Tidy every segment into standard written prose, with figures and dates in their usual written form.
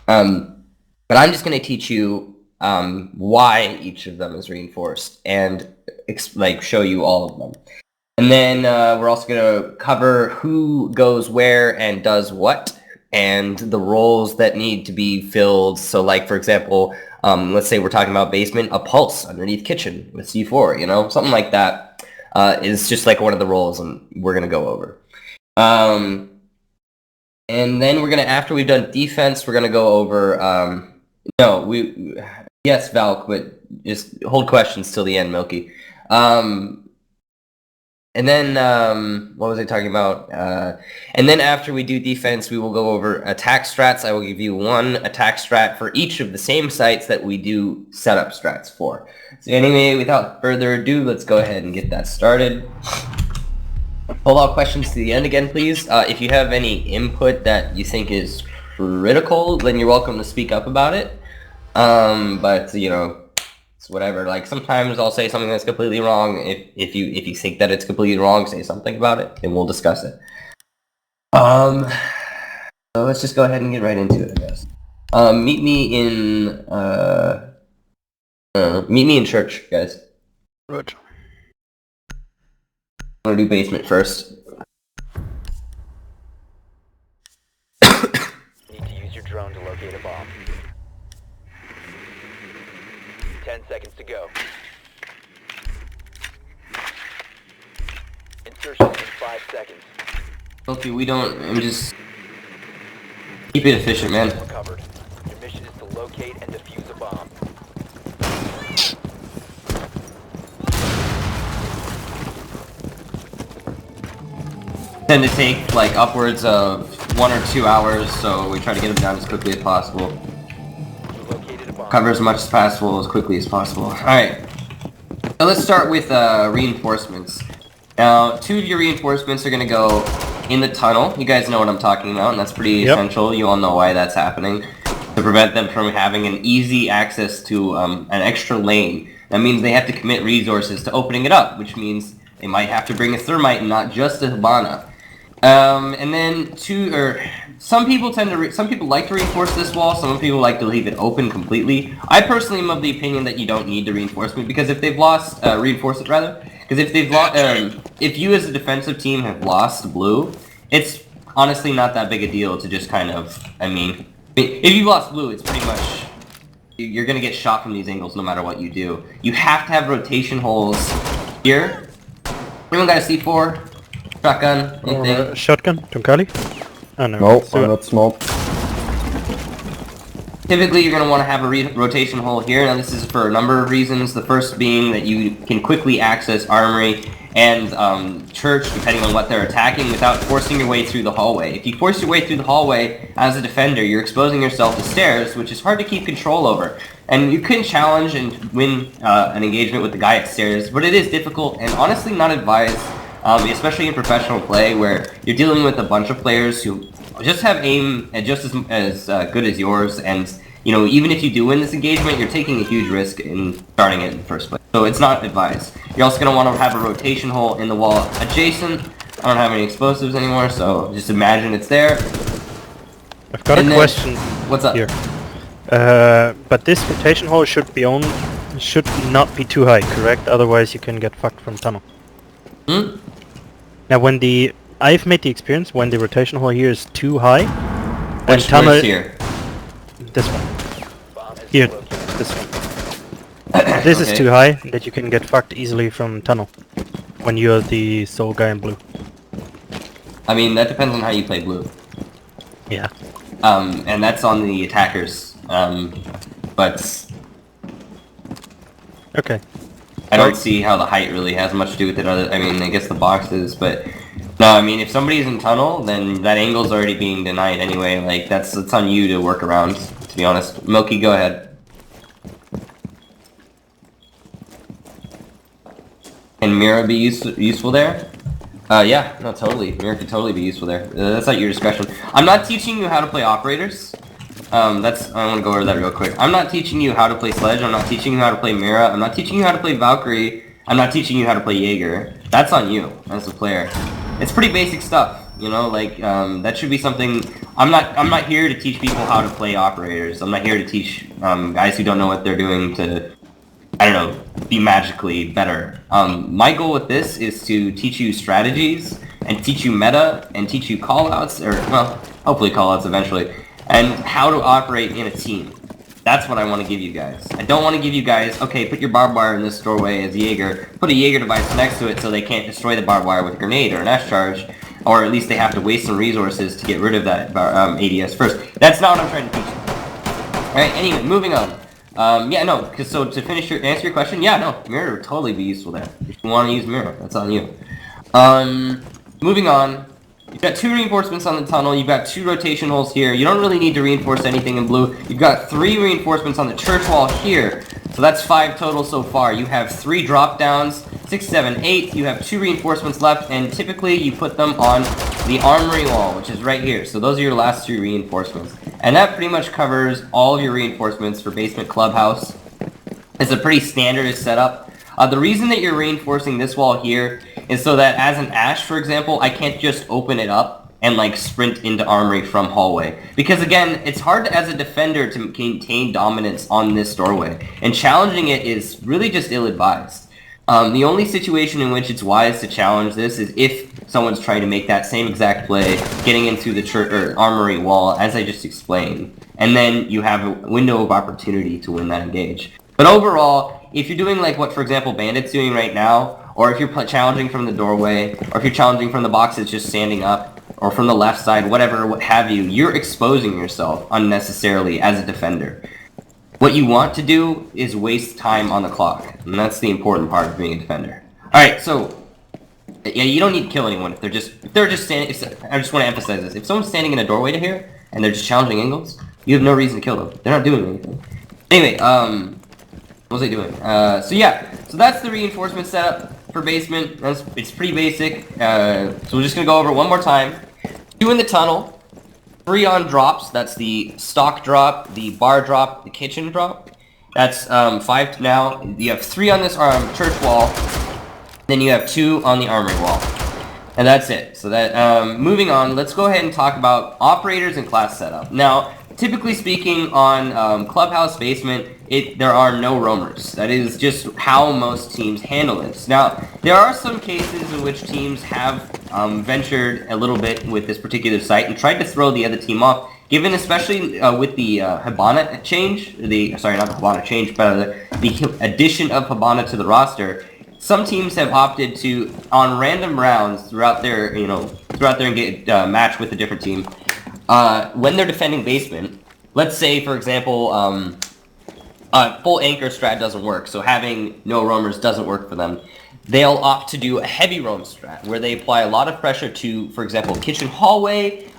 But I'm just going to teach you why each of them is reinforced and show you all of them. And then we're also going to cover who goes where and does what, and the roles that need to be filled. So, like, for example, let's say we're talking about basement, a pulse underneath kitchen with C4, something like that is just like one of the roles, and we're going to go over. And then we're going to, after we've done defense, we're going to go over... yes, Valk, but just hold questions till the end, Milky. And then, what was I talking about? And then after we do defense, we will go over attack strats. I will give you one attack strat for each of the same sites that we do setup strats for. So anyway, without further ado, let's go ahead and get that started. Hold all questions to the end again, please. If you have any input that you think is critical, then you're welcome to speak up about it. But, it's whatever. Like, sometimes I'll say something that's completely wrong. If you think that it's completely wrong, say something about it, and we'll discuss it. So let's just go ahead and get right into it, I guess. Meet me in church, guys. Right. I'm gonna do basement first. Need to use your drone to locate a bomb. 10 seconds to go. Insertion in 5 seconds. Okay, I'm just... Keep it efficient, man. Covered. Your mission is to locate and defuse a bomb. Tend to take, like, upwards of 1 or 2 hours, so we try to get them down as quickly as possible. Cover as much as possible, as quickly as possible. Alright. So let's start with reinforcements. Now, 2 of your reinforcements are going to go in the tunnel. You guys know what I'm talking about, and that's pretty essential. You all know why that's happening. To prevent them from having an easy access to an extra lane. That means they have to commit resources to opening it up, which means they might have to bring a thermite and not just a Hibana. And then some people like to reinforce this wall, some people like to leave it open completely. I personally am of the opinion that you don't need the reinforcement, because if they've lost, reinforce it rather, because if they've lost, if you as a defensive team have lost blue, it's honestly not that big a deal to just kind of, if you've lost blue, it's pretty much, you're gonna get shot from these angles no matter what you do. You have to have rotation holes here. Anyone got a C4? Shotgun? Anything? Shotgun? Tunkali? Oh no. Nope, I'm not smoke. Typically, you're going to want to have a rotation hole here. Now, this is for a number of reasons. The first being that you can quickly access armory and church, depending on what they're attacking, without forcing your way through the hallway. If you force your way through the hallway as a defender, you're exposing yourself to stairs, which is hard to keep control over. And you can challenge and win an engagement with the guy at stairs, but it is difficult and honestly not advised, especially in professional play, where you're dealing with a bunch of players who just have aim just as good as yours, and even if you do win this engagement, you're taking a huge risk in starting it in the first place. So it's not advised. You're also going to want to have a rotation hole in the wall adjacent. I don't have any explosives anymore, so just imagine it's there. I've got a question. What's up? Here. But this rotation hole should not be too high, correct? Otherwise you can get fucked from tunnel. Hmm? Now I've made the experience when the rotation hole here is too high. Which tunnel here? This one. Here, this one. This is too high that you can get fucked easily from tunnel when you're the sole guy in blue. I mean, that depends on how you play blue. Yeah. And that's on the attackers. But okay. I don't see how the height really has much to do with it. I guess the boxes, but no. If somebody's in tunnel, then that angle's already being denied anyway. Like it's on you to work around. To be honest, Milky, go ahead. Can Mira be useful there? Yeah, no, totally. Mira could totally be useful there. That's at your discretion. I'm not teaching you how to play operators. I want to go over that real quick. I'm not teaching you how to play Sledge. I'm not teaching you how to play Mira. I'm not teaching you how to play Valkyrie. I'm not teaching you how to play Jaeger. That's on you as a player. It's pretty basic stuff. You know, like that should be something. I'm not here to teach people how to play operators. I'm not here to teach guys who don't know what they're doing to, I don't know, be magically better. My goal with this is to teach you strategies and teach you meta and teach you callouts, or well, hopefully callouts eventually, and how to operate in a team. That's what I want to give you guys. I don't want to give you guys, okay, put your barbed wire in this doorway as Jaeger, put a Jaeger device next to it so they can't destroy the barbed wire with a grenade or an S charge, or at least they have to waste some resources to get rid of that ADS first. That's not what I'm trying to teach you. Alright, anyway, moving on. Yeah, no, because so to answer your question, yeah, no, mirror would totally be useful there. If you want to use mirror, that's on you. Moving on. You've got 2 reinforcements on the tunnel, you've got 2 rotation holes here, you don't really need to reinforce anything in blue. You've got 3 reinforcements on the church wall here, so that's 5 total so far. You have 3 drop downs, 6, 7, 8, you have 2 reinforcements left, and typically you put them on the armory wall, which is right here. So those are your last 3 reinforcements. And that pretty much covers all of your reinforcements for basement clubhouse. It's a pretty standard setup. The reason that you're reinforcing this wall here is so that as an Ash, for example, I can't just open it up and like sprint into armory from hallway. Because again, it's hard as a defender to maintain dominance on this doorway. And challenging it is really just ill-advised. The only situation in which it's wise to challenge this is if someone's trying to make that same exact play, getting into the church or armory wall, as I just explained. And then you have a window of opportunity to win that engage. But overall, if you're doing like what, for example, Bandit's doing right now, or if you're challenging from the doorway, or if you're challenging from the boxes just standing up, or from the left side, whatever, what have you, you're exposing yourself unnecessarily as a defender. What you want to do is waste time on the clock, and that's the important part of being a defender. Alright, so, yeah, you don't need to kill anyone if they're just standing. I just want to emphasize this. If someone's standing in a doorway to here, and they're just challenging angles, you have no reason to kill them. They're not doing anything. Anyway, what was I doing? So yeah, so that's the reinforcement setup for basement. It's pretty basic. So we're just gonna go over it one more time. 2 in the tunnel, 3 on drops. That's the stock drop, the bar drop, the kitchen drop. That's 5 now. You have 3 on this church wall. Then you have 2 on the armory wall. And that's it. So that moving on, let's go ahead and talk about operators and class setup. Now, typically speaking, on Clubhouse Basement, there are no roamers. That is just how most teams handle this. Now, there are some cases in which teams have ventured a little bit with this particular site and tried to throw the other team off, given especially with the Hibana change, sorry, not the Hibana change, but the addition of Hibana to the roster. Some teams have opted to, on random rounds throughout their, match with a different team, when they're defending basement, let's say, for example, full anchor strat doesn't work, so having no roamers doesn't work for them. They'll opt to do a heavy roam strat, where they apply a lot of pressure to, for example, kitchen hallway.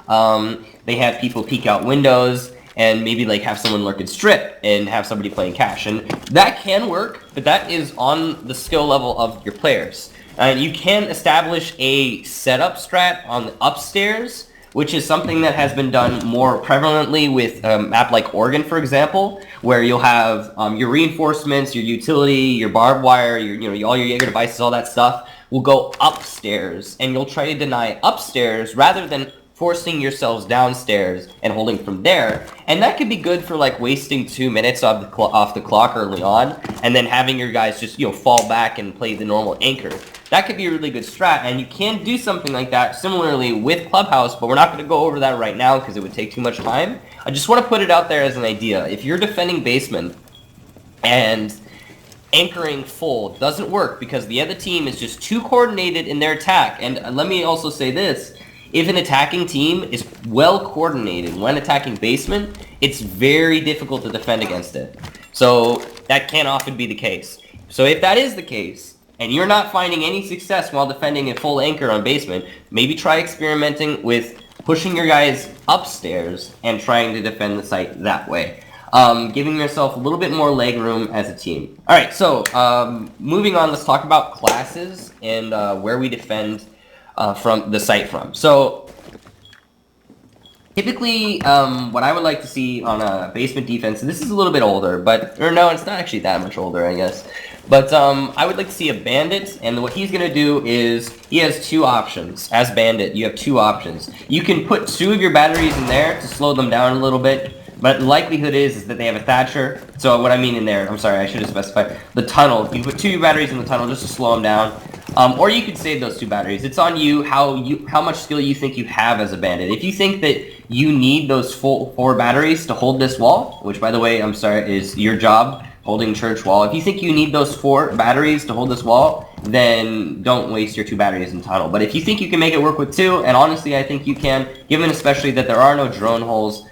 They have people peek out windows, and maybe like have someone lurk and strip, and have somebody playing cash. And that can work, but that is on the skill level of your players. And you can establish a setup strat on the upstairs, which is something that has been done more prevalently with a map like Oregon, for example, where you'll have your reinforcements, your utility, your barbed wire, all your Jaeger devices, all that stuff will go upstairs, and you'll try to deny upstairs rather than forcing yourselves downstairs and holding from there. And that could be good for like wasting 2 minutes off the clock early on, and then having your guys just fall back and play the normal anchor. That could be a really good strat, and you can do something like that similarly with Clubhouse, but we're not going to go over that right now because it would take too much time. I just want to put it out there as an idea. If you're defending basement and anchoring full doesn't work because the other team is just too coordinated in their attack, and let me also say this, if an attacking team is well coordinated when attacking basement, it's very difficult to defend against it. So that can often be the case. So if that is the case, and you're not finding any success while defending a full anchor on basement, maybe try experimenting with pushing your guys upstairs and trying to defend the site that way. Giving yourself a little bit more leg room as a team. Alright, so moving on, let's talk about classes and where we defend from the site from. So Typically, what I would like to see on a basement defense, and this is a little bit older, or no, it's not actually that much older, I guess. But I would like to see a bandit, and what he's gonna do is he has two options. As bandit, you have two options. You can put 2 of your batteries in there to slow them down a little bit, but the likelihood is that they have a Thatcher. So what I mean in there, I'm sorry, I should have specified the tunnel. You put 2 batteries in the tunnel just to slow them down. Or you could save those 2 batteries. It's on you how much skill you think you have as a bandit. If you think that you need those full 4 batteries to hold this wall, which by the way, I'm sorry, is your job, holding church wall. If you think you need those 4 batteries to hold this wall, then don't waste your 2 batteries in tunnel. But if you think you can make it work with 2, and honestly I think you can, given especially that there are no drone holes,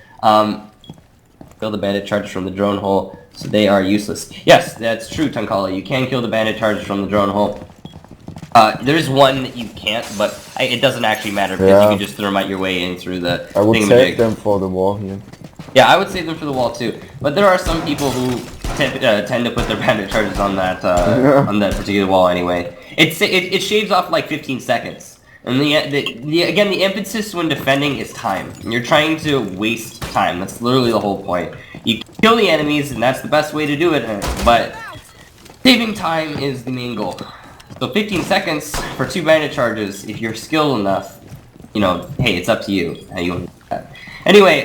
kill the bandit charges from the drone hole, so they are useless. Yes, that's true, Tunkala. You can kill the bandit charges from the drone hole. There's one that you can't, but it doesn't actually matter because you can just thermite your way in through the I would save them for the wall here. Yeah, I would save them for the wall too. But there are some people who tend to put their bandit charges on that on that particular wall anyway. It shaves off like 15 seconds. And again, the emphasis when defending is time. You're trying to waste time. That's literally the whole point. You kill the enemies, and that's the best way to do it. But saving time is the main goal. So 15 seconds for 2 bandit charges, if you're skilled enough, you know, hey, it's up to you how you want to do that. Anyway,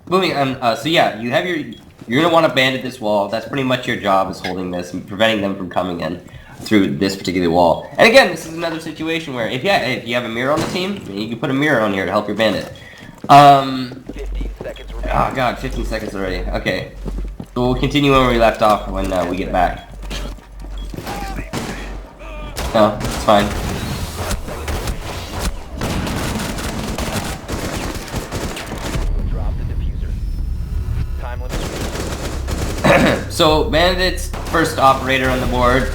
moving on, so yeah, you're gonna want to bandit this wall. That's pretty much your job, is holding this and preventing them from coming in through this particular wall. And again, this is another situation where if you have a mirror on the team, you can put a mirror on here to help your bandit. 15 seconds remaining. Oh god, 15 seconds already. Okay. So we'll continue where we left off when we get back. No, it's fine. Drop the diffuser. Time limit. So, bandit's first operator on the board.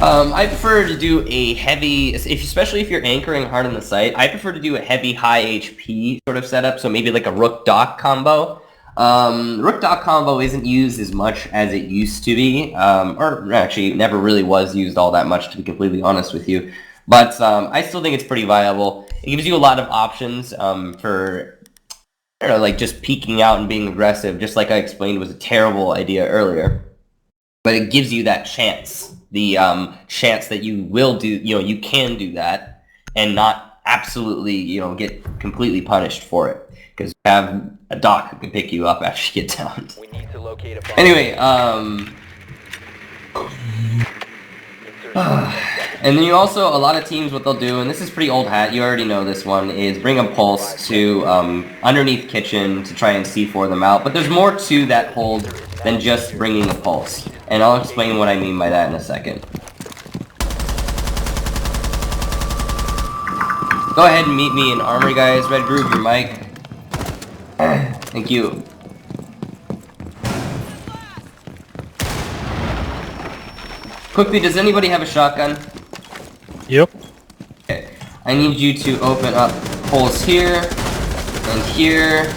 I prefer to do a heavy, especially if you're anchoring hard on the site, I prefer to do a heavy high HP sort of setup, so maybe like a Rook-Doc combo. Rook-Doc combo isn't used as much as it used to be, or actually never really was used all that much, to be completely honest with you. But I still think it's pretty viable. It gives you a lot of options for, I don't know, like just peeking out and being aggressive, just like I explained was a terrible idea earlier. But it gives you that chance, the chance that you will do, you can do that and not absolutely, get completely punished for it. Because you have a doc who can pick you up after you get down. We need to locate a bomb. Anyway, and then you also, a lot of teams, what they'll do, and this is pretty old hat, you already know this one, is bring a pulse to underneath kitchen to try and C4 them out. But there's more to that hold than just bringing a pulse. And I'll explain what I mean by that in a second. Go ahead and meet me in Armory, guys. Red Groove, your mic. Thank you. Quickly, does anybody have a shotgun? Yep. Okay. I need you to open up holes here and here.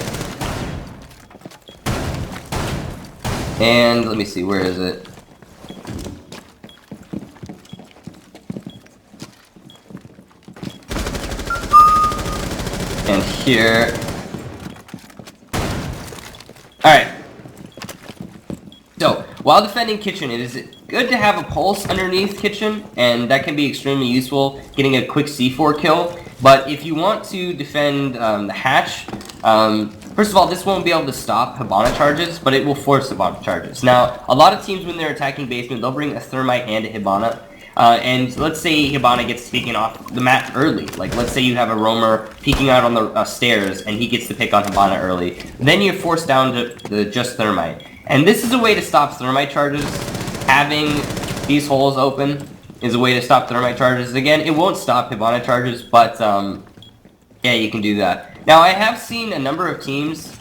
And let me see, where is it? And here. Alright. So, while defending kitchen, it is good to have a pulse underneath kitchen, and that can be extremely useful, getting a quick C4 kill. But if you want to defend the hatch, first of all, this won't be able to stop Hibana charges, but it will force Hibana charges. Now, a lot of teams when they're attacking basement, they'll bring a thermite and a Hibana. And let's say Hibana gets taken off the map early. Like, let's say you have a roamer peeking out on the stairs, and he gets to pick on Hibana early. Then you're forced down to just thermite. And this is a way to stop thermite charges. Having these holes open is a way to stop thermite charges. Again, it won't stop Hibana charges, but yeah, you can do that. Now, I have seen a number of teams.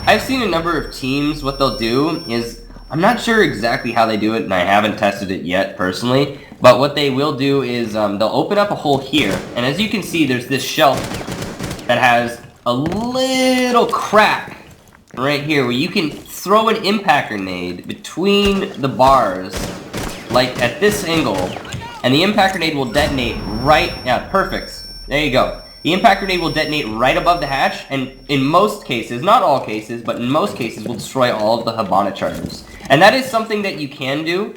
I've seen a number of teams. What they'll do is, I'm not sure exactly how they do it, and I haven't tested it yet personally. But what they will do is they'll open up a hole here, and as you can see, there's this shelf that has a little crack right here where you can throw an impact grenade between the bars, like at this angle, and the impact grenade will detonate right, yeah, perfect. There you go. The impact grenade will detonate right above the hatch, and in most cases, not all cases, but in most cases will destroy all of the Hibana charges. And that is something that you can do.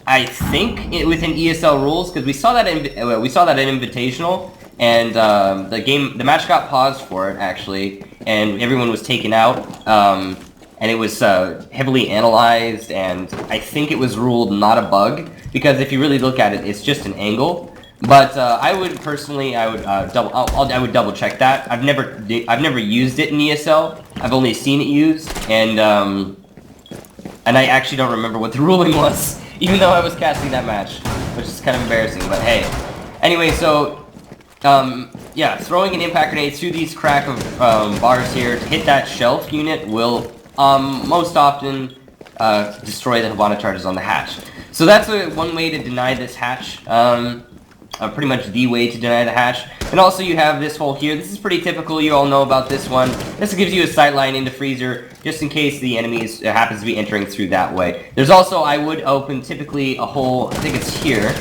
I think within ESL rules, because we saw that in Invitational, and the match got paused for it actually, and everyone was taken out, and it was heavily analyzed, and I think it was ruled not a bug, because if you really look at it, it's just an angle. But I would personally, I would double check that. I've never used it in ESL. I've only seen it used, and I actually don't remember what the ruling was, even though I was casting that match, which is kind of embarrassing. But hey, anyway, so yeah, throwing an impact grenade through these crack of bars here to hit that shelf unit will most often destroy the Hibana charges on the hatch. So that's one way to deny this hatch. Pretty much the way to deny the hatch. And also you have this hole here. This is pretty typical. You all know about this one. This gives you a sight line into freezer just in case the enemy happens to be entering through that way. There's also, I would open typically a hole, I think it's here.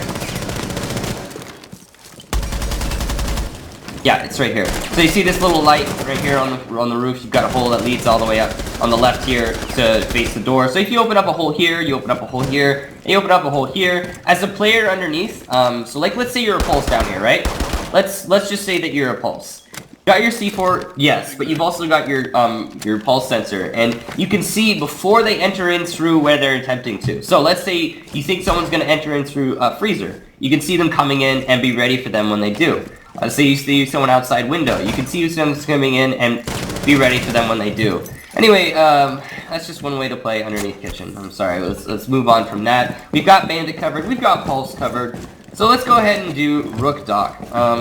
Yeah, it's right here. So you see this little light right here on the roof. You've got a hole that leads all the way up on the left here to face the door. So if you open up a hole here, you open up a hole here, and you open up a hole here. As a player underneath, so like let's say you're a pulse down here, right? Let's just say that you're a pulse. Got your C4, yes, but you've also got your pulse sensor, and you can see before they enter in through where they're attempting to. So let's say you think someone's going to enter in through freezer. You can see them coming in and be ready for them when they do. Say you see someone outside window. You can see someone's coming in and be ready for them when they do. Anyway, that's just one way to play underneath kitchen. I'm sorry. Let's move on from that. We've got bandit covered. We've got pulse covered. So let's go ahead and do rook dock.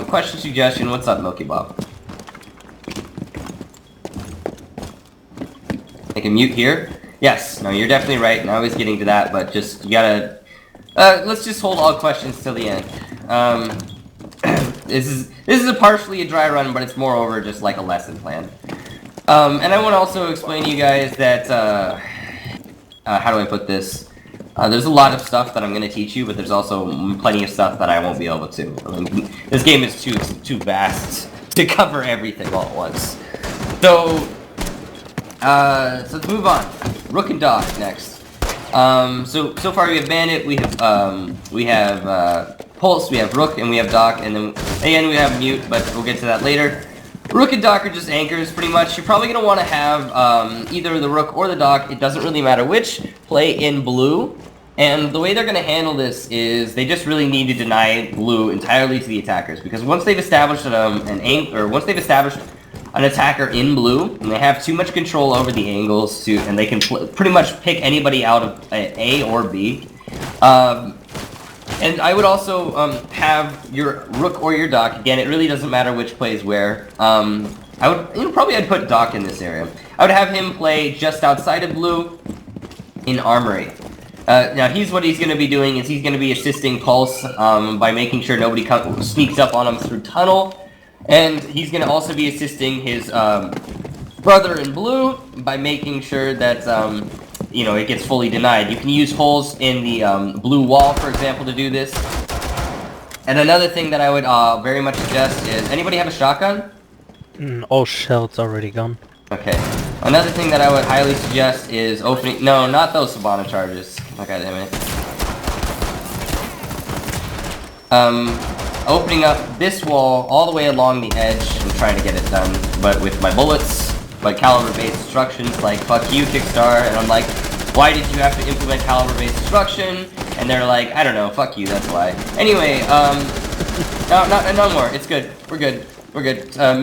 Question suggestion. What's up, Milky Bob? I can mute here. Yes. No, you're definitely right. And I was getting to that, but just you gotta. Let's just hold all questions till the end. This is a partially a dry run, but it's moreover just like a lesson plan. And I want to also explain to you guys that, how do I put this? There's a lot of stuff that I'm going to teach you, but there's also plenty of stuff that I won't be able to. I mean, this game is too vast to cover everything all at once. So let's move on. Rook and Dock next. So far we have Bandit, we have Pulse, we have Rook, and we have Dock, and then again we have Mute, but we'll get to that later. Rook and Dock are just anchors, pretty much. You're probably going to want to have either the Rook or the Dock, it doesn't really matter which, play in blue. And the way they're going to handle this is they just really need to deny blue entirely to the attackers, because once they've established once they've established an attacker in blue, and they have too much control over the angles and they can pretty much pick anybody out of A or B. And I would also have your Rook or your Dock. Again, it really doesn't matter which plays where. I'd put Dock in this area. I would have him play just outside of blue in Armory. Now, what he's going to be doing is he's going to be assisting Pulse by making sure nobody sneaks up on him through tunnel. And he's going to also be assisting his brother in blue by making sure that it gets fully denied. You can use holes in the blue wall, for example, to do this. And another thing that I would very much suggest is, anybody have a shotgun? All shells already gone. Okay. Another thing that I would highly suggest is opening... No, not those Hibana charges. Okay, damn it. Opening up this wall all the way along the edge and trying to get it done, but with my bullets, my caliber-based instructions, like, fuck you, Kickstar, and I'm like, why did you have to implement caliber-based instruction? And they're like, I don't know, fuck you, that's why. Anyway, no more, it's good, we're good.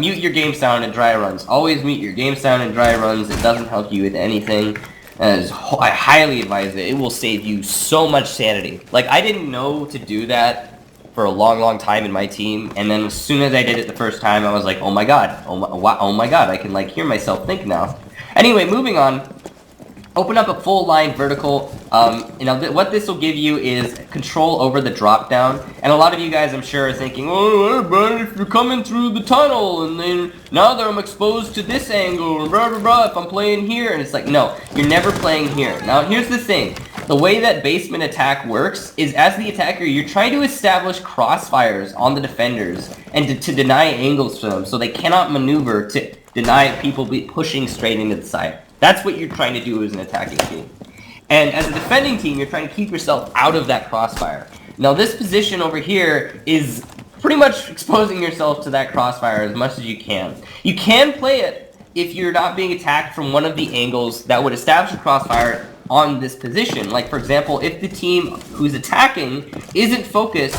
Mute your game sound and dry runs. Always mute your game sound and dry runs. It doesn't help you with anything. I highly advise it. It will save you so much sanity. Like, I didn't know to do that for a long time in my team, and then as soon as I did it the first time, I was like, oh my god, oh my god, I can like hear myself think now. Anyway, moving on. Open up a full line vertical. What this will give you is control over the drop down. And a lot of you guys, I'm sure, are thinking, oh, but if you're coming through the tunnel, and then now that I'm exposed to this angle, and blah blah blah, if I'm playing here, and it's like, no, you're never playing here. Now, here's the thing. the way that basement attack works is as the attacker, you're trying to establish crossfires on the defenders and to deny angles for them so they cannot maneuver to deny people pushing straight into the side. That's what you're trying to do as an attacking team. And as a defending team, you're trying to keep yourself out of that crossfire. Now this position over here is pretty much exposing yourself to that crossfire as much as you can. You can play it if you're not being attacked from one of the angles that would establish a crossfire on this position. Like, for example, if the team who's attacking isn't focused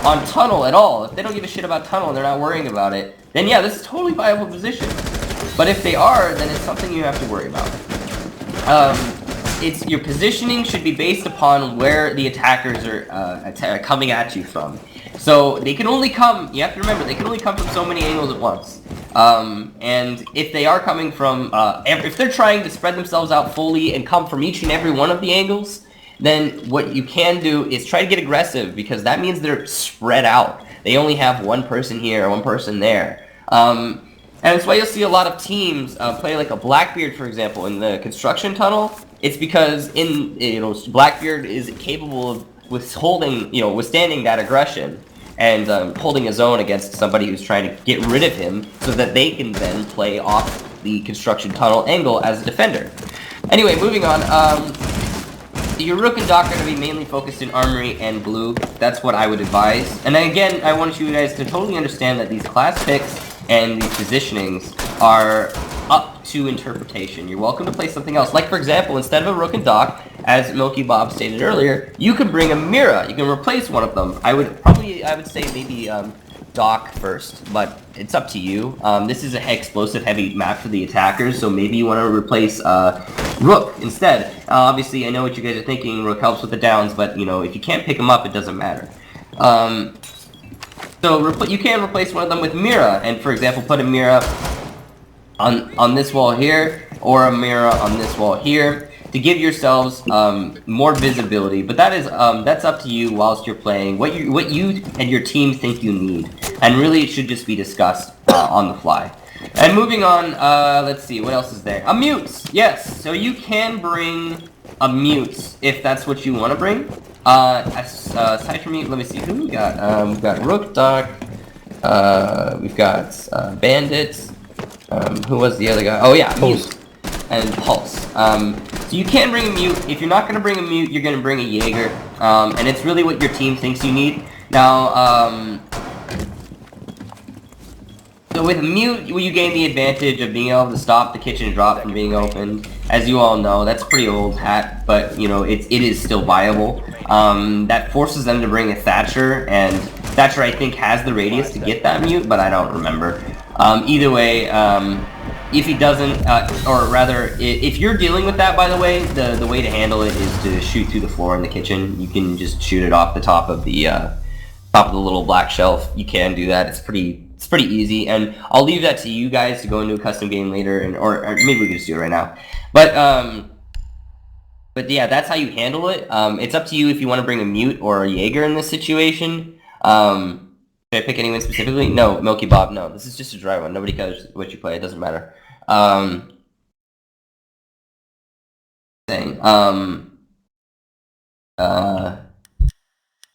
on tunnel at all, if they don't give a shit about tunnel and they're not worrying about it, then yeah, this is a totally viable position. But if they are, then it's something you have to worry about. Your positioning should be based upon where the attackers are coming at you from. So they can only come, you have to remember, they can only come from so many angles at once. And if they are coming from, if they're trying to spread themselves out fully and come from each and every one of the angles, then what you can do is try to get aggressive, because that means they're spread out. They only have one person here, one person there. And that's why you'll see a lot of teams play like a Blackbeard, for example, in the construction tunnel. It's because Blackbeard is capable of withstanding that aggression and holding his own against somebody who's trying to get rid of him, so that they can then play off the construction tunnel angle as a defender. Anyway, moving on. Your Rook and Doc are going to be mainly focused in Armory and Blue. That's what I would advise. And again, I want you guys to totally understand that these class picks and these positionings are up to interpretation. You're welcome to play something else. Like, for example, instead of a Rook and Doc, as Milky Bob stated earlier, you can bring a Mira. You can replace one of them. I would say maybe Doc first, but it's up to you. This is an explosive heavy map for the attackers, so maybe you want to replace Rook instead. Obviously, I know what you guys are thinking. Rook helps with the downs, but if you can't pick them up, it doesn't matter. So you can replace one of them with Mira, and for example, put a Mira on this wall here, or a Mira on this wall here, to give yourselves more visibility. But that's up to you whilst you're playing, what you and your team think you need, and really it should just be discussed on the fly. And moving on, let's see, what else is there? A mute, yes. So you can bring a mute if that's what you want to bring. Aside from mute, let me see who we got. We've got Rook, Doc. We've got Bandits. Who was the other guy? Oh yeah, Pulse. Mute and Pulse. So you can bring a mute. If you're not going to bring a mute, you're going to bring a Jaeger. And it's really what your team thinks you need. Now, so with a mute, you gain the advantage of being able to stop the kitchen drop from being opened. As you all know, that's pretty old hat, but it is still viable. That forces them to bring a Thatcher, and Thatcher I think has the radius to get that mute, but I don't remember. Either way, if he doesn't, or rather, if you're dealing with that, by the way, the way to handle it is to shoot through the floor in the kitchen. You can just shoot it off the top of the little black shelf. You can do that. It's pretty easy, and I'll leave that to you guys to go into a custom game later, or maybe we can just do it right now. But yeah, that's how you handle it. It's up to you if you want to bring a mute or a Jaeger in this situation. Should I pick anyone specifically? No, Milky Bob, no. This is just a dry one. Nobody cares what you play. It doesn't matter.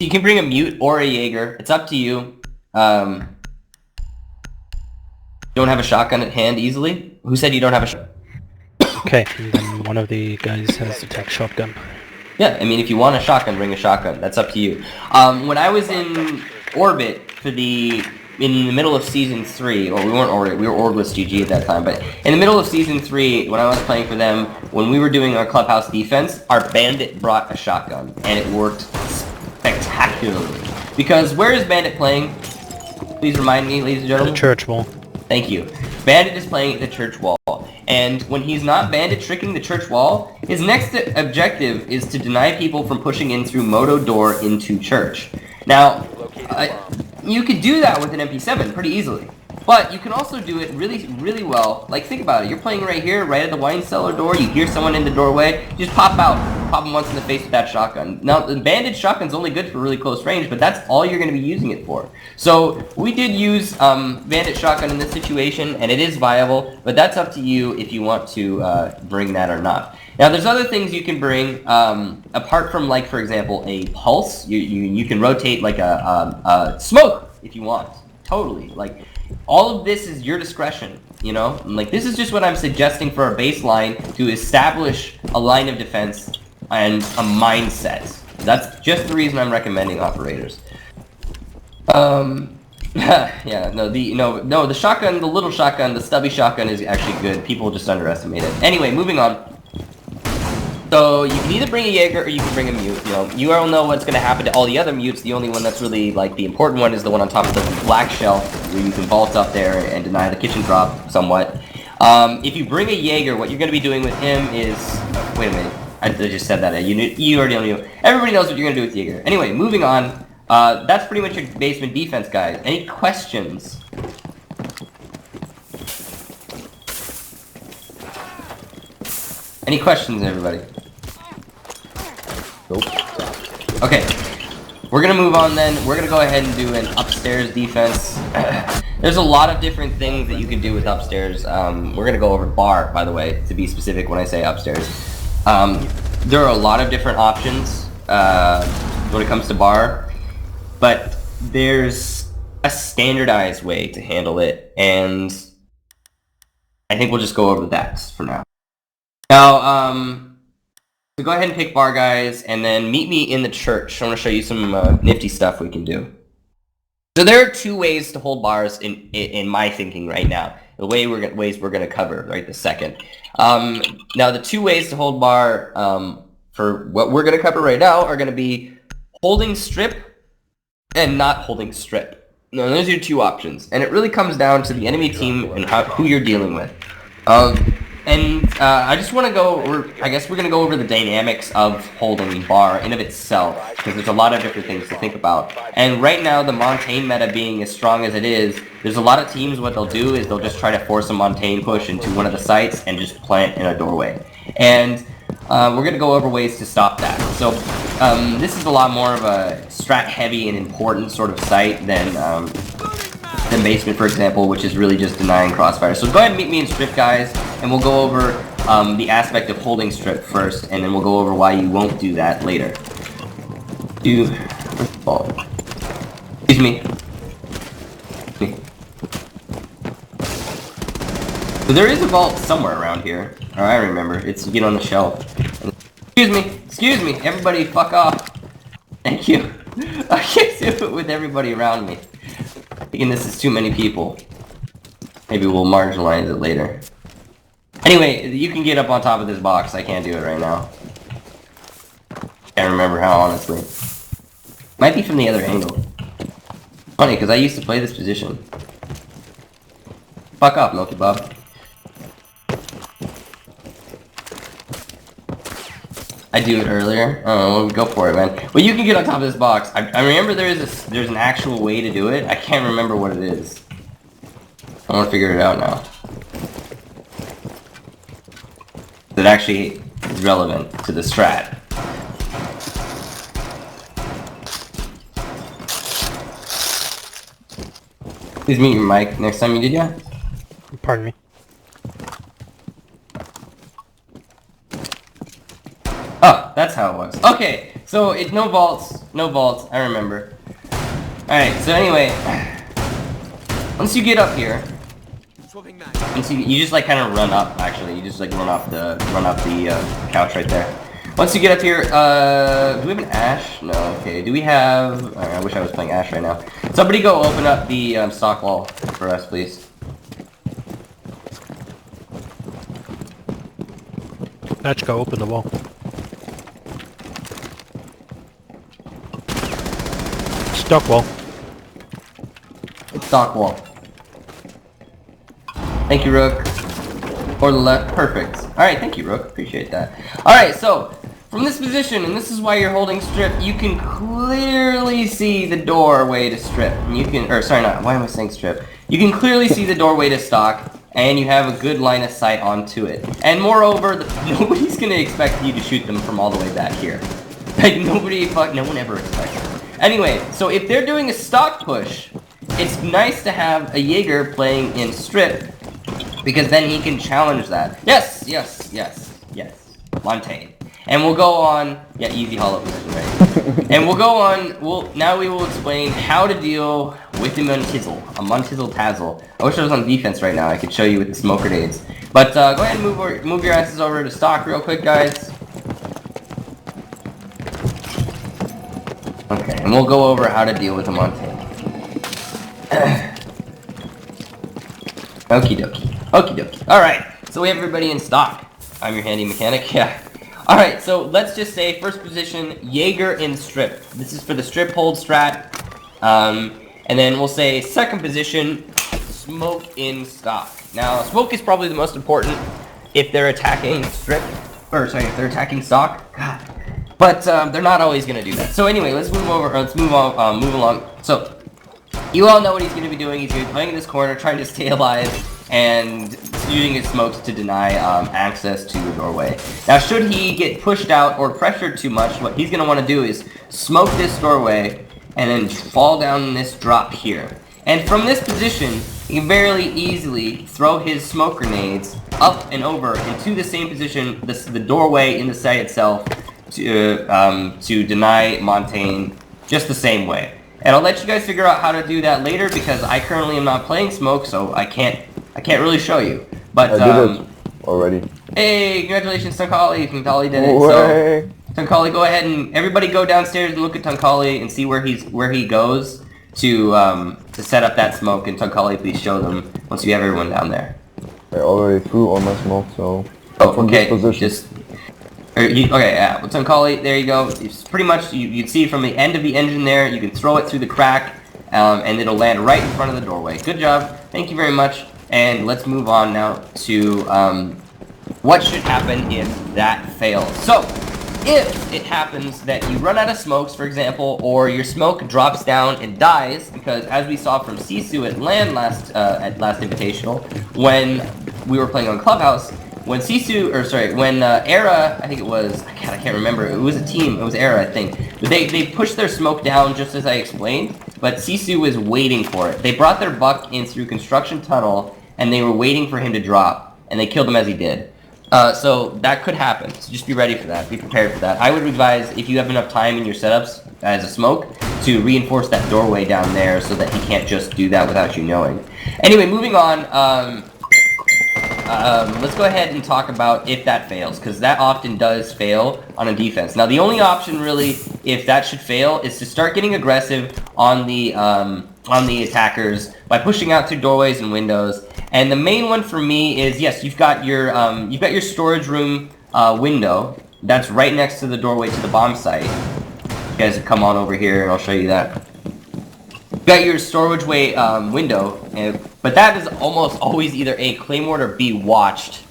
You can bring a mute or a Jaeger. It's up to you. Don't have a shotgun at hand easily? Who said you don't have a shotgun? Okay, and then one of the guys has to take shotgun. Yeah, I mean, if you want a shotgun, bring a shotgun. That's up to you. When I was in Orbit in the middle of Season 3, well, we weren't Orbit, we were Orbless GG at that time, but in the middle of Season 3, when I was playing for them, when we were doing our Clubhouse defense, our Bandit brought a shotgun, and it worked spectacularly. Because where is Bandit playing? Please remind me, ladies and gentlemen. The church wall. Thank you. Bandit is playing at the church wall, and when he's not Bandit tricking the church wall, his next objective is to deny people from pushing in through Moto door into church. Now, you could do that with an MP7 pretty easily. But you can also do it really, really well. Like, think about it. You're playing right here, right at the wine cellar door. You hear someone in the doorway. You just pop out. Pop them once in the face with that shotgun. Now, the bandage shotgun's only good for really close range, but that's all you're going to be using it for. So, we did use bandage shotgun in this situation, and it is viable, but that's up to you if you want to bring that or not. Now, there's other things you can bring, apart from, like, for example, a pulse. You can rotate, like, a smoke if you want. Totally. Like, all of this is your discretion, you know? Like, this is just what I'm suggesting for a baseline to establish a line of defense and a mindset. That's just the reason I'm recommending operators. Yeah, the shotgun, the little shotgun, the stubby shotgun is actually good. People just underestimate it. Anyway, moving on. So you can either bring a Jaeger or you can bring a mute. You know, you all know what's going to happen to all the other mutes. The only one that's really like the important one is the one on top of the black shelf, where you can vault up there and deny the kitchen drop somewhat. If you bring a Jaeger, what you're going to be doing with him is, wait a minute, I just said that. You already know. Everybody knows what you're going to do with Jaeger. Anyway, moving on. That's pretty much your basement defense, guys. Any questions? Any questions, everybody? Nope. Okay, we're gonna move on then. We're gonna go ahead and do an upstairs defense. There's a lot of different things that you can do with upstairs. We're gonna go over bar, by the way, to be specific when I say upstairs. There are a lot of different options when it comes to bar, but there's a standardized way to handle it, and I think we'll just go over that for now. Now, so go ahead and pick bar, guys, and then meet me in the church. I want to show you some nifty stuff we can do. So there are two ways to hold bars in my thinking right now. The ways we're going to cover right this second. Now, the two ways to hold bar for what we're going to cover right now are going to be holding strip and not holding strip. Now, those are your two options, and it really comes down to the enemy team and who you're dealing with. I just want to go over, I guess we're going to go over the dynamics of holding bar in of itself, because there's a lot of different things to think about. And right now, the Montaigne meta being as strong as it is, there's a lot of teams, what they'll do is they'll just try to force a Montaigne push into one of the sites and just plant in a doorway. And we're going to go over ways to stop that. So this is a lot more of a strat heavy and important sort of site than basement, for example, which is really just denying crossfire. So go ahead and meet me in strip, guys, and we'll go over the aspect of holding strip first, and then we'll go over why you won't do that later. Excuse me. So there is a vault somewhere around here. Oh, I remember. It's you get on the shelf. Excuse me. Everybody, fuck off. Thank you. I can't do it with everybody around me. Thinking this is too many people. Maybe we'll marginalize it later. Anyway, you can get up on top of this box. I can't do it right now. Can't remember how, honestly. Might be from the other angle. Funny, because I used to play this position. Fuck off, Milky Bob. I do it earlier. Oh, we'll go for it, man. Well, you can get on top of this box. I remember there's an actual way to do it. I can't remember what it is. I want to figure it out now. It actually is relevant to the strat. Please mute your mic next time you did, yeah? Pardon me. Oh, that's how it was. Okay, so it's no vaults, I remember. Alright, so anyway, once you get up here, you just like kind of run up, actually. You just like run up the couch right there. Once you get up here, do we have an Ash? No, okay. Do we have... Alright, I wish I was playing Ash right now. Somebody go open up the stock wall for us, please. Ash, go open the wall. Stock wall. Stock wall. Thank you, Rook. Or the left. Perfect. Alright, thank you, Rook. Appreciate that. Alright, so, from this position, and this is why you're holding strip, you can clearly see the doorway to strip. And you can, or sorry, not, why am I saying strip? You can clearly see the doorway to stock, and you have a good line of sight onto it. And moreover, nobody's gonna expect you to shoot them from all the way back here. Like, no one ever expects it. Anyway, so if they're doing a stock push, it's nice to have a Jaeger playing in strip, because then he can challenge that. Yes. Montaigne. And we'll go on, yeah, easy hollow position, right? And we'll go on, now we will explain how to deal with the Montizzle, a Montizzle Tazzle. I wish I was on defense right now, I could show you with the smoke grenades. But go ahead and move your asses over to stock real quick, guys. Okay, and we'll go over how to deal with a Montaigne. Okie dokie. Alright, so we have everybody in stock. I'm your handy mechanic, yeah. Alright, so let's just say first position, Jaeger in strip. This is for the strip hold strat. And then we'll say second position, smoke in stock. Now, smoke is probably the most important if they're attacking strip, or sorry, if they're attacking stock. God. But they're not always gonna do that. So anyway, let's move along. So, you all know what he's gonna be doing. He's gonna be playing in this corner, trying to stay alive, and using his smokes to deny access to the doorway. Now, should he get pushed out or pressured too much, what he's going to want to do is smoke this doorway and then fall down this drop here. And from this position, he can very easily throw his smoke grenades up and over into the same position, the doorway in the site itself, to deny Montaigne just the same way. And I'll let you guys figure out how to do that later, because I currently am not playing smoke, so I can't really show you. But I did it already. Hey, congratulations, Tunkali. Tunkali did it. So Tunkali, go ahead and everybody go downstairs and look at Tunkali and see where he goes to set up that smoke. And Tunkali, please show them once you have everyone down there. I already threw all my smoke, so from this position. Okay, yeah. Well, Tunkali, there you go. It's pretty much you can see from the end of the engine there. You can throw it through the crack, and it'll land right in front of the doorway. Good job. Thank you very much. And let's move on now to what should happen if that fails. So, if it happens that you run out of smokes, for example, or your smoke drops down and dies, because as we saw from Sisu at LAN at last Invitational, when we were playing on Clubhouse, when Era, I think it was, I can't remember, it was a team, it was Era, I think, but they pushed their smoke down just as I explained, but Sisu was waiting for it. They brought their buck in through construction tunnel, and they were waiting for him to drop, and they killed him as he did. So that could happen, so just be ready for that, be prepared for that. I would advise, if you have enough time in your setups as a smoke, to reinforce that doorway down there so that he can't just do that without you knowing. Anyway, moving on, let's go ahead and talk about if that fails, because that often does fail on a defense. Now, the only option, really, if that should fail, is to start getting aggressive on the attackers by pushing out through doorways and windows. And the main one for me is, yes, you've got your storage room window that's right next to the doorway to the bomb site. You guys come on over here, and I'll show you that. You've got your storage window, but that is almost always either A, claymore, or B, watched.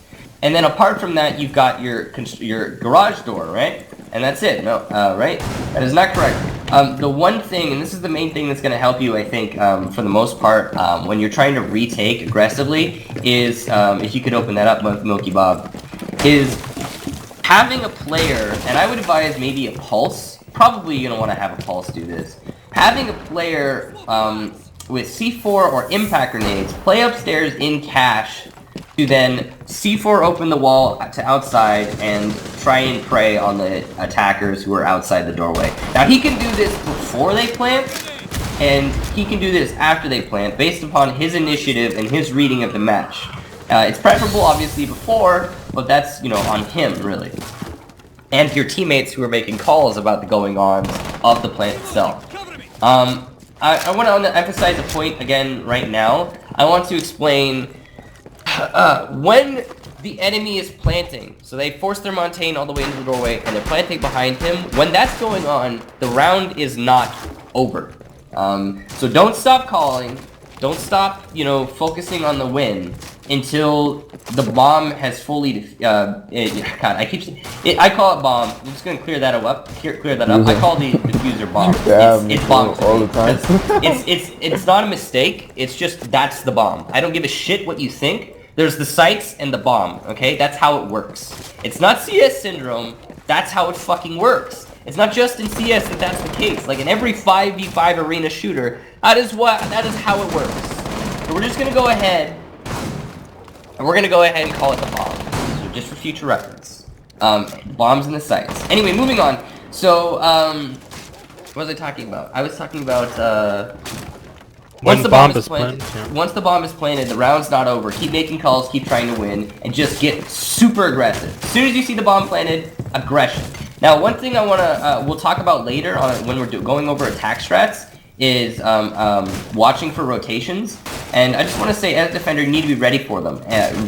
And then apart from that, you've got your garage door, right? And that's it. No, right? That is not correct. The one thing, and this is the main thing that's going to help you, I think, for the most part, when you're trying to retake aggressively, is, if you could open that up, Milky Bob, is having a player, and I would advise maybe a pulse. Probably you're going to want to have a pulse do this. Having a player with C4 or impact grenades play upstairs in cache to then C4 open the wall to outside and try and prey on the attackers who are outside the doorway. Now, he can do this before they plant, and he can do this after they plant, based upon his initiative and his reading of the match. It's preferable, obviously, before, but that's, on him, really. And your teammates who are making calls about the going-ons of the plant itself. I want to emphasize a point again right now. I want to explain when the enemy is planting, so they force their Montaigne all the way into the doorway and they're planting behind him. When that's going on, the round is not over. So don't stop calling. Don't stop, focusing on the win. until the bomb has fully, God, I call it bomb. I'm just gonna clear that up. Clear that up. I call the diffuser bomb. Yeah, It's bomb to all me, the time. 'cause it's not a mistake. It's just that's the bomb. I don't give a shit what you think. There's the sights and the bomb. Okay, that's how it works. It's not CS syndrome. That's how it fucking works. It's not just in CS that that's the case. Like in every 5v5 arena shooter, that is how it works. So we're just gonna go ahead. And we're gonna go ahead and call it the bomb, so just for future reference. Bombs in the sights. Anyway, moving on. So, what was I talking about? I was talking about, once the bomb is planted, once the bomb is planted, the round's not over. Keep making calls, keep trying to win, and just get super aggressive. As soon as you see the bomb planted, aggression. Now, one thing I wanna, we'll talk about later on when we're going over attack strats is watching for rotations. And I just want to say, as a defender, you need to be ready for them,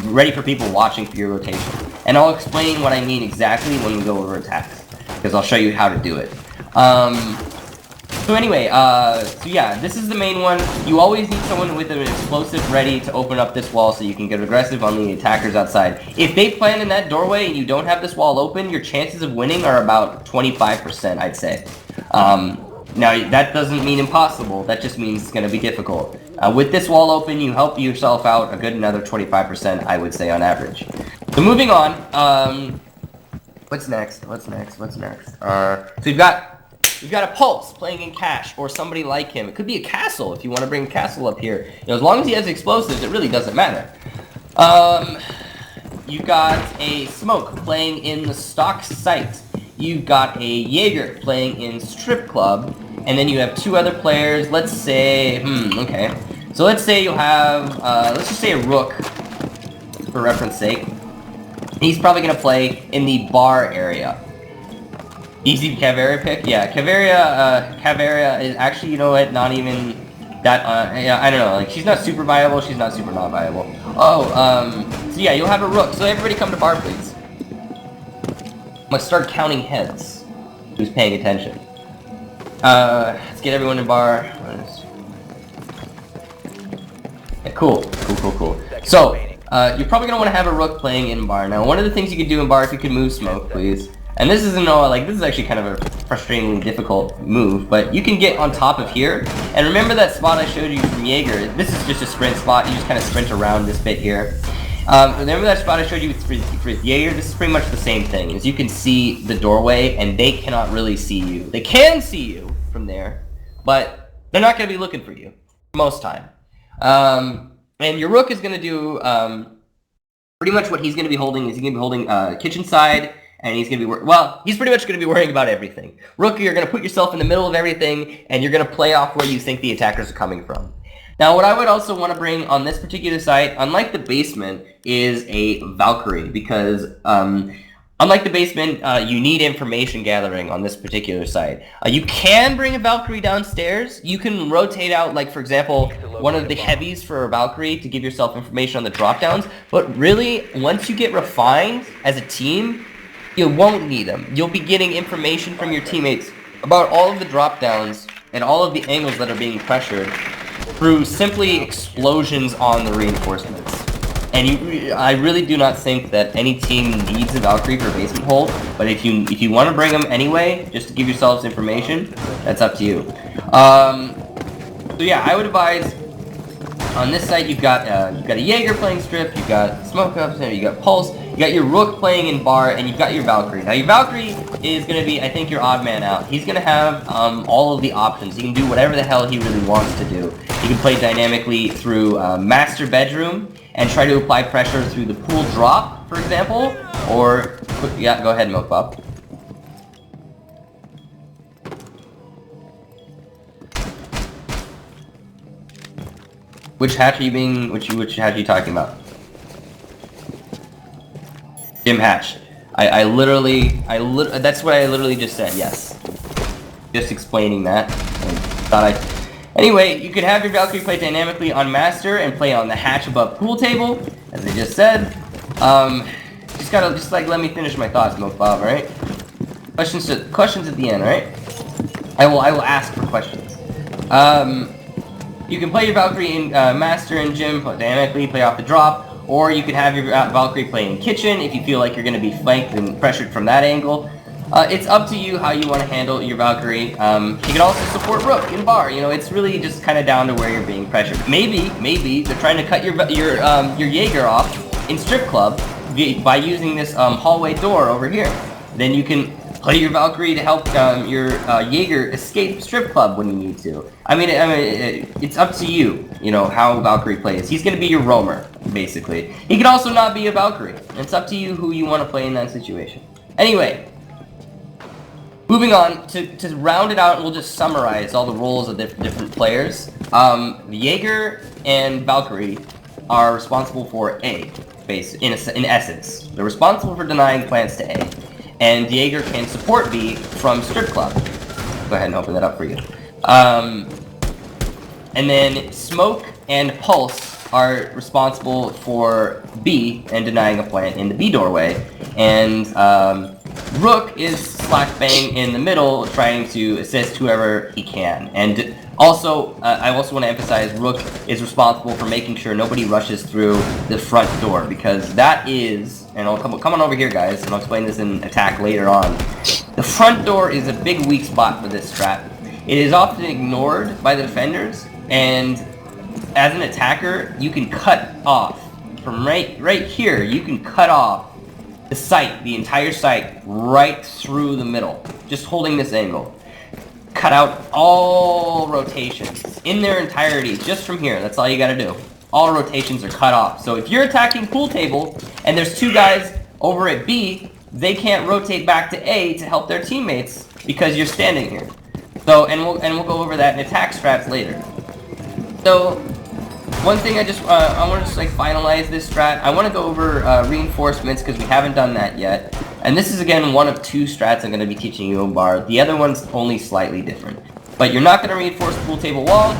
ready for people watching for your rotation. And I'll explain what I mean exactly when we go over attacks, because I'll show you how to do it. So anyway, so yeah, this is the main one. You always need someone with an explosive ready to open up this wall so you can get aggressive on the attackers outside. If they plant in that doorway and you don't have this wall open, your chances of winning are about 25%, I'd say. Now, that doesn't mean impossible, that just means it's going to be difficult. With this wall open, you help yourself out a good another 25%, I would say, on average. So moving on, what's next? So we've got a Pulse playing in Cash, or somebody like him. It could be a Castle, if you want to bring a Castle up here. You know, as long as he has explosives, it really doesn't matter. You've got a Smoke playing in the Stock Site. You've got a Jaeger playing in Strip Club, and then you have two other players. Let's say, okay. So let's say you have, let's just say a Rook, for reference sake. He's probably gonna play in the bar area. Easy Caveria pick? Yeah, Caveria is actually, you know what, not even that, yeah, I don't know, like, she's not super viable, she's not super not viable. Oh, so yeah, you'll have a Rook, so everybody come to bar, please. Let's start counting heads. Who's paying attention? Let's get everyone in bar. Yeah, cool. So, you're probably gonna want to have a Rook playing in bar. Now, one of the things you can do in bar, if you could move Smoke, please. And this isn't all, like, this is actually kind of a frustratingly difficult move, but you can get on top of here. And remember that spot I showed you from Jaeger? This is just a sprint spot. You just kind of sprint around this bit here. Remember that spot I showed you for Jaeger? This is pretty much the same thing. As you can see the doorway, and they cannot really see you. They can see you from there, but they're not going to be looking for you most time. And your Rook is going to do pretty much what he's going to be holding. Is he's going to be holding kitchen side, and he's going to be he's pretty much going to be worrying about everything. Rook, you're going to put yourself in the middle of everything, and you're going to play off where you think the attackers are coming from. Now, what I would also want to bring on this particular site, unlike the basement, is a Valkyrie, because unlike the basement, you need information gathering on this particular site. You can bring a Valkyrie downstairs. You can rotate out, like, for example, one of the heavies for a Valkyrie to give yourself information on the drop-downs, but really, once you get refined as a team, you won't need them. You'll be getting information from your teammates about all of the drop-downs and all of the angles that are being pressured through simply explosions on the reinforcements. And I really do not think that any team needs a Valkyrie for a basement hold, but if you want to bring them anyway, just to give yourselves information, that's up to you. So yeah, I would advise, on this site you've got a Jaeger playing Strip, you've got Smoke Ups, you got Pulse, you got your Rook playing in bar, and you've got your Valkyrie. Now your Valkyrie is going to be, I think, your odd man out. He's going to have all of the options. He can do whatever the hell he really wants to do. He can play dynamically through Master Bedroom and try to apply pressure through the pool drop, for example, or, yeah, go ahead, Milkbop. Which hatch are you being, which hatch are you talking about? Gym hatch. I literally, that's what I literally just said, yes. Just explaining that. Anyway, you could have your Valkyrie play dynamically on Master and play on the hatch above pool table, as I just said. Just let me finish my thoughts, Milkbob, alright? Questions at the end, alright? I will ask for questions. You can play your Valkyrie in Master and Gym, play dynamically, play off the drop, or you could have your Valkyrie play in kitchen if you feel like you're going to be flanked and pressured from that angle. It's up to you how you want to handle your Valkyrie. You can also support Rook in bar. You know, it's really just kind of down to where you're being pressured. Maybe they're trying to cut your Jaeger off in strip club by using this hallway door over here. Then you can play your Valkyrie to help your Jaeger escape strip club when you need to. I mean, it's up to you, you know, how Valkyrie plays. He's going to be your roamer, basically. He could also not be a Valkyrie. It's up to you who you want to play in that situation. Anyway, moving on, to round it out, we'll just summarize all the roles of the different players. The Jaeger and Valkyrie are responsible for A, in essence. They're responsible for denying plants to A. And Jaeger can support B from strip club. Go ahead and open that up for you. And then Smoke and Pulse are responsible for B and denying a plant in the B doorway. And Rook is slack bang in the middle, trying to assist whoever he can. And also, I also want to emphasize Rook is responsible for making sure nobody rushes through the front door, because that is, and I'll come on over here, guys, and I'll explain this in attack later on. The front door is a big weak spot for this strat. It is often ignored by the defenders, and as an attacker, you can cut off from right here. You can cut off the sight, the entire sight, right through the middle, just holding this angle. Cut out all rotations in their entirety, just from here. That's all you gotta do. All rotations are cut off. So if you're attacking pool table and there's two guys over at B, they can't rotate back to A to help their teammates because you're standing here. So and we'll go over that in attack strats later. So one thing I want to just like finalize this strat. I want to go over reinforcements because we haven't done that yet. And this is again one of two strats I'm going to be teaching you in bar. The other one's only slightly different. But you're not going to reinforce the pool table wall.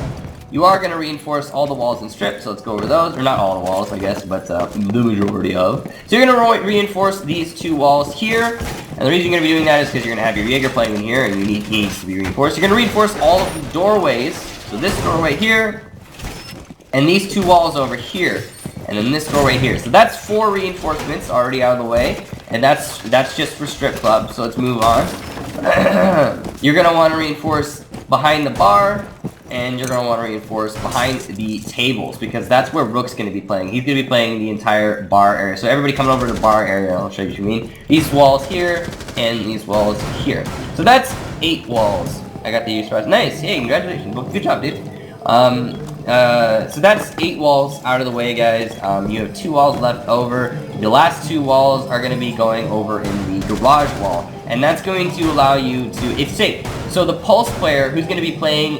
You are going to reinforce all the walls in strip, so let's go over those. Or not all the walls, I guess, but the majority of. So you're going to reinforce these two walls here. And the reason you're going to be doing that is because you're going to have your Jaeger playing in here, and he needs to be reinforced. You're going to reinforce all of the doorways. So this doorway here, and these two walls over here, and then this doorway here. So that's 4 reinforcements already out of the way, and that's just for strip club. So let's move on. You're going to want to reinforce behind the bar, and you're going to want to reinforce behind the tables, because that's where Rook's going to be playing. He's going to be playing the entire bar area. So everybody coming over to the bar area, I'll show you what you mean. These walls here, and these walls here. So that's 8 walls. I got the use prize. Nice. Hey, congratulations. Good job, dude. So that's 8 walls out of the way, guys. You have 2 walls left over. The last 2 walls are going to be going over in the garage wall. And that's going to allow you to, it's safe. So the Pulse player who's going to be playing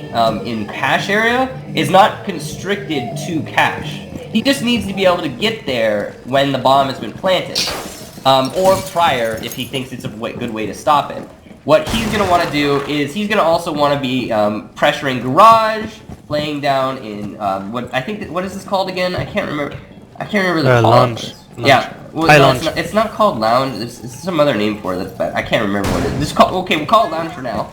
in cache area is not constricted to cache. He just needs to be able to get there when the bomb has been planted. Or prior if he thinks it's a good way to stop it. What he's going to want to do is he's going to also want to be pressuring garage, laying down in what is this called again? I can't remember the lounge. Yeah, well, High no, lounge. it's not called lounge. It's some other name for it. That's bad. I can't remember what it is. Okay, we'll call it lounge for now.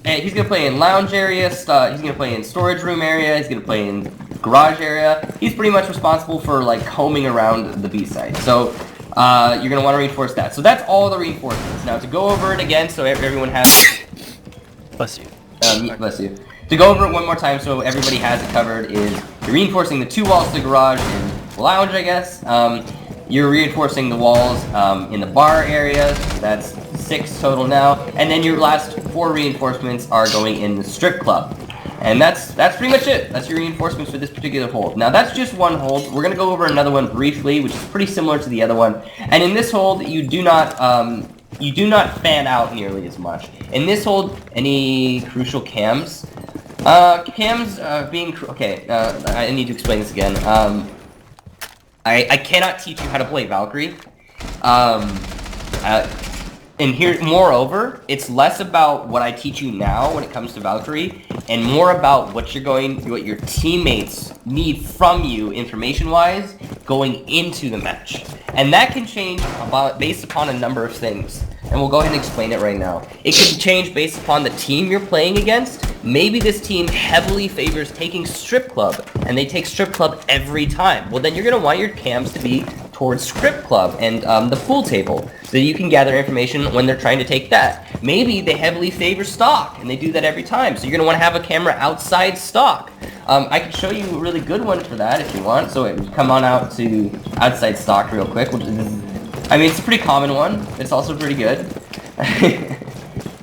And he's gonna play in lounge area. He's gonna play in storage room area. He's gonna play in garage area. He's pretty much responsible for like combing around the B side. So you're gonna want to reinforce that. So that's all the reinforcements. Now to go over it again, so everyone has. Bless you. Bless you. To go over it one more time so everybody has it covered is you're reinforcing the 2 walls to garage and lounge, I guess. You're reinforcing the walls in the bar area. That's 6 total now. And then your last 4 reinforcements are going in the strip club. And that's pretty much it. That's your reinforcements for this particular hold. Now that's just one hold. We're going to go over another one briefly, which is pretty similar to the other one. And in this hold, you do not fan out nearly as much. In this hold, any crucial cams? Okay, I need to explain this again. I cannot teach you how to play Valkyrie. And here, moreover, it's less about what I teach you now when it comes to Valkyrie, and more about what your teammates need from you information-wise going into the match. And that can change based upon a number of things. And we'll go ahead and explain it right now. It can change based upon the team you're playing against, maybe this team heavily favors taking strip club, and they take strip club every time. Well, then you're gonna want your cams to be towards strip club and the pool table, so that you can gather information when they're trying to take that. Maybe they heavily favor stock, and they do that every time, so you're gonna want to have a camera outside stock. I can show you a really good one for that if you want. So come on out to outside stock real quick. I mean, it's a pretty common one. It's also pretty good.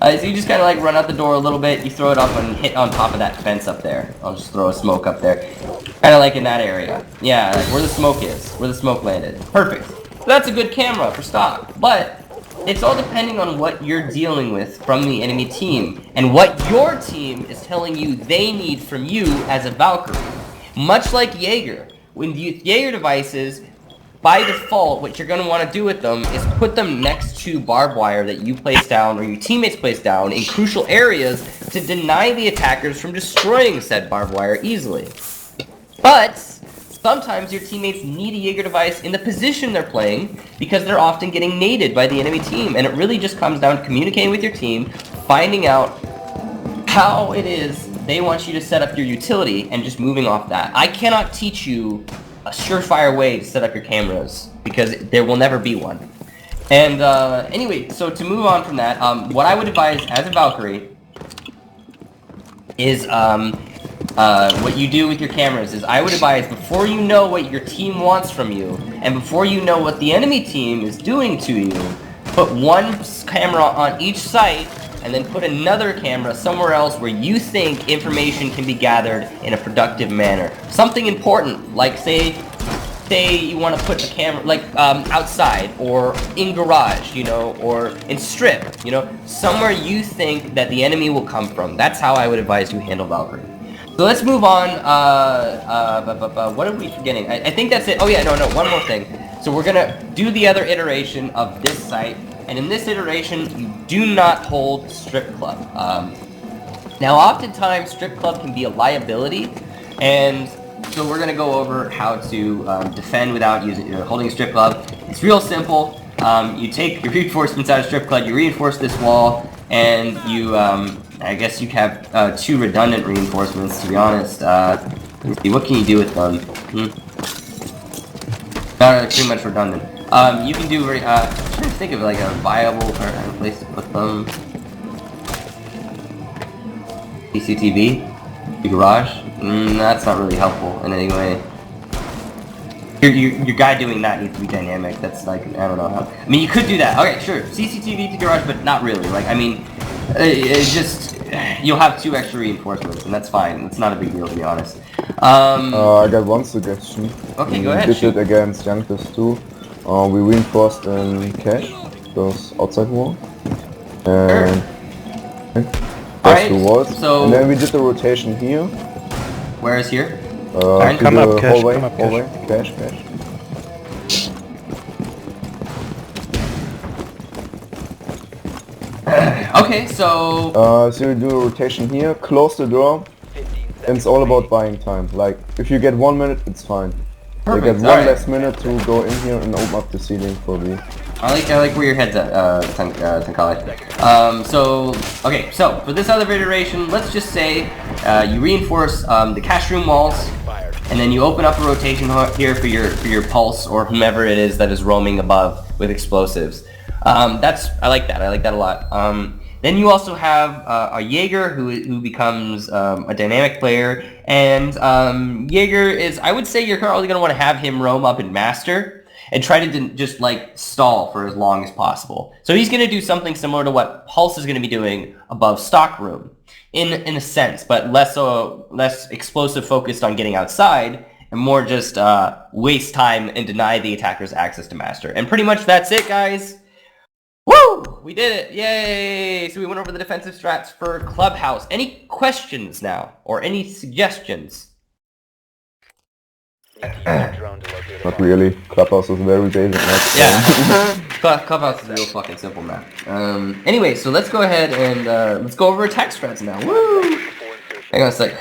So you just kind of like run out the door a little bit, you throw it up and hit on top of that fence up there. I'll just throw a smoke up there. Kind of like in that area. Yeah, like where the smoke is, where the smoke landed. Perfect. So that's a good camera for stock, but it's all depending on what you're dealing with from the enemy team and what your team is telling you they need from you as a Valkyrie. Much like Jaeger, when you use Jaeger devices, by default, what you're going to want to do with them is put them next to barbed wire that you place down or your teammates place down in crucial areas to deny the attackers from destroying said barbed wire easily. But sometimes your teammates need a Jaeger device in the position they're playing because they're often getting naded by the enemy team, and it really just comes down to communicating with your team, finding out how it is they want you to set up your utility, and just moving off that. I cannot teach you a surefire way to set up your cameras because there will never be one. And anyway, so to move on from that, what I would advise as a Valkyrie is what you do with your cameras is I would advise, before you know what your team wants from you and before you know what the enemy team is doing to you, put one camera on each site and then put another camera somewhere else where you think information can be gathered in a productive manner. Something important, like say you want to put the camera like outside or in garage, you know, or in strip, you know, somewhere you think that the enemy will come from. That's how I would advise you handle Valkyrie. So let's move on. What are we forgetting? I think that's it. Oh yeah, no, one more thing. So we're gonna do the other iteration of this site. And in this iteration, you do not hold strip club. Now, oftentimes, strip club can be a liability, and so we're going to go over how to defend without holding a strip club. It's real simple. You take your reinforcements out of strip club, you reinforce this wall, and you, I guess you have 2 redundant reinforcements, to be honest. Let's see, what can you do with them? Not pretty much redundant. You can do, I'm trying to think of like a viable place to put them. CCTV? The garage? That's not really helpful in any way. Your guy doing that needs to be dynamic. That's like, I don't know how. I mean, you could do that. Okay, sure. CCTV to garage, but not really. Like, I mean, it's just, you'll have 2 extra reinforcements, and that's fine. It's not a big deal, to be honest. I got one suggestion. Okay, go ahead. We did it against Youngsters too. We reinforced in cache, those outside walls. And those 2 walls. So and then we did the rotation here. Where is here? Come up, cache, hallway, come up, cache. Okay, so... so you do a rotation here, close the door, and it's all about buying time. Like, if you get 1 minute, it's fine. Perfect. You get 1 less minute to go in here and open up the ceiling for me. I like where your head's at, Tankali. Okay, so for this other iteration, let's just say you reinforce the cache room walls, and then you open up a rotation here for your pulse or whomever it is that is roaming above with explosives. I like that. I like that a lot. Then you also have a Jaeger who becomes a dynamic player, and Jaeger is, I would say you're probably going to want to have him roam up and master and try to just like stall for as long as possible. So he's going to do something similar to what Pulse is going to be doing above stock room in a sense, but less explosive focused on getting outside and more just waste time and deny the attackers access to master. And pretty much that's it, guys. Woo! We did it! Yay! So we went over the defensive strats for Clubhouse. Any questions now? Or any suggestions? Not really. Clubhouse is very basic map. Yeah. Clubhouse is a real fucking simple map. Anyway, so let's go ahead and let's go over attack strats now. Woo! Hang on a sec.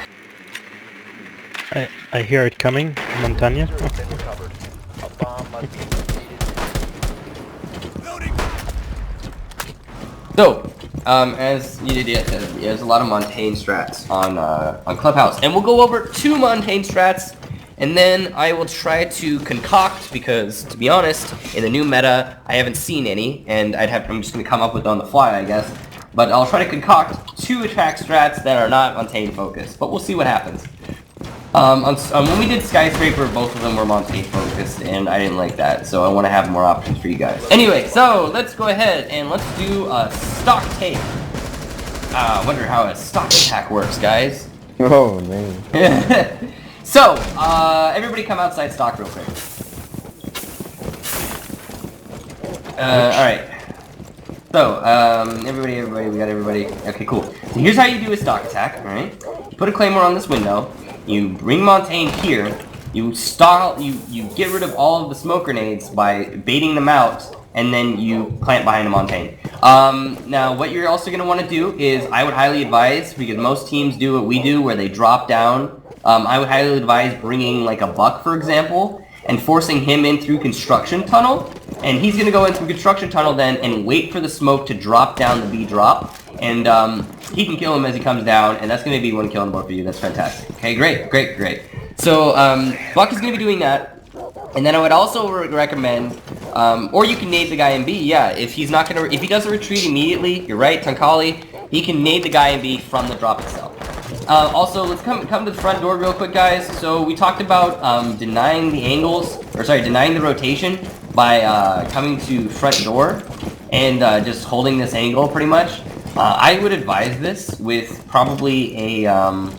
I hear it coming, Montagna. So, as you did, there's a lot of Montaigne strats on Clubhouse, and we'll go over 2 Montaigne strats, and then I will try to concoct, because to be honest, in the new meta, I haven't seen any, and I'm just gonna come up with it on the fly, I guess. But I'll try to concoct 2 attack strats that are not Montaigne focused, but we'll see what happens. When we did Skyscraper, both of them were Montaigne focused, and I didn't like that, so I want to have more options for you guys. Anyway, so let's go ahead and let's do a stock take. I wonder how a stock attack works, guys. Oh, man. So, everybody come outside stock real quick. Alright. So, everybody, we got everybody. Okay, cool. So here's how you do a stock attack, alright? You put a claymore on this window. You bring Montaigne here, you get rid of all of the smoke grenades by baiting them out, and then you plant behind the Montaigne. Now, what you're also going to want to do is, I would highly advise, because most teams do what we do, where they drop down, I would highly advise bringing, like, a Buck, for example, and forcing him in through construction tunnel, and he's going to go in through construction tunnel then, and wait for the smoke to drop down the B drop, and he can kill him as he comes down, and that's going to be 1 kill on board for you. That's fantastic. Okay, great. So, Buck is going to be doing that, and then I would also recommend, or you can nade the guy in B, yeah, if he doesn't retreat immediately, you're right, Tankali, he can nade the guy in B from the drop itself. Also, let's come to the front door real quick, guys. So, we talked about, denying the rotation by, coming to front door, and, just holding this angle, pretty much. I would advise this with probably a,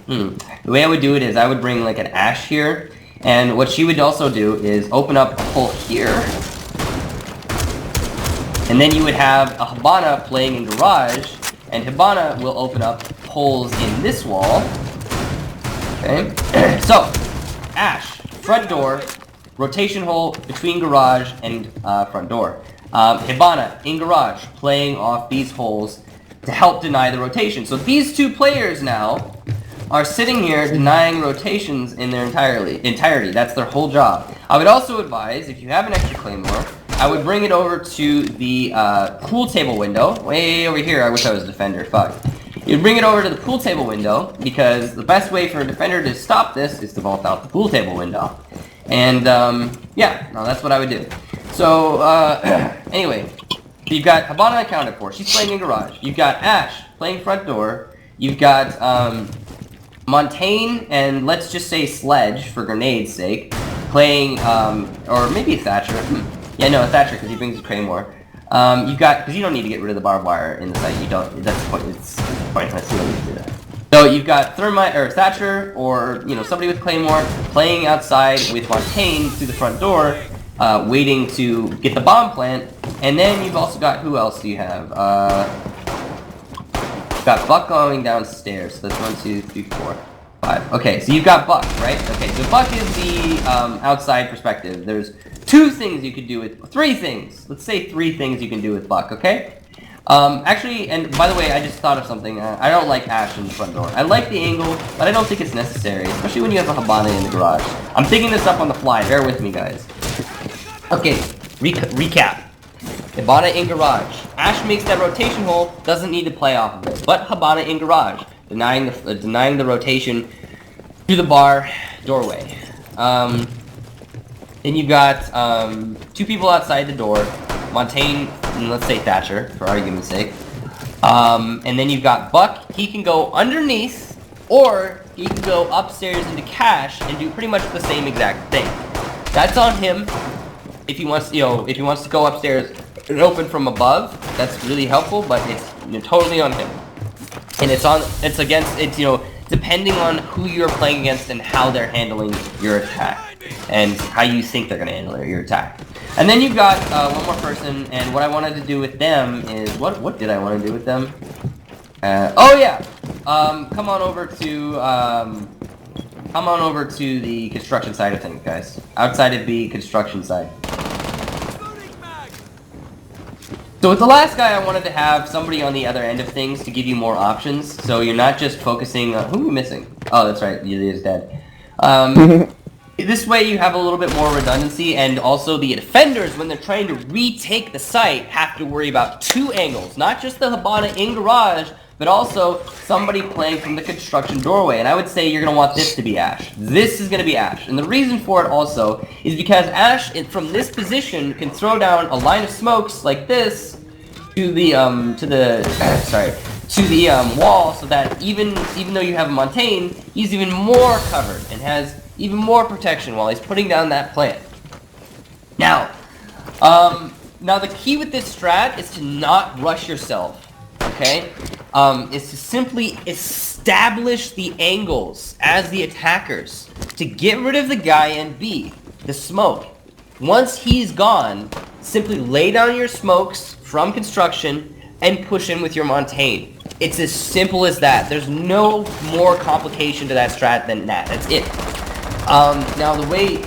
the way I would do it is I would bring like an Ash here, and what she would also do is open up a hole here, and then you would have a Hibana playing in garage, and Hibana will open up holes in this wall. Okay, so, Ash, front door, rotation hole between garage and front door. Hibana in garage, playing off these holes to help deny the rotation. So these 2 players now are sitting here denying rotations in their entirety. That's their whole job. I would also advise, if you have an extra claymore, I would bring it over to the pool table window. Way over here, I wish I was a defender, fuck. You'd bring it over to the pool table window, because the best way for a defender to stop this is to vault out the pool table window. And, yeah, no, that's what I would do. So, anyway. So you've got Hibana accounted for. She's playing in garage. You've got Ash playing front door. You've got Montaigne and let's just say Sledge for grenade's sake playing, or maybe a Thatcher. Yeah, no, a Thatcher because he brings a Claymore. You've got, because you don't need to get rid of the barbed wire in the site. You don't. That's the point. It's pointless. You don't need to do that. So you've got Thermite or Thatcher or somebody with Claymore playing outside with Montaigne through the front door. Waiting to get the bomb plant, and then you've also got, who else do you have? You've got Buck going downstairs, so that's 1, 2, 3, 4, 5. Okay, so you've got Buck, right? Okay, so Buck is the outside perspective. There's 2 things you could do with, 3 things. Let's say 3 things you can do with Buck, okay? Actually, and by the way, I just thought of something. I don't like Ash in the front door. I like the angle, but I don't think it's necessary, especially when you have a Hibana in the garage. I'm thinking this up on the fly. Bear with me, guys. Okay, recap. Hibana in garage. Ash makes that rotation hole, doesn't need to play off of it. But Hibana in garage, denying the rotation through the bar doorway. Then you've got 2 people outside the door. Montaigne, and let's say Thatcher, for argument's sake. And then you've got Buck. He can go underneath, or he can go upstairs into cache and do pretty much the same exact thing. That's on him. If he wants, if he wants to go upstairs and open from above, that's really helpful. But it's totally on him, and it's against depending on who you're playing against and how they're handling your attack and how you think they're gonna handle your attack. And then you've got 1 more person, and what I wanted to do with them is what did I want to do with them? Oh yeah, come on over to the construction side of things, guys. Outside of the construction side. So with the last guy, I wanted to have somebody on the other end of things to give you more options, so you're not just focusing on... Who are we missing? Oh, that's right, he is dead. This way you have a little bit more redundancy, and also the defenders, when they're trying to retake the site, have to worry about two angles. Not just the Hibana in garage, but also somebody playing from the construction doorway. And I would say you're going to want this to be Ash. This is going to be Ash. And the reason for it also is because Ash, from this position, can throw down a line of smokes like this to the, wall, so that even though you have Montaigne, he's even more covered and has even more protection while he's putting down that plant. Now the key with this strat is to not rush yourself, okay? Is to simply establish the angles as the attackers to get rid of the guy in B, the smoke. Once he's gone, simply lay down your smokes from construction and push in with your Montaigne. It's as simple as that. There's no more complication to that strat than that. That's it. Now the way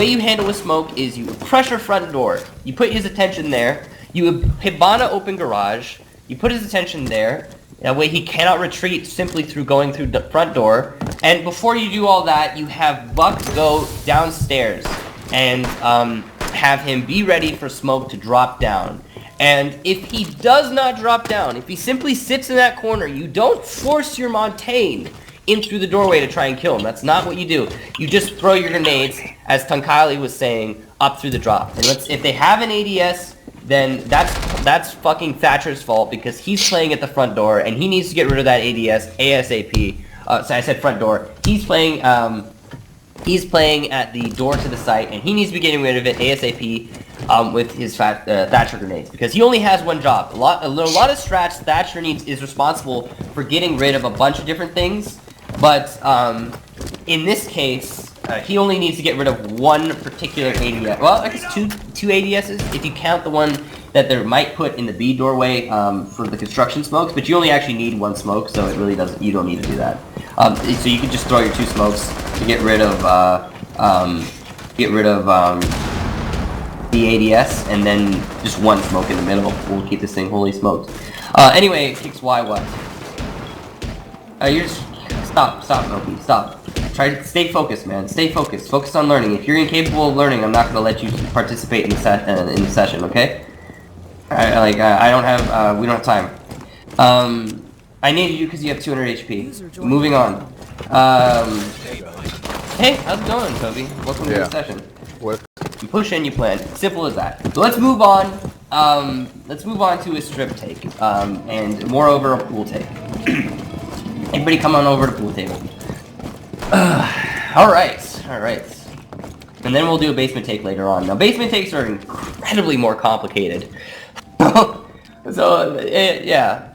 you handle with smoke is you pressure front door. You put his attention there. You Hibana open garage. You put his attention there. That way he cannot retreat simply through going through the front door. And before you do all that, you have Buck go downstairs and have him be ready for smoke to drop down. And if he does not drop down, if he simply sits in that corner, you don't force your Montaigne in through the doorway to try and kill him. That's not what you do. You just throw your grenades, as Tankali was saying, up through the drop. And if they have an ADS, then that's fucking Thatcher's fault, because he's playing at the front door and he needs to get rid of that ADS ASAP. So I said front door. He's playing at the door to the site, and he needs to be getting rid of it ASAP with his Thatcher grenades, because he only has one job. A lot of strats, Thatcher is responsible for getting rid of a bunch of different things, but in this case, he only needs to get rid of one particular ADS. Well, I guess two ADSs, if you count the one that they might put in the B doorway for the construction smokes, but you only actually need one smoke, so it really doesn't. You don't need to do that. So you can just throw your two smokes to get rid of the ADS, and then just one smoke in the middle. We'll keep this thing holy smoked. Anyway, kicks Y what? You're just stop, Noki, stop. Try to stay focused, man. Stay focused. Focus on learning. If you're incapable of learning, I'm not going to let you participate in the session, okay? I don't have. We don't have time. I needed you because you have 200 HP. Moving on. Hey, how's it going, Toby? Welcome to the session. You push and you plan. Simple as that. So let's move on. Let's move on to a strip take, and moreover a pool take. Everybody, come on over to pool table. All right. And then we'll do a basement take later on. Now, basement takes are incredibly more complicated. So yeah.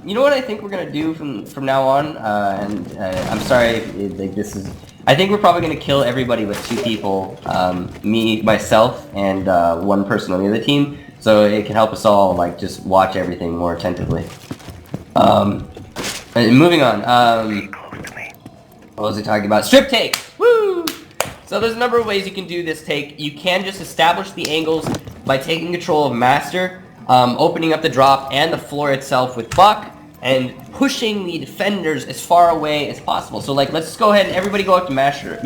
You know what I think we're gonna do from now on? I'm sorry, this is. I think we're probably going to kill everybody but two people, me, myself, and one person on the other team, so it can help us all, just watch everything more attentively. Moving on, what was I talking about? Strip take! Woo! So there's a number of ways you can do this take. You can just establish the angles by taking control of Master, opening up the drop and the floor itself with Buck, and pushing the defenders as far away as possible. So let's go ahead and everybody go up to Master,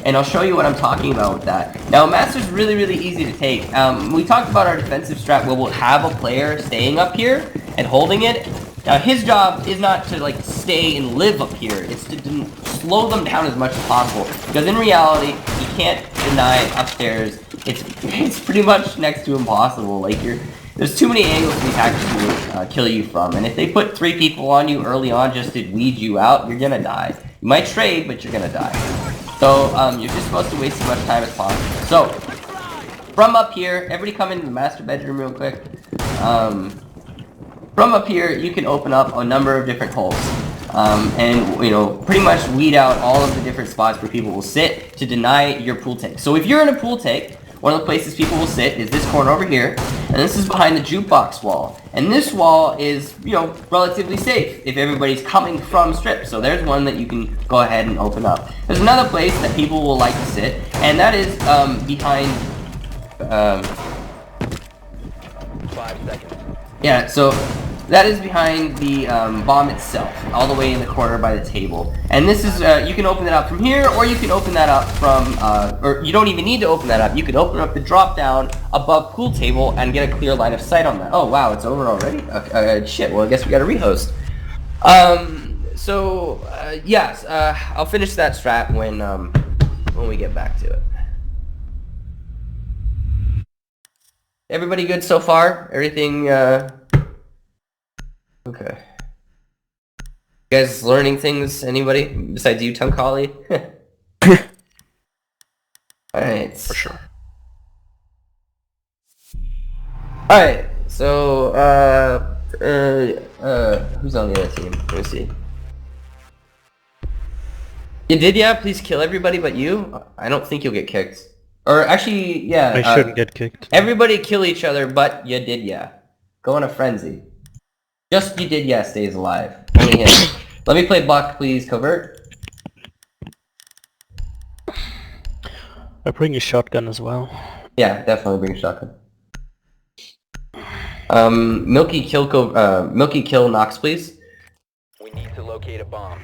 and I'll show you what I'm talking about with that. Now, Master's really, really easy to take. We talked about our defensive strat where we'll have a player staying up here and holding it. Now, his job is not to stay and live up here. It's to slow them down as much as possible, because in reality, you can't deny upstairs. It's pretty much next to impossible. There's too many angles these hackers can kill you from, and if they put 3 people on you early on just to weed you out, you're gonna die. You might trade, but you're gonna die. So, you're just supposed to waste as much time as possible. So, from up here, everybody come into the master bedroom real quick. From up here, you can open up a number of different holes. And, pretty much weed out all of the different spots where people will sit to deny your pool take. So if you're in a pool take, one of the places people will sit is this corner over here, and this is behind the jukebox wall. And this wall is, relatively safe if everybody's coming from strip. So there's one that you can go ahead and open up. There's another place that people will like to sit, and that is behind... 5 seconds. Yeah, so That is behind the bomb itself, all the way in the corner by the table. And this is, you can open it up from here, or you can open that up from, or you don't even need to open that up. You can open up the drop down above pool table and get a clear line of sight on that. Oh wow, it's over already? Shit, well I guess we gotta rehost. Yes, I'll finish that strat when we get back to it. Everybody good so far? Everything, okay. You guys learning things? Anybody besides you, Tunkali? Alright. For sure. Alright, so, who's on the other team? Let me see. You did, yeah? Please kill everybody but you? I don't think you'll get kicked. Or actually, yeah. I shouldn't get kicked. Everybody kill each other but you did, yeah. Go on a frenzy. Just you did, yeah, stays alive. Only him. Let me play Buck, please, covert. I bring a shotgun as well. Yeah, definitely bring a shotgun. Milky kill Nox, please. We need to locate a bomb.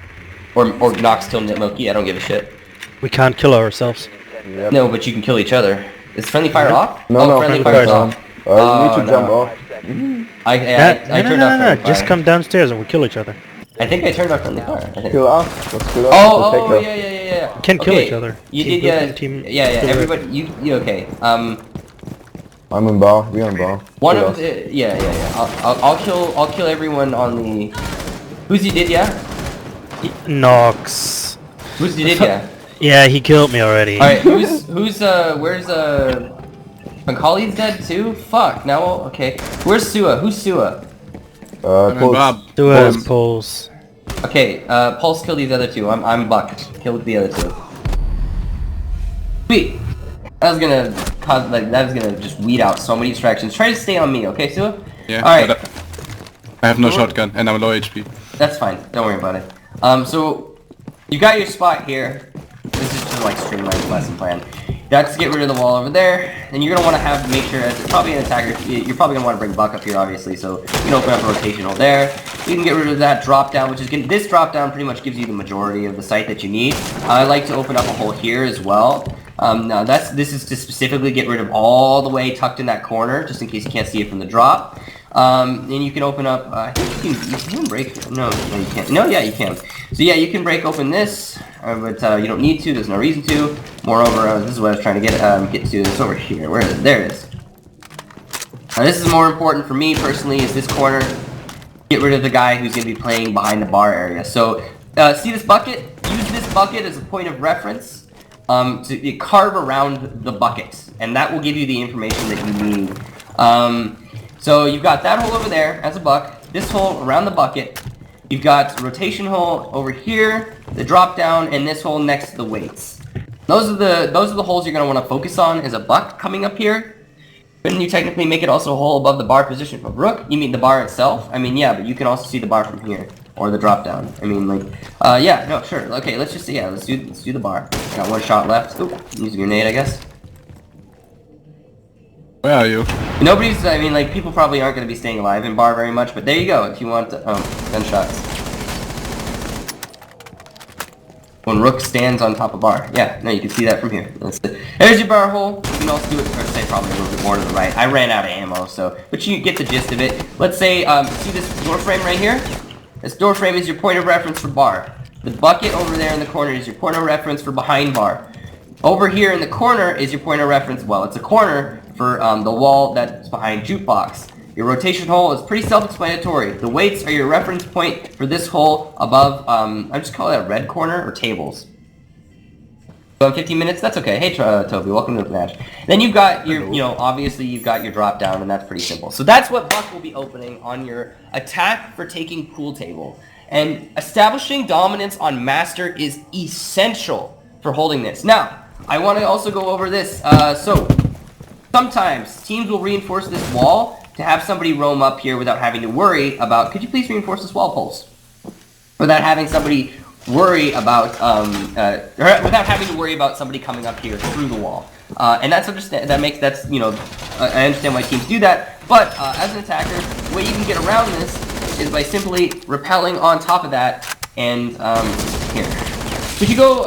Or Nox kill Milky, I don't give a shit. We can't kill ourselves. Yep. No, but you can kill each other. Is friendly fire off? No, friendly fire's fire's on. off. You need to jump no. off. I turned off friendly fire. Just come downstairs and we kill each other. I think I turned off friendly fire. I think. Kill us. Let's kill us. Oh, yeah. We can kill each other. You Team did, yeah. building, team Yeah, killer. everybody, you okay. I'm in bar. We are in bar. One Kill of us. the, yeah. I'll kill everyone on the, who's you did, yeah? Nox. Who's you did, yeah? Yeah, he killed me already. Alright, where's, Mancauli's dead too? Fuck, now, okay. Where's Sua? Who's Sua? Pulse. Who has Pulse? Okay, Pulse killed these other two. I'm Buck. Killed the other two. Sweet. That was gonna cause, like, that was gonna just weed out so many distractions. Try to stay on me, okay, Sua? Yeah. Alright. But I have no shotgun and I'm low HP. That's fine. Don't worry about it. So you got your spot here. This is just like streamlined lesson plan. That's to get rid of the wall over there. Then you're gonna want to make sure as probably an attacker. You're probably gonna want to bring Buck up here, obviously. So you can open up a rotation hole there. You can get rid of that drop down, which is this drop down pretty much gives you the majority of the site that you need. I like to open up a hole here as well. Now this is to specifically get rid of all the way tucked in that corner, just in case you can't see it from the drop. And you can open up, I think you can break, no, you can't. No, yeah, you can. So yeah, you can break open this, but you don't need to, there's no reason to. Moreover, this is what I was trying to get to, it's over here, where is it? There it is. Now this is more important for me personally, is this corner. Get rid of the guy who's going to be playing behind the bar area. So, see this bucket? Use this bucket as a point of reference to carve around the bucket, and that will give you the information that you need. So you've got that hole over there as a buck, this hole around the bucket, you've got a rotation hole over here, the drop down, and this hole next to the weights. Those are the holes you're going to want to focus on as a buck coming up here. Couldn't you technically make it also a hole above the got position for Rook? You mean the bar itself? I mean, yeah, but you can also see the bar from here. Or the drop down. I mean, like, yeah, no, sure. Okay, let's just, yeah, let's do the bar. Got one shot left. Oop, use a grenade, I guess. Where are you? Nobody's, I mean, like, people probably aren't going to be staying alive in bar very much, but there you go, if you want, gunshots. When Rook stands on top of bar. Yeah, no, you can see that from here. There's your bar hole. You can also do it, or say probably a little bit more to the right. I ran out of ammo, so, but you get the gist of it. Let's say, see this door frame right here? This door frame is your point of reference for bar. The bucket over there in the corner is your point of reference for behind bar. Over here in the corner is your point of reference, well, it's a corner for the wall that's behind jukebox. Your rotation hole is pretty self-explanatory. The weights are your reference point for this hole above, I just call it a red corner, or tables. So in 15 minutes, that's okay. Hey, Toby, welcome to the match. Then you've got your, you know, obviously you've got your drop down, and that's pretty simple. So that's what Buck will be opening on your attack for taking pool table. And establishing dominance on master is essential for holding this. Now, I want to also go over this. So sometimes teams will reinforce this wall to have somebody roam up here without having to worry about, could you please reinforce this wall, Pulse? Without having somebody worry about, without having to worry about somebody coming up here through the wall. And that's you know, I understand why teams do that, but as an attacker, the way you can get around this is by simply rappelling on top of that, and here. Could you go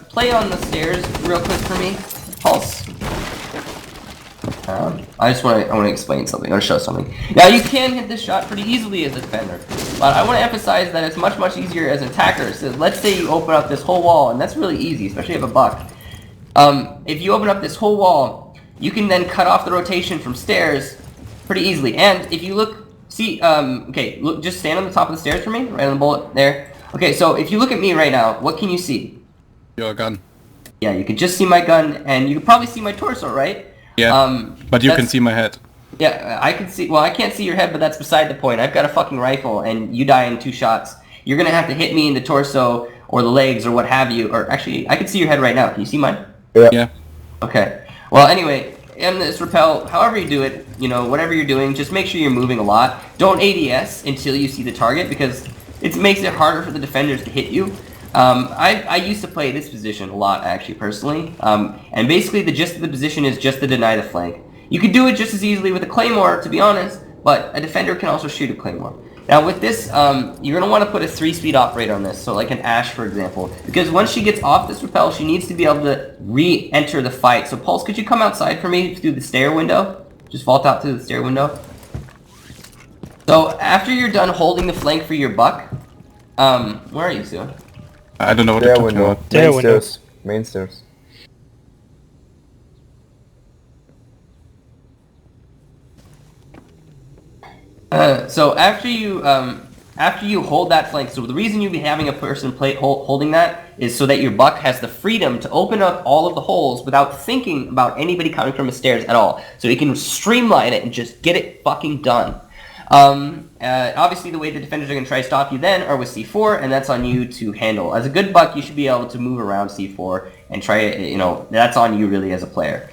play on the stairs real quick for me, Pulse? I want to explain something. I want to show something. Now you can hit this shot pretty easily as a defender, but I want to emphasize that it's much easier as an attacker. So let's say you open up this whole wall, and that's really easy, especially if you have a buck. If you open up this whole wall, you can then cut off the rotation from stairs pretty easily. And if you look, see, okay, look, just stand on the top of the stairs for me, right on the bullet there. Okay, so if you look at me right now, what can you see? Your gun. Yeah, you can just see my gun, and you can probably see my torso, right? Yeah, but you can see my head. Yeah, I can see, well, I can't see your head, but that's beside the point. I've got a fucking rifle, and you die in 2 shots. You're gonna have to hit me in the torso, or the legs, or what have you, or actually, I can see your head right now. Can you see mine? Yeah. Okay. Well, anyway, in this rappel, however you do it, you know, whatever you're doing, just make sure you're moving a lot. Don't ADS until you see the target, because it makes it harder for the defenders to hit you. I used to play this position a lot, actually, personally. And basically the gist of the position is just to deny the flank. You could do it just as easily with a claymore, to be honest, but a defender can also shoot a claymore. Now with this, you're going to want to put a 3-speed operator on this, so like an Ash, for example. Because once she gets off this rappel, she needs to be able to re-enter the fight. So Pulse, could you come outside for me through the stair window? Just vault out through the stair window. So after you're done holding the flank for your buck, where are you, Sue? I don't know what you're talking about. Main stairs. Main stairs. So after you hold that flank, so the reason you'll be having a person holding that is so that your buck has the freedom to open up all of the holes without thinking about anybody coming from the stairs at all. So he can streamline it and just get it fucking done. Obviously the way the defenders are going to try to stop you then are with C4, and that's on you to handle. As a good buck, you should be able to move around C4 and try it, you know, that's on you really as a player.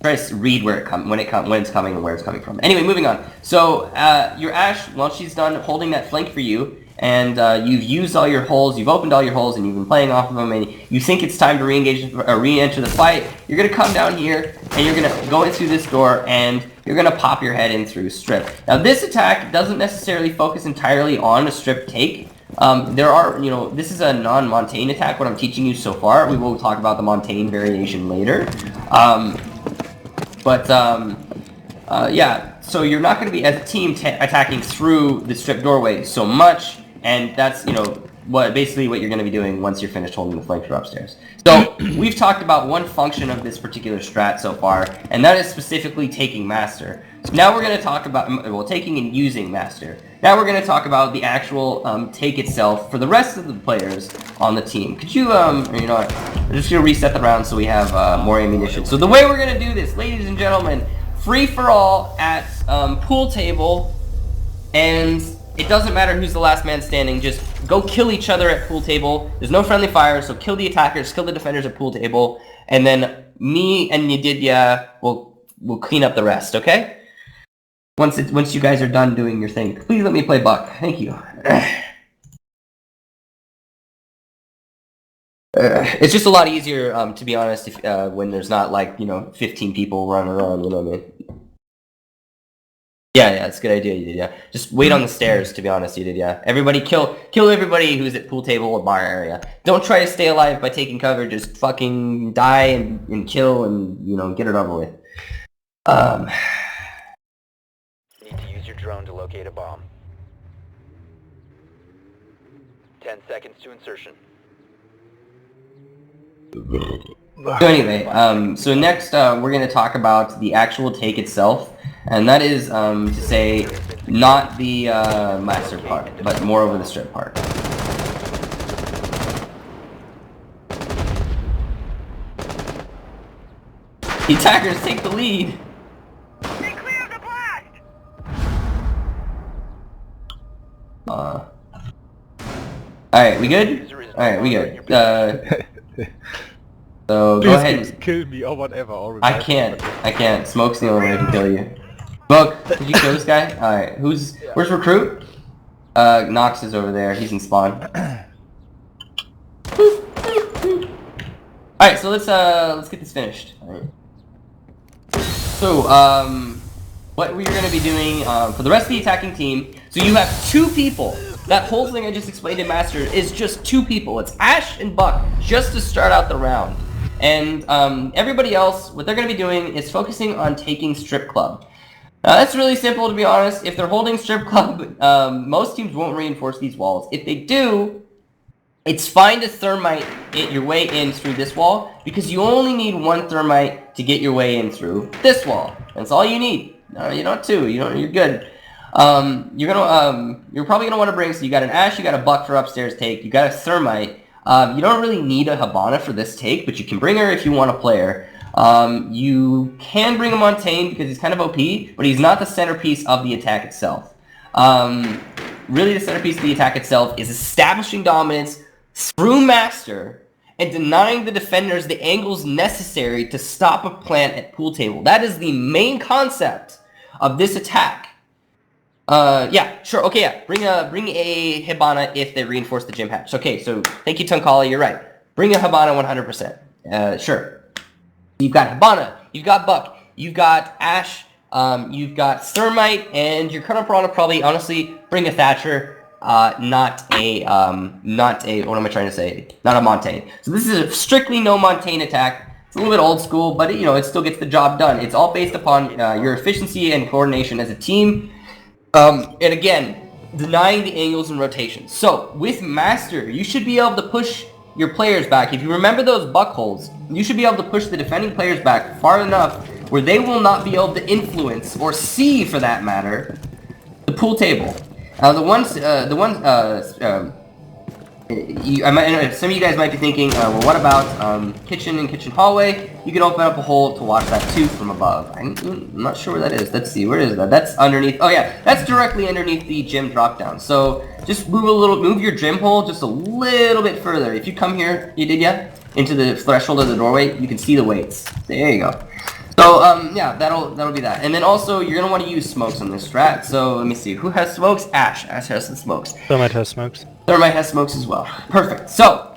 Try to read where when it's coming and where it's coming from. Anyway, moving on. So your Ash, once she's done holding that flank for you, and you've used all your holes, you've opened all your holes, and you've been playing off of them, and you think it's time to re-enter the fight, you're going to come down here, and you're going to go in through this door, and you're going to pop your head in through strip. Now this attack doesn't necessarily focus entirely on a strip take. There are, you know, this is a non-Montaigne attack, what I'm teaching you so far. We will talk about the Montaigne variation later. Yeah, so you're not going to be, as a team, attacking through the strip doorway so much, and that's, you know, basically what you're going to be doing once you're finished holding the flank for upstairs. So, we've talked about one function of this particular strat so far, and that is specifically taking Master. So now we're going to talk about, well, taking and using Master. Now we're going to talk about the actual take itself for the rest of the players on the team. Could you, you know what, I'm just going to reset the round so we have more ammunition. So the way we're going to do this, ladies and gentlemen, free-for-all at pool table, and it doesn't matter who's the last man standing, just go kill each other at pool table. There's no friendly fire, so kill the attackers, kill the defenders at pool table, and then me and Yedidya will clean up the rest, okay? Once you guys are done doing your thing, please let me play Buck. Thank you. It's just a lot easier, to be honest, if, when there's not like, you know, 15 people running around, you know what I mean? Yeah, it's a good idea, you did, yeah. Just wait on the stairs, to be honest, you did, yeah. Everybody kill everybody who's at pool table or bar area. Don't try to stay alive by taking cover, just fucking die and kill and, you know, get it over with. Need to use your drone to locate a bomb. 10 seconds to insertion. So anyway, so next we're going to talk about the actual take itself, and that is to say not the master part, but more over the strip part. The attackers take the lead. They cleared the blast! Alright, we good? Alright, we good. So go ahead. Please kill me or whatever. Or I can't. Smoke's the only way I can kill you. Smoke, did you kill this guy? Alright, where's Recruit? Nox is over there, he's in spawn. Alright, so let's get this finished. Alright. So, what we're going to be doing for the rest of the attacking team, so you have 2 people. That whole thing I just explained in Master is just 2 people. It's Ash and Buck, just to start out the round. And everybody else, what they're going to be doing is focusing on taking Strip Club. That's really simple, to be honest. If they're holding Strip Club, most teams won't reinforce these walls. If they do, it's fine to thermite your way in through this wall, because you only need 1 thermite to get your way in through this wall. That's all you need. No, you don't 2. You're good. You're probably gonna want to bring. So you got an Ash, you got a Buck for upstairs take, you got a thermite. You don't really need a Hibana for this take, but you can bring her if you want to play her. You can bring a Montaigne because he's kind of OP, but he's not the centerpiece of the attack itself. Really, the centerpiece of the attack itself is establishing dominance through Master and denying the defenders the angles necessary to stop a plant at pool table. That is the main concept of this attack. Yeah, sure, okay, yeah. Bring a Hibana if they reinforce the gym hatch. Okay, so thank you, Tunkali, you're right. Bring a Hibana 100%. Sure. You've got Hibana, you've got Buck, you've got Ash, you've got Thermite, and you're kind of want to probably, honestly, bring a Thatcher, not a, what am I trying to say? Not a Montaigne. So this is a strictly no Montaigne attack. It's a little bit old school, but it still gets the job done. It's all based upon your efficiency and coordination as a team. And again, denying the angles and rotations. So, with Master, you should be able to push your players back. If you remember those buck holes, you should be able to push the defending players back far enough where they will not be able to influence, or see for that matter, the pool table. Some of you guys might be thinking, well, what about kitchen and kitchen hallway? You can open up a hole to watch that too from above. I'm not sure where that is. Let's see, where is that? That's underneath. Oh yeah, that's directly underneath the gym drop down. So just move your gym hole just a little bit further. If you come here, into the threshold of the doorway, you can see the weights. There you go. So yeah, that'll be that. And then also you're gonna want to use smokes on this strat. So let me see, who has smokes? Ash. Ash has some smokes. Thermite has smokes. Thermite has smokes as well. Perfect. So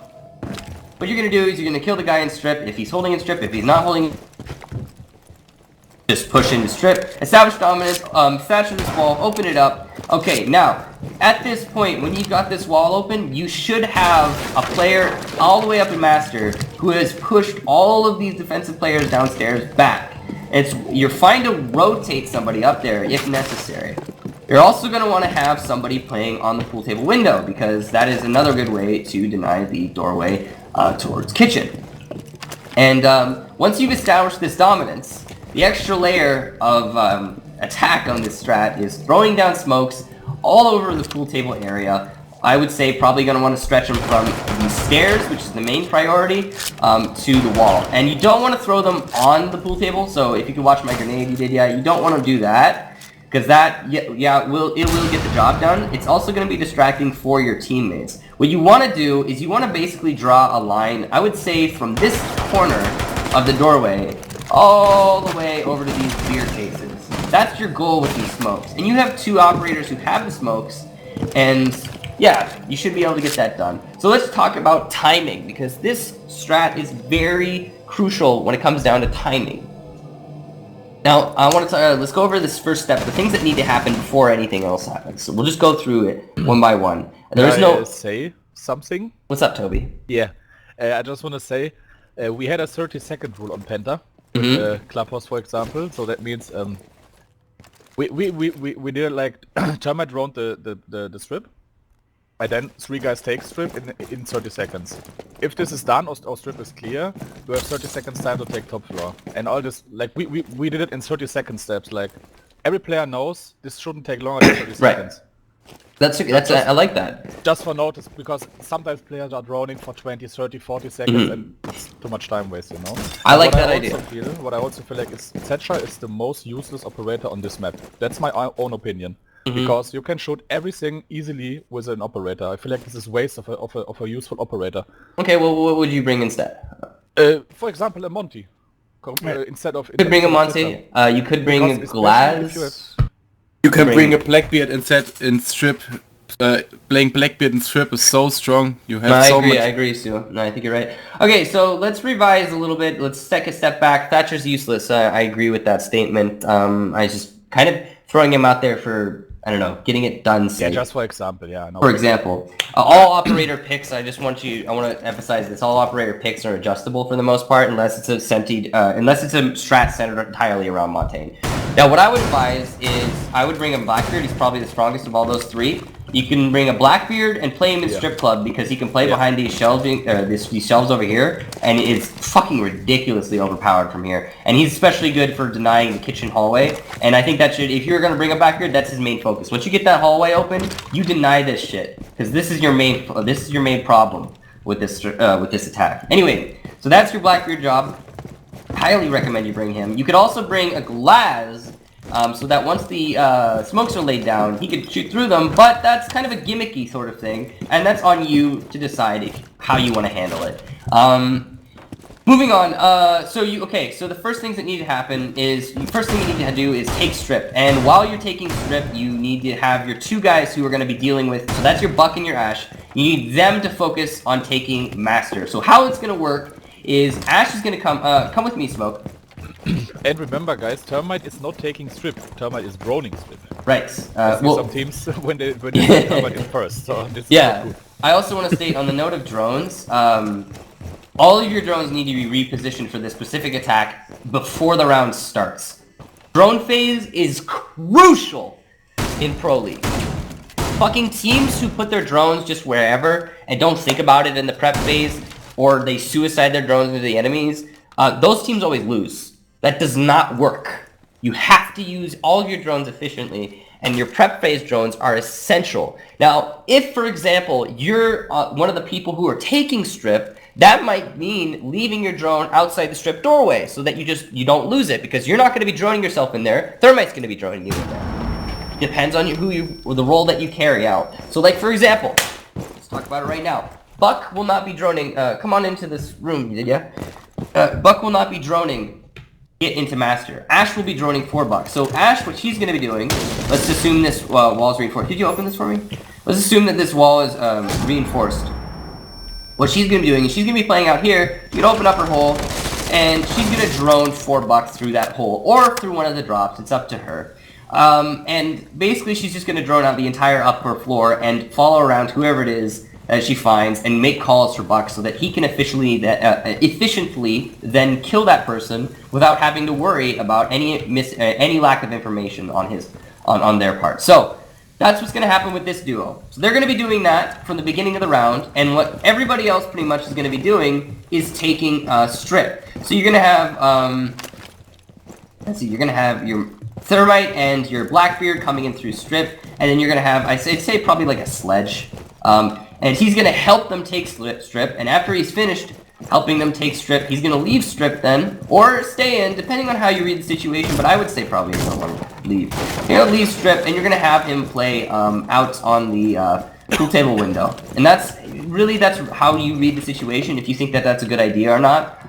what you're gonna do is you're gonna kill the guy in strip. If he's holding in strip, if he's not holding, just push into strip. Establish dominance. Thatcher this wall. Open it up. Okay. Now at this point, when you've got this wall open, you should have a player all the way up in Master who has pushed all of these defensive players downstairs back. You're fine to rotate somebody up there if necessary. You're also going to want to have somebody playing on the pool table window, because that is another good way to deny the doorway towards kitchen. And once you've established this dominance, the extra layer of attack on this strat is throwing down smokes all over the pool table area. I would say probably going to want to stretch them from the stairs, which is the main priority, to the wall. And you don't want to throw them on the pool table, so if you can watch my grenade you did, you don't want to do that, because that, it will get the job done. It's also going to be distracting for your teammates. What you want to do is you want to basically draw a line, I would say from this corner of the doorway, all the way over to these beer cases. That's your goal with these smokes. And you have 2 operators who have the smokes, and yeah, you should be able to get that done. So let's talk about timing, because this strat is very crucial when it comes down to timing. Now, I want to let's go over this first step, the things that need to happen before anything else happens. So we'll just go through it one by one. There's no... say something? What's up, Toby? Yeah, I just want to say, we had a 30-second rule on Penta, Clubhouse for example, so that means we did like termite round the strip, and then 3 guys take strip in 30 seconds. If this is done or strip is clear, you have 30 seconds time to take top floor. And all this, like we did it in 30-second steps. Like every player knows this shouldn't take longer than 30 seconds. I like that. Just for notice, because sometimes players are droning for 20, 30, 40 seconds and it's too much time waste, I like that idea. What I also feel like is Thatcher is the most useless operator on this map. That's my own opinion. Because you can shoot everything easily with an operator. I feel like this is waste of a useful operator. Okay, well, what would you bring instead? For example, a Monty. Instead of... You could bring a Monty. You could bring a Glass. You can bring a Blackbeard instead in strip. Playing Blackbeard in strip is so strong. You have I agree, Stu. No, I think you're right. Okay, so let's revise a little bit. Let's take a step back. Thatcher's useless. I agree with that statement. kind of throwing him out there for, I don't know, getting it done safe. Yeah, just for example, yeah. I know. For example, all operator picks, I want to emphasize this, all operator picks are adjustable for the most part, unless it's a strat centered entirely around Montaigne. Now, what I would advise is, I would bring a Blackbeard. He's probably the strongest of all those three. You can bring a Blackbeard and play him in Strip Club, because he can play behind these shelves, these shelves over here, and it's fucking ridiculously overpowered from here. And he's especially good for denying the kitchen hallway. And I think that should, if you're gonna bring a Blackbeard, that's his main focus. Once you get that hallway open, you deny this shit, because this is your main problem with this attack. Anyway, so that's your Blackbeard job. Highly recommend you bring him. You could also bring a Glaz, so that once the smokes are laid down, he could shoot through them, but that's kind of a gimmicky sort of thing, and that's on you to decide how you want to handle it. Moving on, so the first things that need to happen is, first thing you need to do is take Strip, and while you're taking Strip, you need to have your two guys who are going to be dealing with, so that's your Buck and your Ash, you need them to focus on taking Master. So how it's going to work is, Ash is going to come with me, Smoke. And remember, guys, Termite is not taking Strip. Termite is droning Strip. Right. Some teams when they take Termite in first. So this is not good. I also want to state on the note of drones, all of your drones need to be repositioned for this specific attack before the round starts. Drone phase is crucial in Pro League. Fucking teams who put their drones just wherever and don't think about it in the prep phase, or they suicide their drones into the enemies, those teams always lose. That does not work. You have to use all of your drones efficiently, and your prep phase drones are essential. Now, if, for example, you're one of the people who are taking Strip, that might mean leaving your drone outside the Strip doorway so that you don't lose it, because you're not going to be droning yourself in there. Thermite's going to be droning you in there. Depends on the role that you carry out. So, like, for example, let's talk about it right now. Buck will not be droning. Come on into this room, did ya? Buck will not be droning. Get into Master. Ash will be droning for Buck. So Ash, what she's going to be doing, let's assume this wall is reinforced. Did you open this for me? Let's assume that this wall is reinforced. What she's going to be doing is she's going to be playing out here. You can open up her hole, and she's going to drone 4 Bucks through that hole, or through one of the drops. It's up to her. And basically she's just going to drone out the entire upper floor and follow around whoever it is that she finds and make calls for Buck so that he can efficiently then kill that person without having to worry about any lack of information on their part. So that's what's going to happen with this duo. So they're going to be doing that from the beginning of the round, and what everybody else pretty much is going to be doing is taking Strip. So you're going to have you're going to have your Thermite and your Blackbeard coming in through Strip, and then you're going to have, I'd say probably like a Sledge. And he's going to help them take Strip, and after he's finished helping them take Strip, he's going to leave Strip then, or stay in, depending on how you read the situation, but I would say probably you're going to leave. You're going to leave Strip, and you're going to have him play out on the pool table window. And that's how you read the situation, if you think that that's a good idea or not.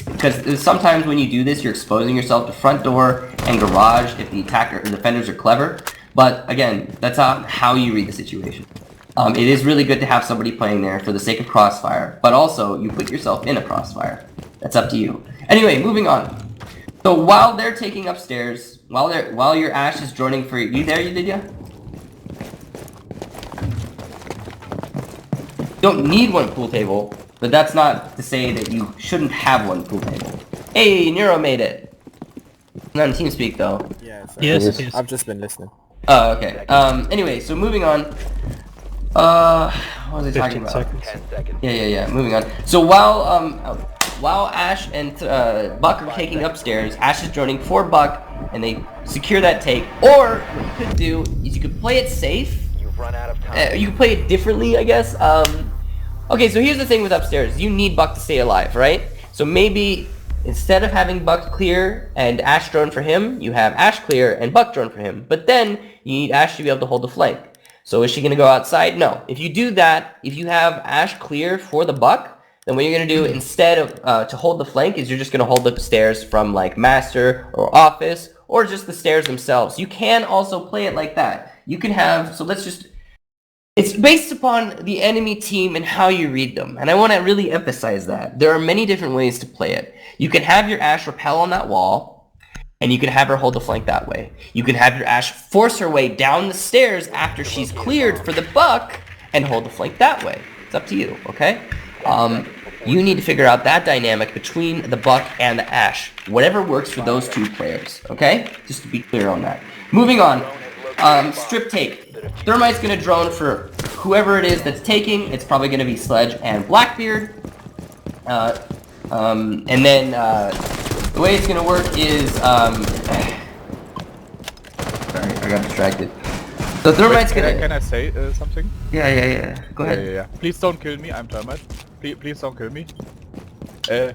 Because sometimes when you do this, you're exposing yourself to front door and garage if the defenders are clever. But again, that's how you read the situation. It is really good to have somebody playing there for the sake of crossfire, but also you put yourself in a crossfire. That's up to you. Anyway, moving on. So while they're taking upstairs, while your Ash is droning for you there, did ya? You don't need one pool table, but that's not to say that you shouldn't have one pool table. Hey, Nero made it. Not in TeamSpeak though. Yeah, so Yes. I've just been listening. Oh, okay. Anyway, so moving on. What was I talking about? 15 seconds. 10 seconds. Yeah. Moving on. So while Ash and Buck are taking upstairs, Ash is droning for Buck, and they secure that take. Or what you could do is you could play it safe. You've run out of time. You could play it differently, I guess. Okay, so here's the thing with upstairs. You need Buck to stay alive, right? So maybe instead of having Buck clear and Ash drone for him, you have Ash clear and Buck drone for him. But then you need Ash to be able to hold the flank. So is she going to go outside? No. If you do that, if you have Ash clear for the Buck, then what you're going to do instead of to hold the flank is you're just going to hold the stairs from like Master or Office or just the stairs themselves. You can also play it like that. You can have, it's based upon the enemy team and how you read them. And I want to really emphasize that. There are many different ways to play it. You can have your Ash rappel on that wall. and you can have her hold the flank that way. You can have your Ashe force her way down the stairs after she's cleared for the buck and hold the flank that way. It's up to you, okay? You need to figure out that dynamic between the buck and the Ashe. Whatever works for those two players, okay? Just to be clear on that. Moving on, strip take. Thermite's gonna drone for whoever it is that's taking. It's probably gonna be Sledge and Blackbeard. And then the way it's gonna work is sorry, I got distracted. So Thermite's gonna. Can I say something? Yeah. Go ahead. Yeah. Please don't kill me. I'm Termite. Please don't kill me.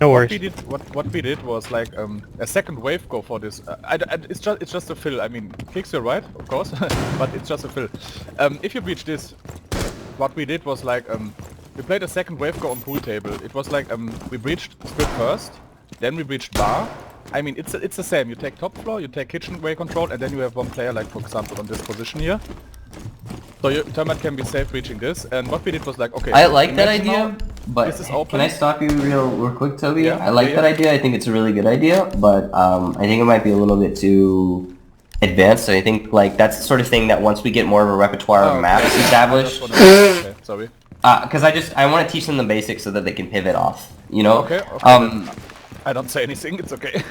No worries. What we did was like a second wave go for this. It's just a fill. I mean, kicks you're right, of course, but it's just a fill. If you breach this, what we did was like we played a second wave go on pool table. It was like we breached strip first, then we breached bar. I mean, it's the same. You take top floor, you take kitchen way control, and then you have one player, like for example on this position here. So your Termite can be safe breaching this. And what we did was like, okay. I like that idea, but this is open. can I stop you real quick, Toby? Yeah, I like that idea. I think it's a really good idea, but I think it might be a little bit too advanced. So I think like that's the sort of thing that once we get more of a repertoire of maps established. Okay, sorry. Because I want to teach them the basics so that they can pivot off. You know. Okay. I don't say anything. It's okay.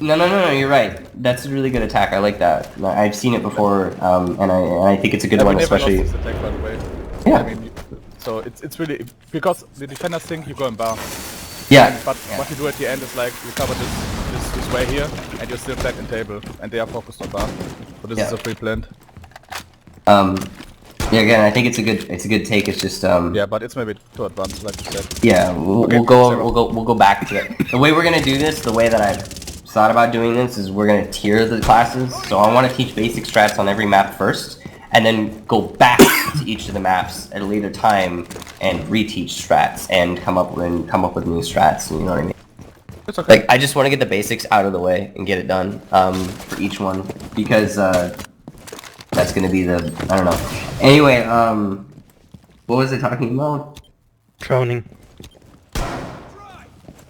No, you're right. That's a really good attack. I like that. I've seen it before, and I think it's a good one, especially. Lost this attack, by the way. Yeah. I mean, so it's really because the defenders think you go in bar. Yeah. But what you do at the end is like you cover this way here, and you're still back in table, and they are focused on bar. So this is a pre-planned. Yeah. Again, I think it's a good take. It's just Yeah, but it's maybe too advanced, like you said. Yeah. We'll go back to it. The way we're gonna do this, the way that I've thought about doing this is we're gonna tier the classes. So I want to teach basic strats on every map first, and then go back to each of the maps at a later time and reteach strats and come up with new strats. You know what I mean? It's okay. Like I just want to get the basics out of the way and get it done for each one because that's gonna be the I don't know. Anyway, what was I talking about? Droning.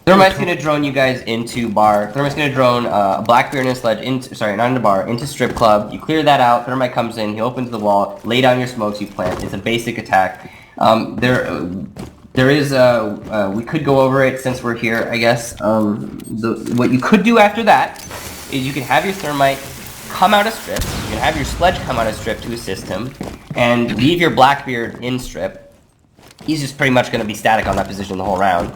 Thermite's gonna drone you guys into bar. Thermite's gonna drone Blackbeard and Sledge into, sorry, not into bar, into strip club. You clear that out. Thermite comes in. He opens the wall. Lay down your smokes. You plant. It's a basic attack. There is we could go over it since we're here, I guess. What you could do after that is you can have your Thermite come out of strip. You can have your Sledge come out of strip to assist him, and leave your Blackbeard in strip. He's just pretty much going to be static on that position the whole round.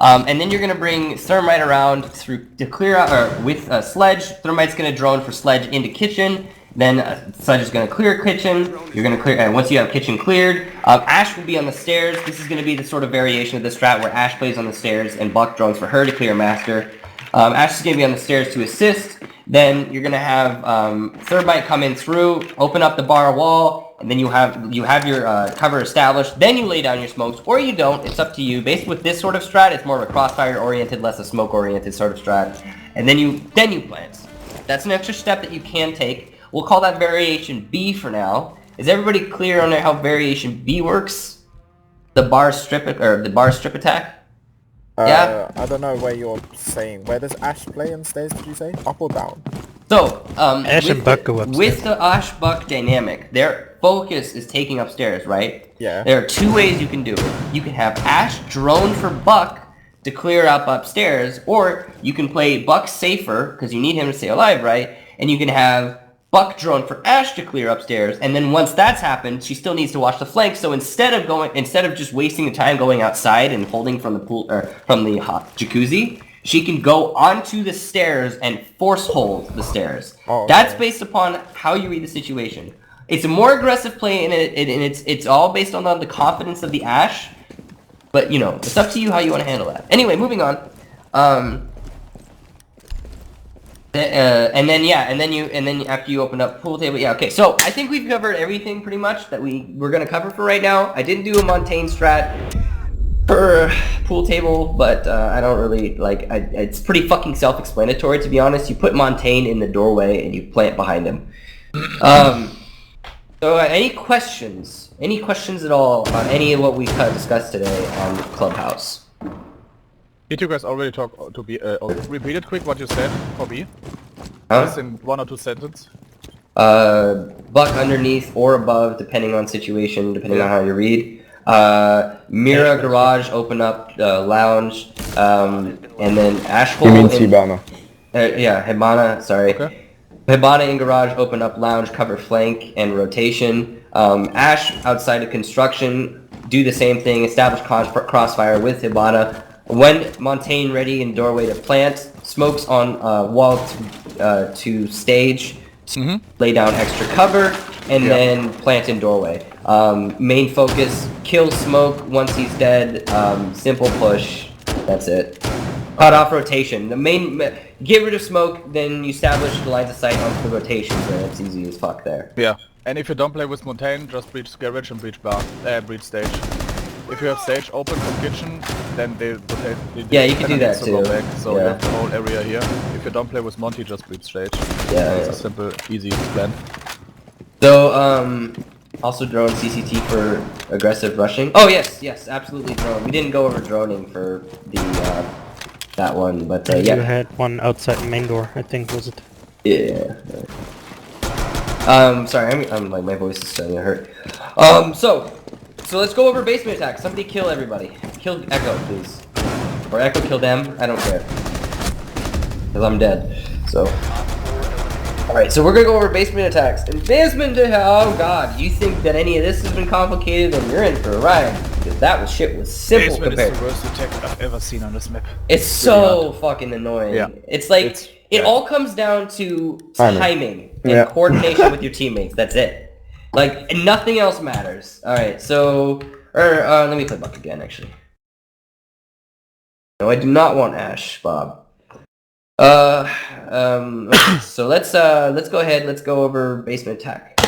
And then you're going to bring Thermite around to clear out, or with Sledge. Thermite's going to drone for Sledge into kitchen. Then Sledge is going to clear kitchen. You're going to clear, once you have kitchen cleared, Ashe will be on the stairs. This is going to be the sort of variation of the strat where Ashe plays on the stairs and Buck drones for her to clear master. Ashe is going to be on the stairs to assist. Then you're going to have Thermite come in through, open up the bar wall, and then you have your cover established. Then you lay down your smokes, or you don't. It's up to you. Based with this sort of strat, it's more of a crossfire-oriented, less a smoke-oriented sort of strat. And then you plant. That's an extra step that you can take. We'll call that variation B for now. Is everybody clear on how variation B works? The bar strip attack. Yeah. I don't know where you're saying. Where does Ashe play on stairs? Did you say up or down? So, Ashe and Buck go upstairs. with the Ashe-Buck dynamic, their focus is taking upstairs, right? Yeah. There are two ways you can do it. You can have Ashe drone for Buck to clear up upstairs, or you can play Buck safer, because you need him to stay alive, right? And you can have Buck drone for Ashe to clear upstairs, and then once that's happened, she still needs to watch the flank. So instead of just wasting the time going outside and holding from the pool or from the hot jacuzzi, she can go onto the stairs and force hold the stairs. Oh, okay. That's based upon how you read the situation. It's a more aggressive play, and it's all based on the confidence of the Ashe. But you know, it's up to you how you want to handle that. Anyway, moving on. And then after you open up pool table, yeah, okay. So I think we've covered everything pretty much that we're gonna cover for right now. I didn't do a Montaigne strat for pool table, but I don't really like. It's pretty fucking self-explanatory, to be honest. You put Montaigne in the doorway and you plant behind him. So any questions? Any questions at all on any of what we discussed today on Clubhouse? Did you guys already talk to B? Repeat it quick what you said for B. Just in 1 or 2 sentences. Buck underneath or above, depending on situation, depending on how you read. Mira garage, open up lounge, and then Ashhole. You mean Hibana? Yeah, Hibana. Sorry. Okay. Hibana in garage, open up lounge, cover flank and rotation. Ash outside of construction, do the same thing. Establish crossfire with Hibana. When Montaigne ready in doorway to plant, smokes on wall to stage. Lay down extra cover, and then plant in doorway. Main focus, kill smoke once he's dead, simple push, that's it. Cut off rotation. The main, get rid of smoke, then you establish the lines of sight onto the rotation, so it's easy as fuck there. Yeah. And if you don't play with Montaigne, just breach garage and breach bar, breach stage. If you have stage open from kitchen, then they yeah, you can do that too. Back, so you have the whole area here. If you don't play with Monty, just breach stage. Yeah, it's a simple, easy plan. So, also drone CCT for aggressive rushing. Oh yes, absolutely drone. We didn't go over droning for the that one, but yeah. You had one outside the main door, I think, was it? Yeah. Sorry, I'm like my voice is starting to hurt. So let's go over basement attack. Somebody kill everybody. Kill Echo, please. Or Echo kill them. I don't care. Because I'm dead. So. Alright, so we're gonna go over basement attacks. And basement oh god, you think that any of this has been complicated, then you're in for a ride. Because that shit was simple basement compared. is the worst attack I've ever seen on this map. It's so fucking annoying. Yeah. It's like, it all comes down to timing and coordination with your teammates. That's it. Like, nothing else matters. Alright, so... let me play Buck again, actually. No, I do not want Ash, Bob. Okay, so let's go ahead, let's go over basement attack.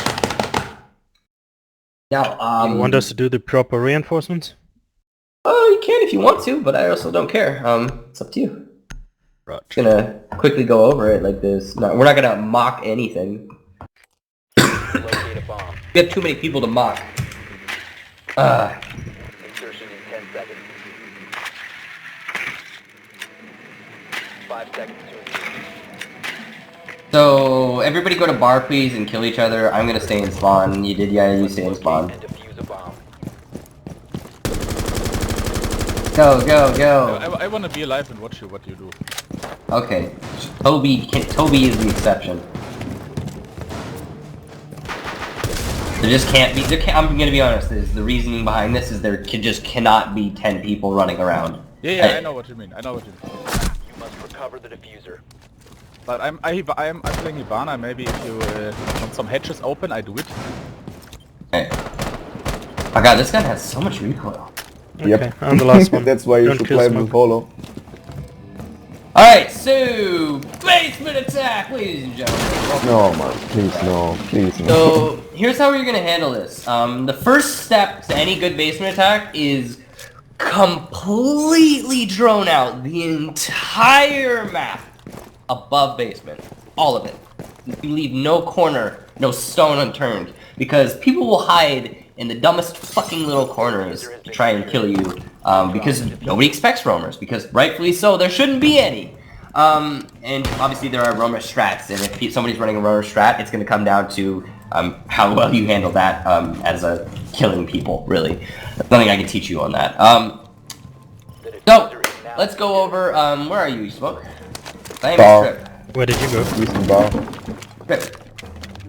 Now, you want us to do the proper reinforcements? Oh, you can if you want to, but I also don't care. It's up to you. Right. Just gonna quickly go over it like this. No, we're not gonna mock anything. Locate a bomb. We have too many people to mock. Insertion in 10 seconds. 5 seconds to insertion. So everybody go to bar please and kill each other. I'm gonna stay in spawn. You stay in spawn. And defuse a bomb. Go. I wanna be alive and watch what you do. Okay. Toby is the exception. There just can't be, I'm gonna be honest, the reasoning behind this is there just cannot be 10 people running around. Yeah, I know what you mean. You must recover the diffuser. But I'm playing Hibana. Maybe if you want some hatches open, I do it. Okay. Oh god, this gun has so much recoil. Okay, I'm the last one. That's why you Don't should kill play smoke. with Holo. Alright, so basement attack, ladies and gentlemen. No, man, please no, please no. So here's how we're gonna handle this. The first step to any good basement attack is completely drone out the entire map above basement, all of it. You leave no corner, no stone unturned, because people will hide in the dumbest fucking little corners to try and kill you, because nobody expects roamers, because rightfully so, there shouldn't be any. And obviously there are roamer strats, and if somebody's running a roamer strat, it's going to come down to how well you handle that as a killing people, really. There's nothing I can teach you on that. So, let's go over, where are you, Smoke? I am Bar. Strip. Where did you go? Recent bar. Strip.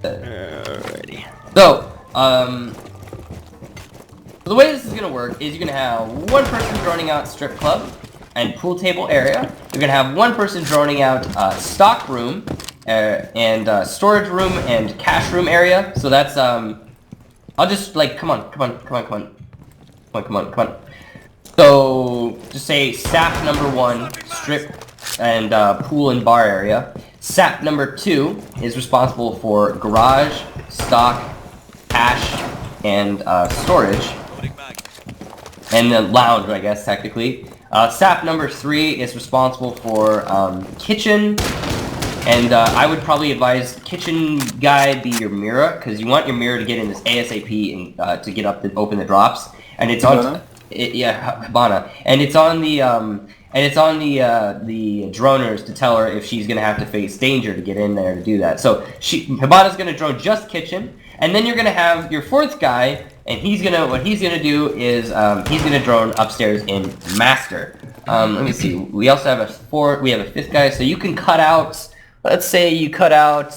Alrighty. So, the way this is going to work is you're going to have one person droning out strip club and pool table area. You're going to have one person droning out stock room and storage room and cash room area. So that's, I'll just, like, come on. So, just say SAP number 1, strip and pool and bar area. SAP number 2 is responsible for garage, stock, cash, and storage. And then lounge, I guess, technically. SAP number 3 is responsible for kitchen. And I would probably advise kitchen guy be your mirror, because you want your mirror to get in this ASAP and to get up to open the drops. And it's on... Yeah, Hibana. And it's on the and it's on the droners to tell her if she's gonna have to face danger to get in there to do that. So Hibana's gonna drone just kitchen, and then you're gonna have your fourth guy, and what he's gonna do is he's gonna drone upstairs in master. Let me see. We also have a fifth guy, so you can cut out. Let's say you cut out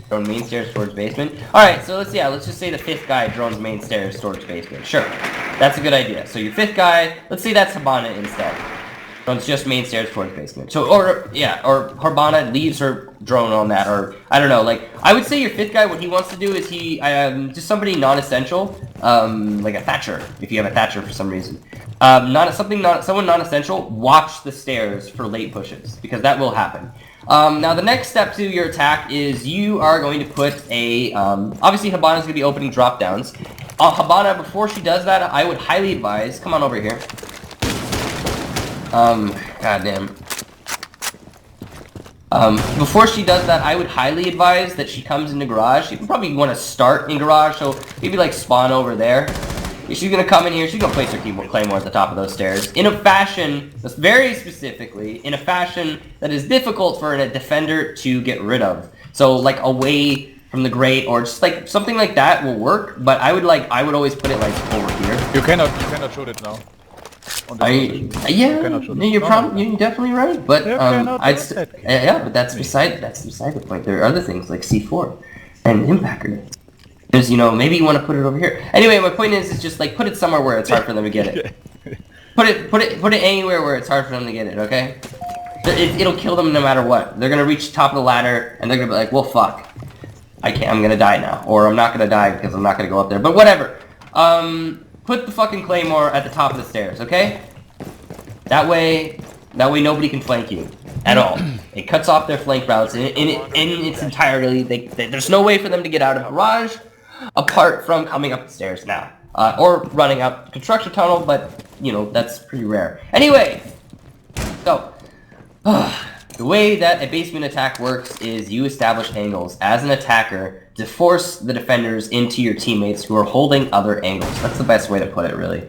drone main stairs towards basement. Alright, so let's just say the fifth guy drones main stairs towards basement. Sure. That's a good idea. So your fifth guy, let's say that's Hibana instead. Drones just main stairs towards basement. So or Hibana leaves her drone on that, or I don't know, like I would say your fifth guy, what he wants to do is just somebody non-essential, like a Thatcher, if you have a Thatcher for some reason. Someone non-essential, watch the stairs for late pushes, because that will happen. Now the next step to your attack is you are going to put a, obviously Hibana's going to be opening drop downs. Hibana, before she does that, I would highly advise, come on over here. Goddamn. Before she does that, I would highly advise that she comes into garage. She probably want to start in garage, so maybe like spawn over there. She's gonna come in here, she's gonna place her claymore at the top of those stairs in a fashion, very specifically, in a fashion that is difficult for a defender to get rid of. So like away from the grate, or just like something like that will work, but I would always put it like over here. You cannot shoot it now. You're definitely right, but but that's beside the point. There are other things like C4 and impact grenades. Because, maybe you want to put it over here. Anyway, my point is just like put it somewhere where it's hard for them to get it. Put it anywhere where it's hard for them to get it, okay? It'll kill them no matter what. They're gonna reach the top of the ladder and they're gonna be like, well, fuck. I'm gonna die now. Or I'm not gonna die because I'm not gonna go up there. But whatever. Put the fucking claymore at the top of the stairs, okay? That way nobody can flank you at all. It cuts off their flank routes in its entirety. There's no way for them to get out of garage apart from coming up the stairs now. Or running up the construction tunnel, but, that's pretty rare. Anyway, so, the way that a basement attack works is you establish angles as an attacker to force the defenders into your teammates who are holding other angles. That's the best way to put it, really.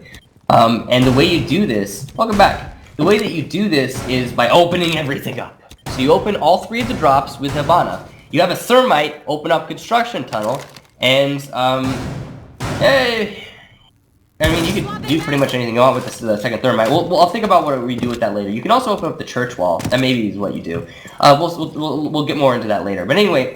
And the way you do this, welcome back. The way that you do this is by opening everything up. So you open all three of the drops with Hibana. You have a thermite open up construction tunnel, and you could do pretty much anything you want with the second thermite. I'll think about what we do with that later. You can also open up the church wall. That maybe is what you do. We'll get more into that later. But anyway,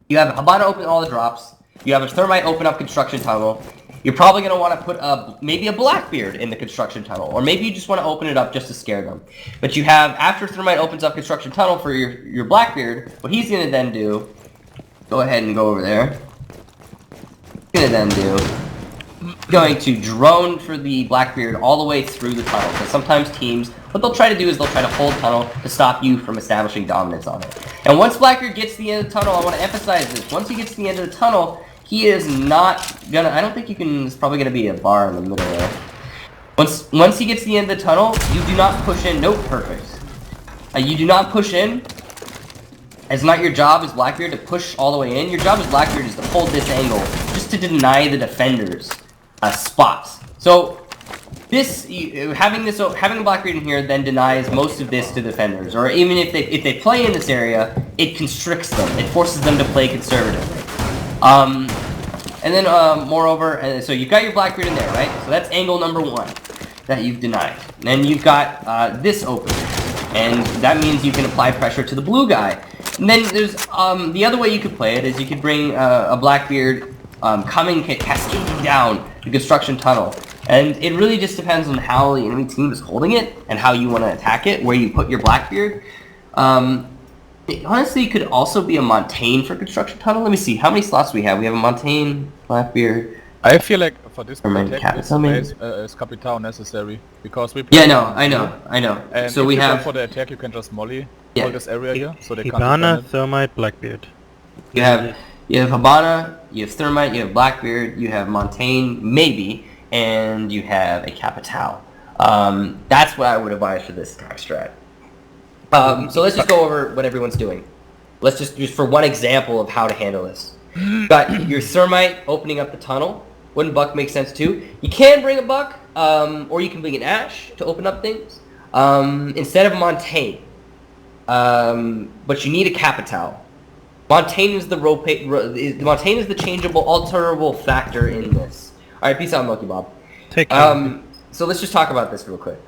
you have Hibana open all the drops. You have a thermite open up construction tunnel. You're probably going to want to put maybe a Blackbeard in the construction tunnel, or maybe you just want to open it up just to scare them. But you have, after thermite opens up construction tunnel for your Blackbeard, what he's going to then do, go ahead and go over there. He's going to drone for the Blackbeard all the way through the tunnel. Because sometimes teams, what they'll try to do is they'll try to hold tunnel to stop you from establishing dominance on it. And once Blackbeard gets to the end of the tunnel, I want to emphasize this, once he gets to the end of the tunnel, he is not gonna, I don't think you can, there's probably gonna be a bar in the middle there. Once he gets to the end of the tunnel, you do not push in, nope, perfect. You do not push in. It's not your job as Blackbeard to push all the way in. Your job as Blackbeard is to hold this angle, just to deny the defenders spots. So, having a Blackbeard in here then denies most of this to defenders, or even if they play in this area, it constricts them, it forces them to play conservatively. And then, moreover, so you've got your Blackbeard in there, right? So that's angle number one that you've denied. Then you've got this open, and that means you can apply pressure to the blue guy. And then there's the other way you could play it is you could bring a Blackbeard cascading down the construction tunnel. And it really just depends on how the enemy team is holding it and how you want to attack it, where you put your Blackbeard. It honestly could also be a Montaigne for construction tunnel. Let me see, how many slots do we have? We have a Montaigne, Blackbeard. I feel like for this attack, is Capital necessary, because we play I know. And so we have for the attack, you can just molly all this area here, so they can't Hibana, Thermite, Blackbeard. You have Hibana, you have Thermite, you have Blackbeard, you have Montaigne, maybe, and you have a Capital. That's what I would advise for this attack strat. So let's just go over what everyone's doing. Let's just for one example of how to handle this. Got your Thermite opening up the tunnel. wouldn't Buck make sense too? You can bring a Buck, or you can bring an Ash to open up things, instead of Montaigne. But you need a Capital. Montaigne is the Montaigne is the changeable, alterable factor in this. All right, peace out, Milky Bob. Take care. So let's just talk about this real quick.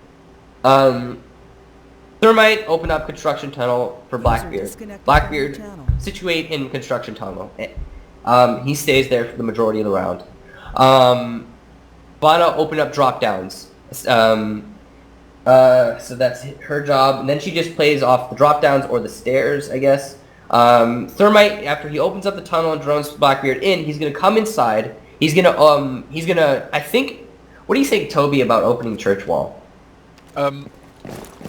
Thermite open up construction tunnel for Blackbeard. Blackbeard situate in construction tunnel. He stays there for the majority of the round. Bana open up drop downs. So that's her job, and then she just plays off the drop downs or the stairs, I guess. Thermite, after he opens up the tunnel and drones Blackbeard in, he's gonna come inside. He's gonna, I think, what do you say, Toby, about opening church wall?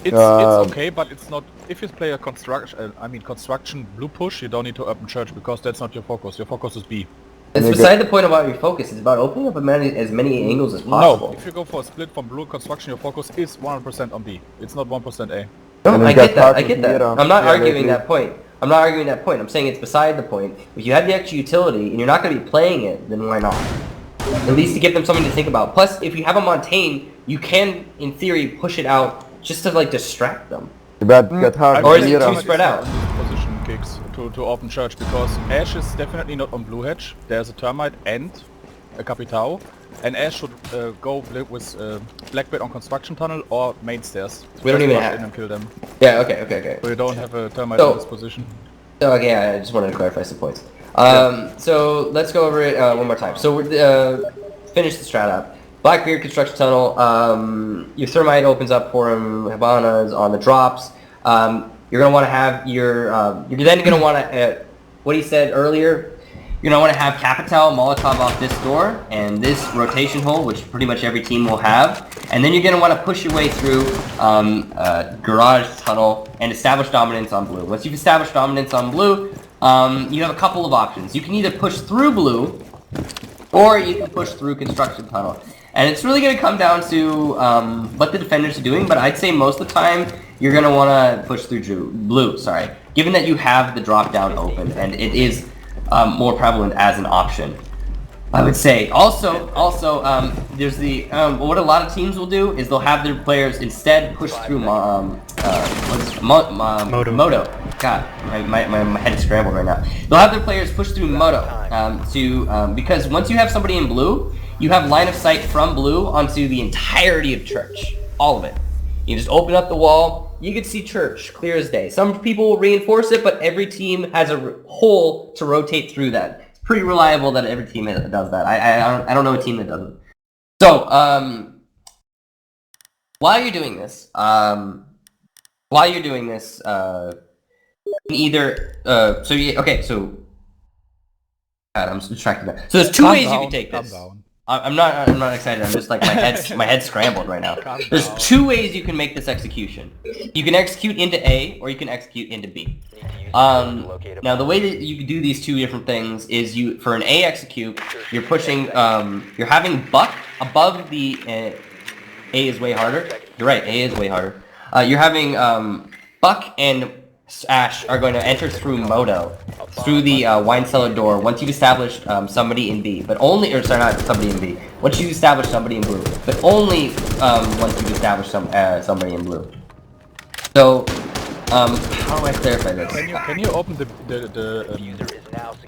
It's okay, but it's not. If you play a construction blue push, you don't need to open church because that's not your focus. Your focus is B. It's beside the point about your focus. It's about opening up as many angles as possible. No, if you go for a split from blue construction, your focus is 100% on B. It's not 1% A. No, I get that. I get that. I'm not arguing that point. I'm not arguing that point. I'm saying it's beside the point. If you have the extra utility and you're not going to be playing it, then why not? At least to give them something to think about. Plus, if you have a Montaigne, you can, in theory, push it out just to like distract them. Or is it too spread out? Position kicks to open church because Ash is definitely not on blue hedge. There's a termite and a Capitao, and Ash should go with Blackbeard on construction tunnel or main stairs. We don't even have in and kill them. Yeah. Okay. So you don't have a termite in this position. So okay, I just wanted to clarify some points. So let's go over it one more time. So we're finish the strat up. Blackbeard construction tunnel. Your thermite opens up for him. Hibana's on the drops. You're gonna want to have your. You're then gonna want to. What he said earlier. You're gonna want to have Capital Molotov off this door and this rotation hole, which pretty much every team will have. And then you're gonna want to push your way through garage tunnel and establish dominance on blue. Once you've established dominance on blue, you have a couple of options. You can either push through blue, or you can push through construction tunnel. And it's really going to come down to what the defenders are doing, but I'd say most of the time you're going to want to push through blue, given that you have the drop down open and it is more prevalent as an option. I would say also there's the what a lot of teams will do is they'll have their players instead push through Moto. God, my head is scrambled right now. They'll have their players push through Moto because once you have somebody in blue, you have line of sight from blue onto the entirety of church, all of it. You just open up the wall, you can see church clear as day. Some people will reinforce it, but every team has a hole to rotate through that. It's pretty reliable that every team does that. I don't know a team that doesn't. So while you're doing this, God, I'm distracted now. So there's two ways you can take this. I'm not excited. I'm just like my head's scrambled right now. There's two ways you can make this execution. You can execute into A or you can execute into B. Now the way that you can do these two different things is for an A execute, you're pushing you're having Buck above the A is way harder. You're right, A is way harder. You're having Buck and Ash are going to enter through Moto, through the wine cellar door once you've established somebody in B, but only, or sorry, not somebody in B, once you've established somebody in blue, but only once you've established somebody in blue. So, how do I clarify this? Can you open the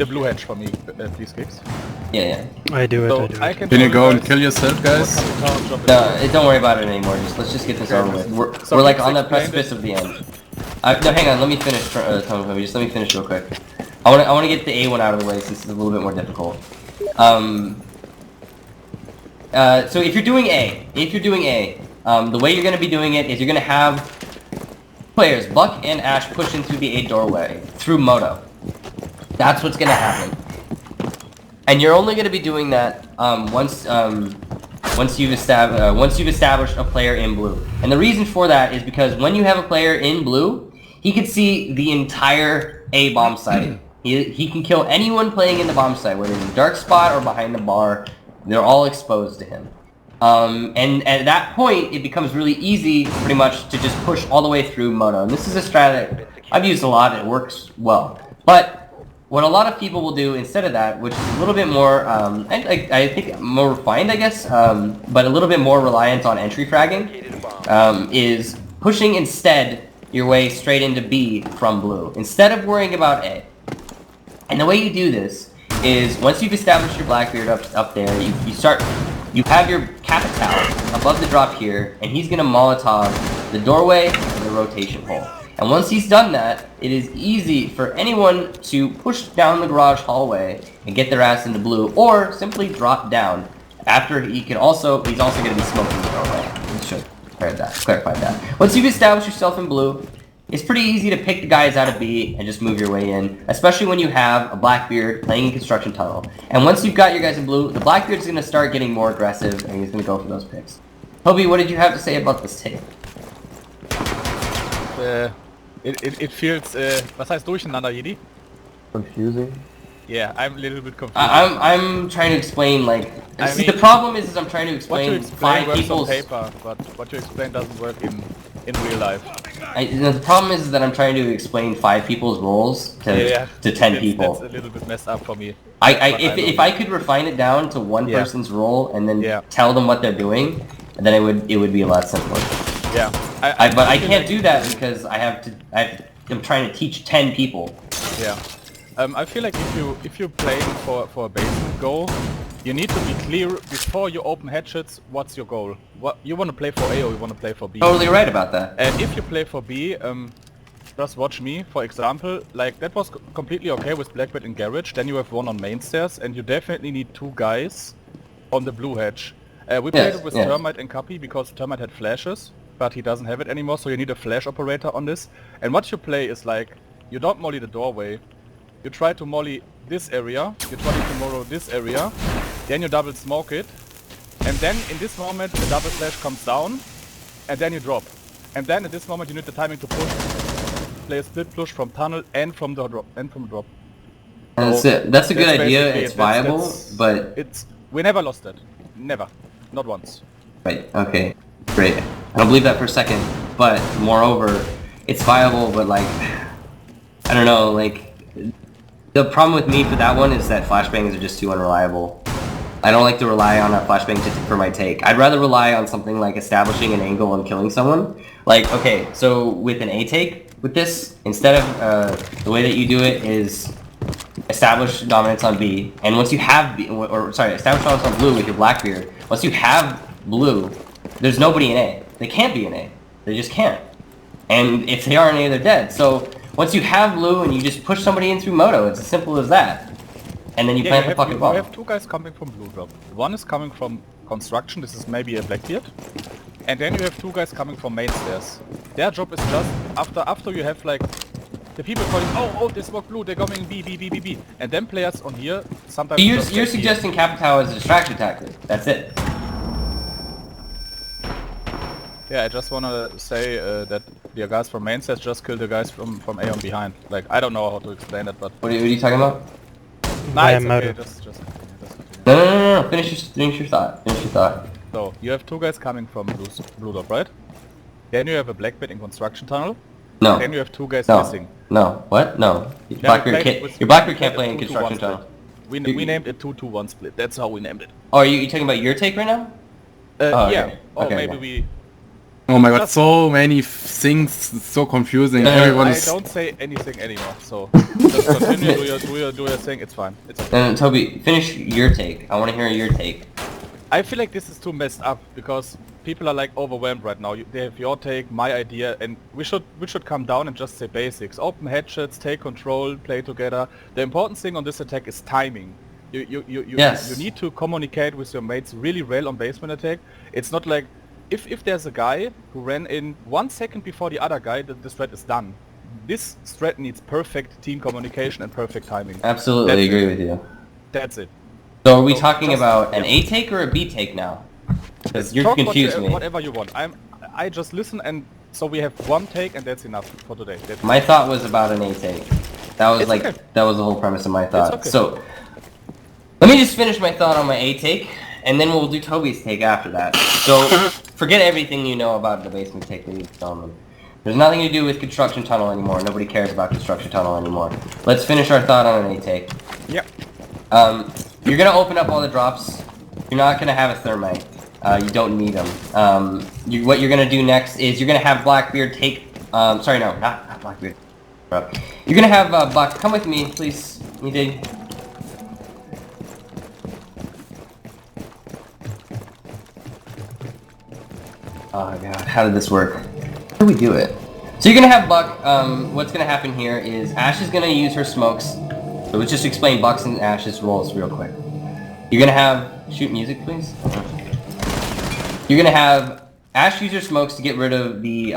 blue hedge for me, please, Kicks? Yeah. I do it. So Can you go and kill yourself, guys? No, don't worry about it anymore. Let's just get this over with. We're like on the precipice of the end. No, hang on. Let me finish. Just let me finish real quick. I want to get the A one out of the way since it's a little bit more difficult. So if you're doing A, the way you're going to be doing it is you're going to have players Buck and Ash push in through the A doorway through Moto. That's what's going to happen. And you're only going to be doing that once you've established a player in blue. And the reason for that is because when you have a player in blue, he can see the entire A bomb site. He can kill anyone playing in the bomb site, whether it's a dark spot or behind the bar. They're all exposed to him. And at that point, it becomes really easy, pretty much, to just push all the way through Moto. And this is a strat that I've used a lot, and it works well. But what a lot of people will do instead of that, which is a little bit more, I think more refined, I guess, but a little bit more reliant on entry fragging, is pushing instead your way straight into B from blue, instead of worrying about A. And the way you do this is, once you've established your Blackbeard up there, you have your Capital above the drop here, and he's going to Molotov the doorway and the rotation hole. And once he's done that, it is easy for anyone to push down the garage hallway and get their ass into blue, or simply drop down. After he's also going to be smoking the doorway. We should clarify that. Once you've established yourself in blue, it's pretty easy to pick the guys out of B and just move your way in, especially when you have a Blackbeard playing in construction tunnel. And once you've got your guys in blue, the Blackbeard's going to start getting more aggressive, and he's going to go for those picks. Toby, what did you have to say about this tape? It feels, was heißt durcheinander, Jedi? Confusing. Yeah, I'm a little bit confused. I'm trying to explain, like, I see, mean, the problem is I'm trying to explain, what you explain works people's... on paper, but what you explain doesn't work in real life. The problem is that I'm trying to explain 5 people's roles to 10 people. That's a little bit messed up for me. If I could refine it down to one person's role and then tell them what they're doing, then it would be a lot simpler. Yeah. But I can't do that because I'm trying to teach 10 people. Yeah. I feel like if you're playing for a basement goal, you need to be clear before you open headshots. What's your goal? What you want to play for A or you want to play for B? Totally right about that. And if you play for B, just watch me. For example, like that was completely okay with Blackbeard and Garage. Then you have one on main stairs, and you definitely need 2 guys on the blue hedge. We played it with Termite and Cappy because Termite had flashes, but he doesn't have it anymore. So you need a flash operator on this. And what you play is like you don't molly the doorway. You try to molly this area, you try to molly this area, then you double smoke it, and then in this moment the double flash comes down, and then you drop. And then at this moment you need the timing to push, play a split push from tunnel and from the drop. That's it. That's a good idea. It's viable, but we never lost that. Never. Not once. Right. Okay. Great. I don't believe that for a second, but moreover, it's viable, but like, I don't know, like. The problem with me for that one is that flashbangs are just too unreliable. I don't like to rely on a flashbang for my take. I'd rather rely on something like establishing an angle and killing someone. Like, okay, so with an A take, with this, instead of, the way that you do it is establish dominance on B, and once you have B, establish dominance on blue with your Blackbeard, once you have blue, there's nobody in A. They can't be in A. They just can't. And if they are in A, they're dead. So, once you have blue and you just push somebody in through Moto, it's as simple as that. And then you plant the fucking bomb. You have 2 guys coming from blue drop. One is coming from construction, this is maybe a Blackbeard. And then you have 2 guys coming from main stairs. Their job is just, after you have like, the people calling, oh, they smoke blue, they're coming B. And then players on here, sometimes... You're suggesting Capital as a distraction tactic, that's it. Yeah, I just wanna say that the guys from main stairs just killed the guys from A on behind. Like, I don't know how to explain it, but... What are you talking about? Nah, it's okay, just No. Finish your thought. So, you have 2 guys coming from blue dot, right? Then you have a Blackbeard in construction tunnel. No. Then you have 2 guys missing. No. What? No. Your Blackbeard can't play in construction tunnel. We named it 2-2-1 split. That's how we named it. Oh, are you talking about your take right now? Yeah. Okay. Or Okay, maybe okay. we... Oh my god, so many things, so confusing. Everyone I is... don't say anything anymore, so just continue, do your thing, it's fine. It's okay. Toby, finish your take. I want to hear your take. I feel like this is too messed up, because people are like overwhelmed right now. They have your take, my idea, and we should come down and just say basics. Open headshots, take control, play together. The important thing on this attack is timing. You need to communicate with your mates really well on basement attack. It's not like... If there's a guy who ran in 1 second before the other guy, the strat is done. This strat needs perfect team communication and perfect timing. Absolutely agree with you. That's it. So are we talking about an A take or a B take now? Because you're confused me. Whatever you want. I just listen, and so we have 1 take and that's enough for today. My thought was about an A take. That was okay. That was the whole premise of my thought. Okay. So let me just finish my thought on my A take, and then we'll do Toby's take after that. So forget everything you know about the basement take, ladies and gentlemen. There's nothing to do with construction tunnel anymore. Nobody cares about construction tunnel anymore. Let's finish our thought on an A take. Yep. You're gonna open up all the drops. You're not gonna have a thermite. You don't need them. What you're gonna do next is you're gonna have Blackbeard take. Sorry, no, not Blackbeard. You're gonna have Buck. Come with me, please. You dig? Oh god, how did this work? How do we do it? So you're gonna have Buck. What's gonna happen here is Ash is gonna use her smokes. So let's just explain Buck's and Ash's roles real quick. You're gonna have shoot music, please. You're gonna have Ash use her smokes to get rid of the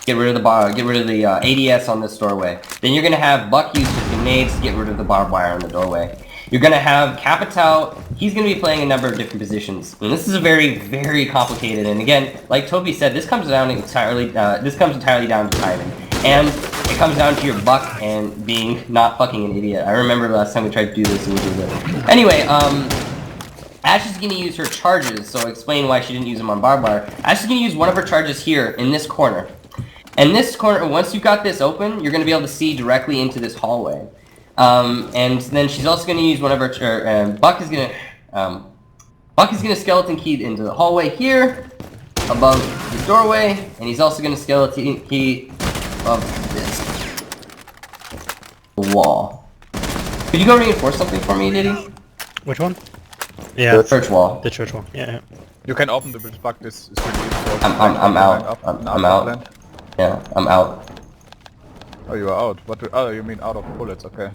ADS on this doorway. Then you're gonna have Buck use his grenades to get rid of the barbed wire on the doorway. You're gonna have Capital. He's gonna be playing a number of different positions, and this is a very, very complicated. And again, like Toby said, this comes entirely down to timing, and it comes down to your Buck and being not fucking an idiot. I remember the last time we tried to do this and we did it. Anyway, Ash is gonna use her charges, so I'll explain why she didn't use them on barbed wire. Ash is gonna use one of her charges here in this corner. And this corner, once you've got this open, you're gonna be able to see directly into this hallway. And then she's also going to use one of her, Buck is going to skeleton key into the hallway here, above the doorway, and he's also going to skeleton key above this wall. Could you go reinforce something for me, Diddy? Which one? Yeah. The church wall. The church wall. Yeah. You can open the bridge, Buck. This is I'm out. I'm out. Yeah, I'm out. Oh, you are out. What? Oh, you mean out of bullets? Okay.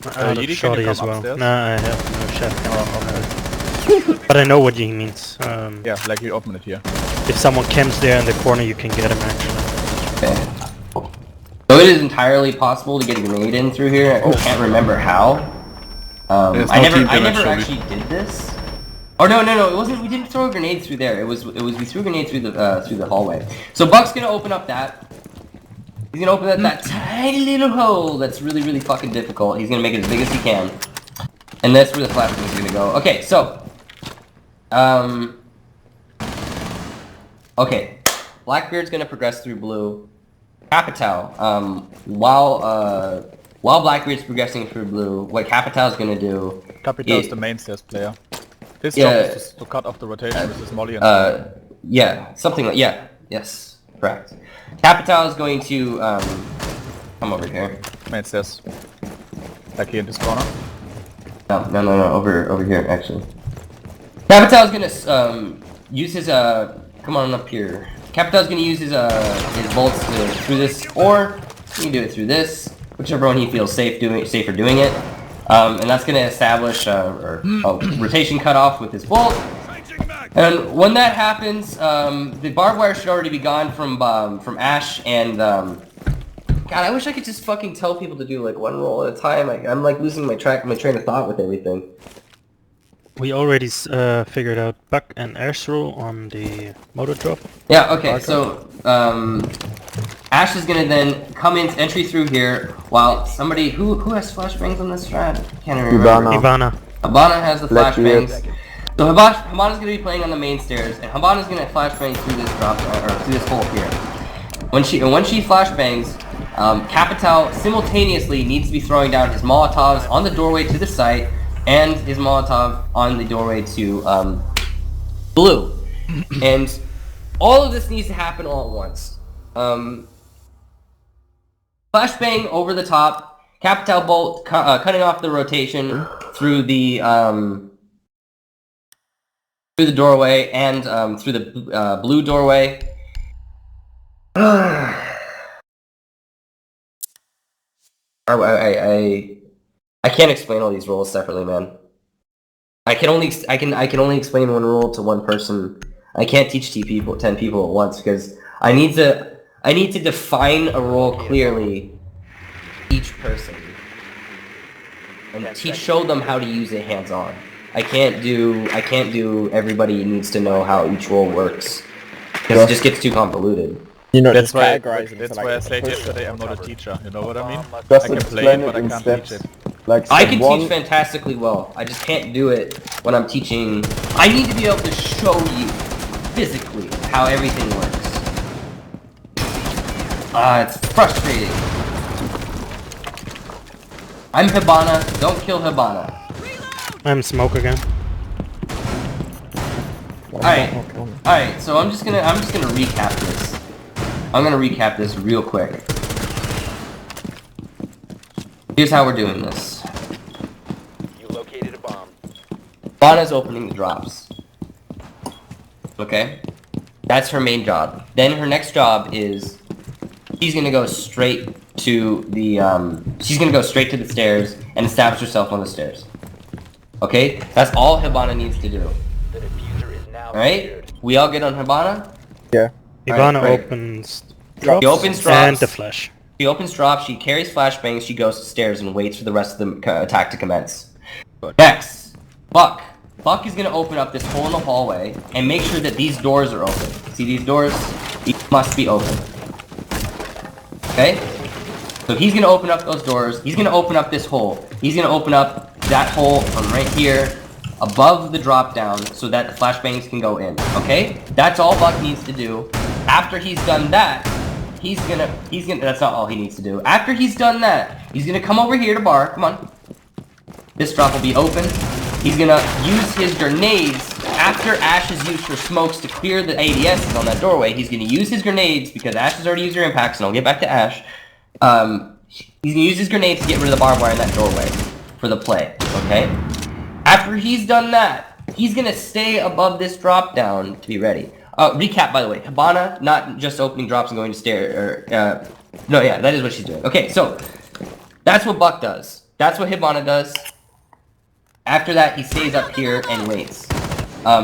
Out of Yidi, can shorty you as come well. upstairs? Nah, I have no chef. But I know what he means. Yeah, like you open it here. If someone camps there in the corner, you can get him actually. Okay. So it is entirely possible to get a grenade in through here. I can't remember how. I never actually did this. Oh no, it wasn't. We didn't throw a grenade through there. It was we threw a grenade through the hallway. So Buck's gonna open up that. He's gonna open that tiny little hole that's really, really fucking difficult. He's gonna make it as big as he can. And that's where the flashbang is gonna go. Okay, so okay. Blackbeard's gonna progress through blue. Capital, while Blackbeard's progressing through blue, what Capital's gonna do... Capital is the mainstairs player. His job is to cut off the rotation with his molly and... yeah, something like... Yeah, yes, correct. Capital is going to, come over here. Mainstairs. Like here in this corner? No, over here, actually. Capital's gonna, use his, come on up here. Capital's gonna use his bolts through this, or he can do it through this, whichever one he feels safer doing it. And that's gonna establish a rotation cutoff with his bolt. And when that happens, the barbed wire should already be gone from Ash and God, I wish I could just fucking tell people to do like one roll at a time. I'm like losing my train of thought with everything. We already figured out Buck and Ash roll on the motor drop. Yeah, okay, so Ash is gonna then come in entry through here while somebody who has flashbangs on this strat? Can't remember. Ivana. Habana has the flashbangs. So Habana's gonna be playing on the main stairs, and Habana's gonna flashbang through this drop or through this hole here. When she flashbangs, Capital simultaneously needs to be throwing down his Molotovs on the doorway to the site and his Molotov on the doorway to blue. And all of this needs to happen all at once. Flashbang over the top, Capital bolt cutting off the rotation through the doorway and through the blue doorway. I can't explain all these rules separately, man. I can only explain one rule to one person. I can't teach 10 people at once because I need to define a role clearly each person and show them how to use it hands-on. I can't do everybody needs to know how each role works because it just gets too convoluted. You know, that's why I said yesterday I'm not a teacher. You know what I mean? Just I can play explain it, but I in can't steps. teach it. Like I can one, teach fantastically well. I just can't do it when I'm teaching. I need to be able to show you physically how everything works. It's frustrating. I'm Hibana. Don't kill Hibana. I'm smoke again. Alright, so I'm just gonna recap this. I'm gonna recap this real quick. Here's how we're doing this. You located a bomb. Hibana's opening the drops. Okay? That's her main job. Then her next job is she's gonna go straight to the stairs and establish herself on the stairs. Okay? That's all Hibana needs to do. The diffuser is now Alright? secured. We all get on Hibana? Yeah. Ivana great. opens Drops. She opens drops. and the flash. She opens drops, she carries flashbangs, she goes to stairs and waits for the rest of the attack to commence. Next, Buck. Buck is gonna open up this hole in the hallway and make sure that these doors are open. See these doors? These must be open. Okay? So he's gonna open up those doors, he's gonna open up this hole. He's gonna open up that hole from right here, above the drop down, so that the flashbangs can go in. Okay? That's all Buck needs to do. After he's done that, he's gonna, that's not all he needs to do. After he's done that, he's gonna come over here to bar, come on. This drop will be open. He's gonna use his grenades, after Ash has used her smokes to clear the ADSs on that doorway, he's gonna use his grenades, because Ash has already used her impacts, and I'll get back to Ash. He's gonna use his grenades to get rid of the barbed wire in that doorway, for the play, okay? After he's done that, he's gonna stay above this drop down to be ready. Recap, by the way. Hibana, not just opening drops and going to stairs, no, yeah, that is what she's doing. Okay, so, that's what Buck does. That's what Hibana does. After that, he stays up here and waits.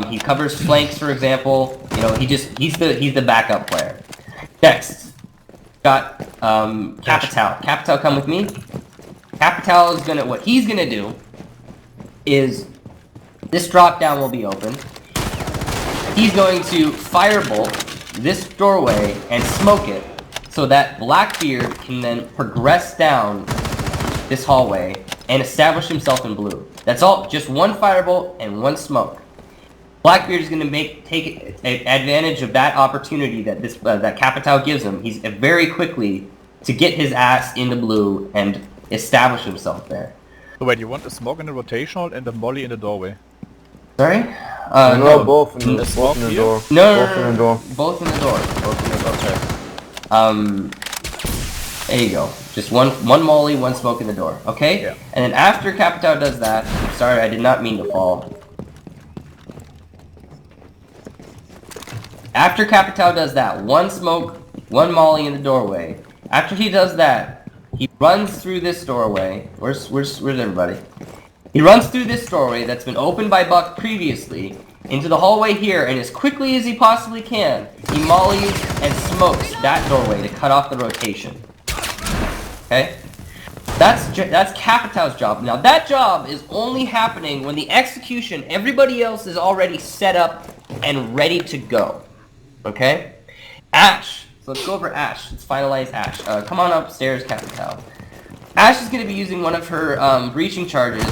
He covers flanks, for example. You know, he's the backup player. Next, got, Capital. Capital, come with me. Capital is gonna, what he's gonna do is, this drop down will be open. He's going to firebolt this doorway and smoke it so that Blackbeard can then progress down this hallway and establish himself in blue. That's all, just one firebolt and one smoke. Blackbeard is going to take advantage of that opportunity that that Capital gives him. He's very quickly to get his ass into blue and establish himself there. So wait, you want a smoke in the rotational and a molly in the doorway? Sorry? No, both in the smoke here? door. No, Both in the door. Both in the door. Both in the door. There you go. Just one molly, one smoke in the door. Okay? Yeah. And then after Capital does that, sorry, I did not mean to fall. After Capital does that, one smoke, one molly in the doorway. After he does that, he runs through this doorway. Where's everybody? He runs through this doorway that's been opened by Buck previously into the hallway here, and as quickly as he possibly can, he mollies and smokes that doorway to cut off the rotation. Okay? That's Capital's job. Now that job is only happening when the execution, everybody else is already set up and ready to go. Okay? Ash. So let's go over Ash. Let's finalize Ash. Come on upstairs, Capital. Ash is going to be using one of her breaching charges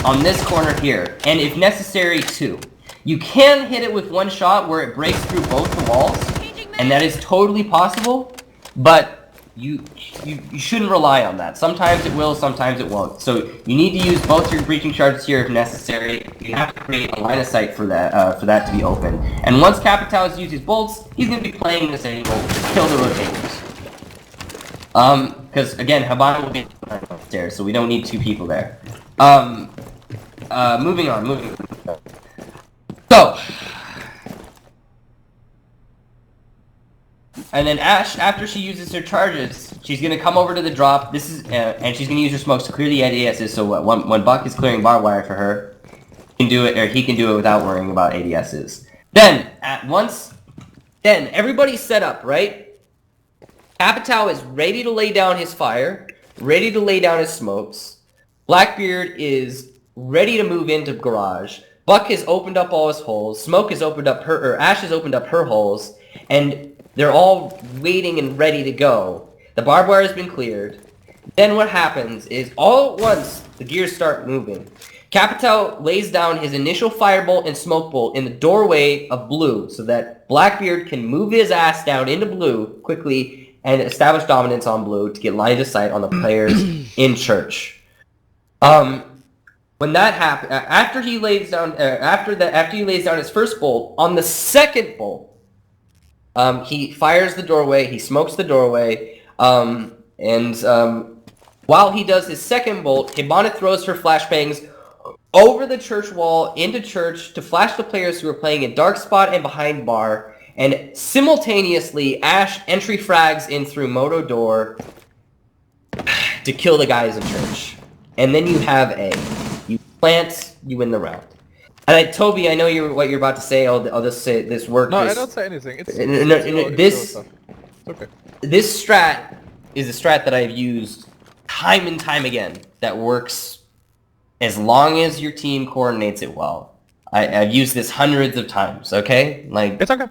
on this corner here, and if necessary, two. You can hit it with one shot where it breaks through both the walls, and that is totally possible, but you shouldn't rely on that. Sometimes it will, sometimes it won't. So you need to use both your breaching charges here if necessary. You have to create a line of sight for that to be open. And once Capital has used his bolts, he's going to be playing this angle to kill the rotators. Because again, Hibana will be upstairs, so we don't need two people there. Moving on. So, and then Ash, after she uses her charges, she's gonna come over to the drop. And she's gonna use her smokes to clear the ADSs. So when Buck is clearing barbed wire for her, he can do it without worrying about ADSs. Then everybody's set up, right? Capital is ready to lay down his fire, ready to lay down his smokes. Blackbeard is ready to move into garage. Buck has opened up all his holes. Smoke has opened up Ash has opened up her holes, and they're all waiting and ready to go. The barbed wire has been cleared. Then what happens is all at once the gears start moving. Capital lays down his initial firebolt and smoke bolt in the doorway of blue so that Blackbeard can move his ass down into blue quickly and establish dominance on blue to get line of sight on the players in church. When that happens, after he lays down his first bolt, on the second bolt, he fires the doorway. He smokes the doorway, while he does his second bolt, Hibana throws her flashbangs over the church wall into church to flash the players who are playing in dark spot and behind bar, and simultaneously Ash entry frags in through Moto door to kill the guys in church. And then you have A. You plant, you win the round. And Toby, I know what you're about to say. I'll just say this worked. No, I don't say anything. It's okay. This strat is a strat that I've used time and time again that works as long as your team coordinates it well. I've used this hundreds of times, okay? Like, It's okay.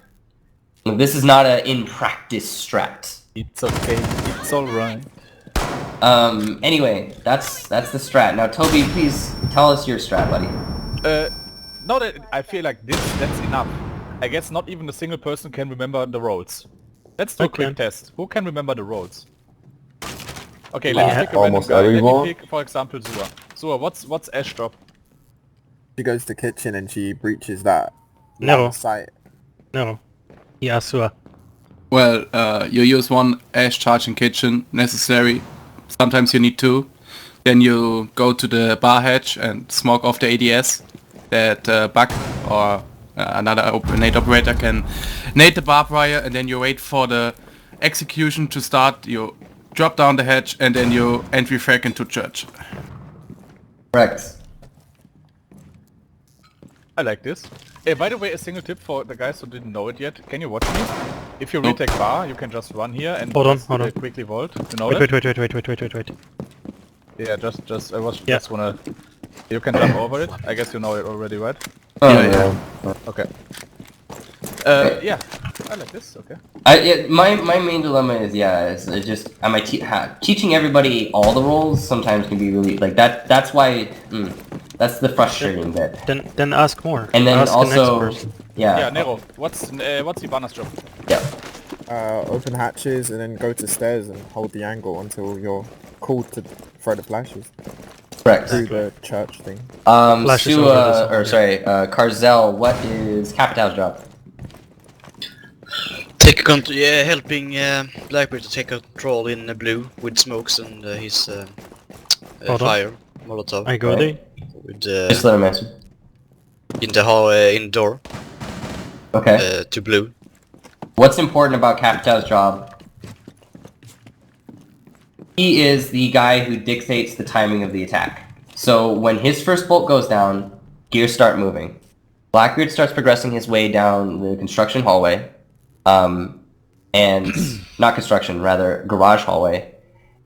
this is not a in-practice strat. It's okay. It's alright. Anyway, that's the strat. Now, Toby, please tell us your strat, buddy. No, I feel like that's enough. I guess not even a single person can remember the roads. Let's do a quick test. Who can remember the roads? Okay, let me pick a random almost guy. everyone. Let me pick, for example, Zua. Zua, what's Ash job? She goes to kitchen and she breaches that No. site. No. Yeah, Sua. Well, you use one Ash charge in kitchen, necessary. Sometimes you need two. Then you go to the bar hatch and smoke off the ADS. That Buck or another nade operator can nade the barbed wire, and then you wait for the execution to start. You drop down the hatch, and then you entry frag into church. Correct. I like this. By the way, a single tip for the guys who didn't know it yet. Can you watch me? If you retake bar, you can just run here and Hold on. quickly vault. You know Wait. that? Yeah, just wanna. You can jump over it. I guess you know it already, right? Yeah. Okay. Yeah, I like this. Okay. My main dilemma is am I teaching everybody all the roles sometimes can be really like that. That's why that's the frustrating bit. Then ask more. And then ask the next also person. Yeah, Nero. What's Ivana's job? Yeah. Open hatches and then go to stairs and hold the angle until you're called to throw the flashes Correct. through the church thing. Flashes over this one, Carzel, what is Capital's job? Helping Blackbeard to take control in blue with smokes and his fire molotov. I go there. With Just let him answer. in the hallway in door Okay. to blue. What's important about Capital's job? He is the guy who dictates the timing of the attack. So when his first bolt goes down, gears start moving. Blackbeard starts progressing his way down the construction hallway. And not construction, rather garage hallway.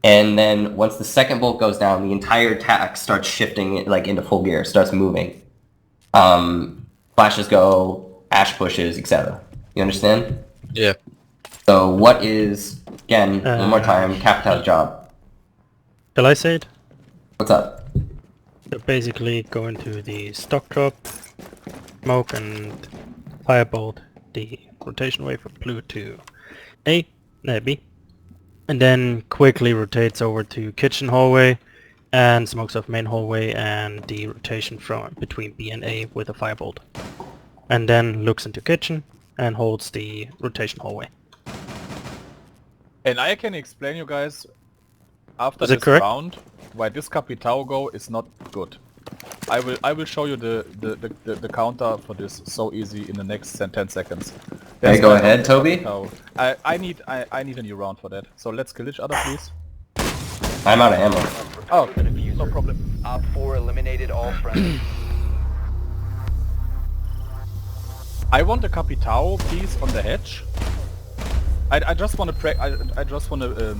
And then once the second bolt goes down, the entire attack starts shifting like into full gear, starts moving. Flashes go, Ash pushes, etc. You understand? Yeah. So what is, again, one more time, Capital's job? Shall I say it? What's up? So basically go into the stock drop, smoke and firebolt the rotation wave from blue to B, and then quickly rotates over to kitchen hallway and smokes off main hallway and the rotation from between B and A with a firebolt, and then looks into kitchen and holds the rotation hallway. And I can explain you guys after Is it this correct? round why this Capitao go is not good. I will show you the counter for this so easy in the next 10 seconds. Okay, go ahead, Toby. I need a new round for that. So let's kill each other, please. I'm out of ammo. Oh, no problem. Op 4 eliminated all friendly. I want a Capitao piece on the hedge. I just want to I just want to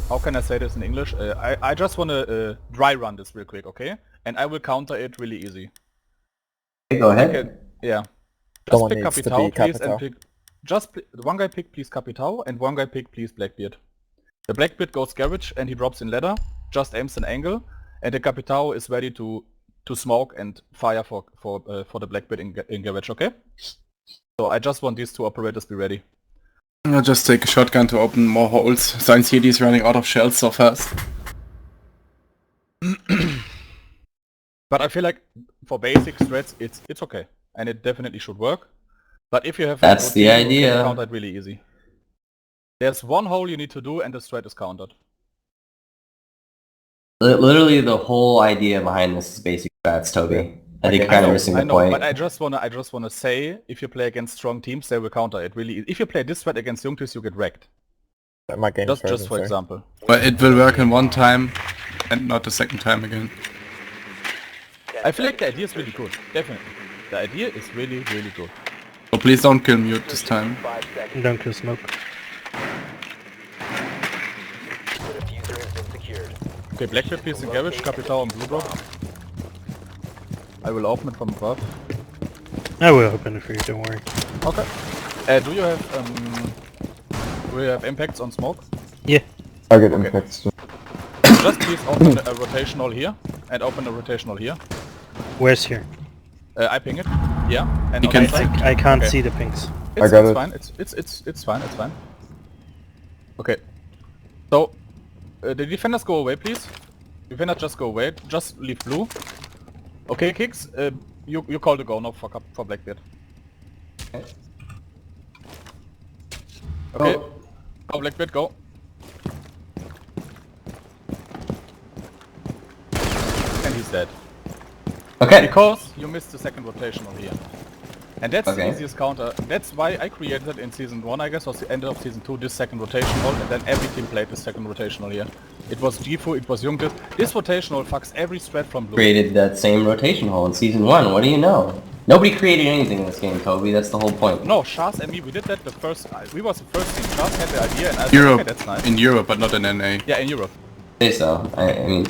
how can I say this in English? I just want to dry run this real quick, okay? And I will counter it really easy. Okay, go ahead. Okay, yeah. Just Someone pick needs to be Capitao, please, Capitao. and pick... one guy pick please Capitao, and one guy pick please Blackbeard. The Blackbeard goes garage, and he drops in ladder, just aims an angle, and the Capitao is ready to smoke and fire for the Blackbeard in garage, okay? So I just want these two operators be ready. I'll just take a shotgun to open more holes. Science CD is running out of shells so fast. But I feel like for basic strats, it's okay, and it definitely should work. But if you have a That's good the team, you idea. can counter it really easy. There's one hole you need to do, and the strat is countered. Literally, the whole idea behind this is basic stats, Toby. I think you're kind of missing the point. But I just wanna say, if you play against strong teams, they will counter it really. If you play this strat against young teams, you get wrecked. My game Just for example. But it will work in one time, and not the second time again. I feel like the idea is really good. Definitely, the idea is really good. So please don't kill mute this time. 5 seconds. Don't kill smoke. The diffuser has been secured. Okay, Blackbeard piece in garage, Capital and Blue Drop. I will open it from above. I will open it for you, don't worry. Okay. Do you have impacts on smoke? Yeah. I get impacts too. Just please open a rotational here and open a rotational here. Where's here? I ping it. Yeah. And You on can that side, I can't Okay. see the pings. it's, got it's it. fine. It's fine. It's fine. Okay. So the defenders go away, please. Defenders just go away. Just leave blue. Okay, Kicks. You call the go now for Blackbeard. Okay. Go Blackbeard, go. And he's dead. Okay. Because you missed the second rotational here. And that's Okay. the easiest counter. That's why I created it in Season 1, I guess, was the end of Season 2, this second rotational, and then every team played this second rotational here. It was Gifu, it was Jungtis. This rotational fucks every strat from blue. Created that same rotation hole in Season 1. What do you know? Nobody created anything in this game, Toby. That's the whole point. No, Shaz and me, we did that the first... we was the first team. Shaz had the idea and I said, okay, that's nice. In Europe, but not in NA. Yeah, in Europe. Say so. I mean...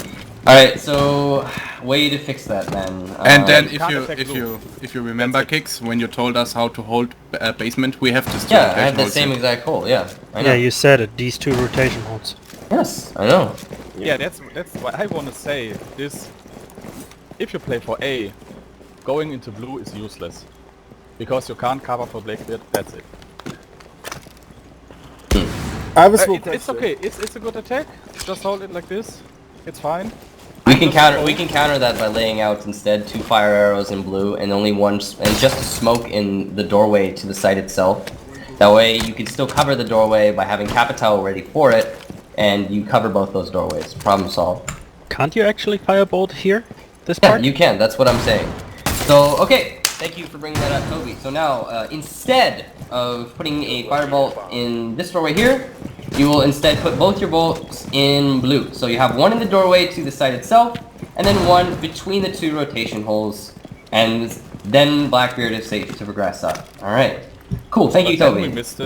Alright, so... way to fix that then. And then can't attack if you remember, Kicks, when you told us how to hold basement, we have to Yeah, I have the same exact hole, yeah. I know. Yeah, you said it. These two rotation holes. Yes, I know. Yeah, that's what I want to say. This... If you play for A, going into blue is useless. Because you can't cover for Blackbeard, that's it. I have a small It's question. okay, it's a good attack. Just hold it like this. It's fine. We can counter that by laying out instead 2 fire arrows in blue and only one and just a smoke in the doorway to the site itself. That way you can still cover the doorway by having Capital ready for it, and you cover both those doorways. Problem solved. Can't you actually firebolt here? This Yeah, part? you can. That's what I'm saying. So, okay. Thank you for bringing that up, Toby. So now, instead of putting a firebolt in this doorway here, you will instead put both your bolts in blue. So you have one in the doorway to the site itself, and then one between the 2 rotation holes, and then Blackbeard is safe to progress up. Alright. Cool, thank you, Then Toby. we missed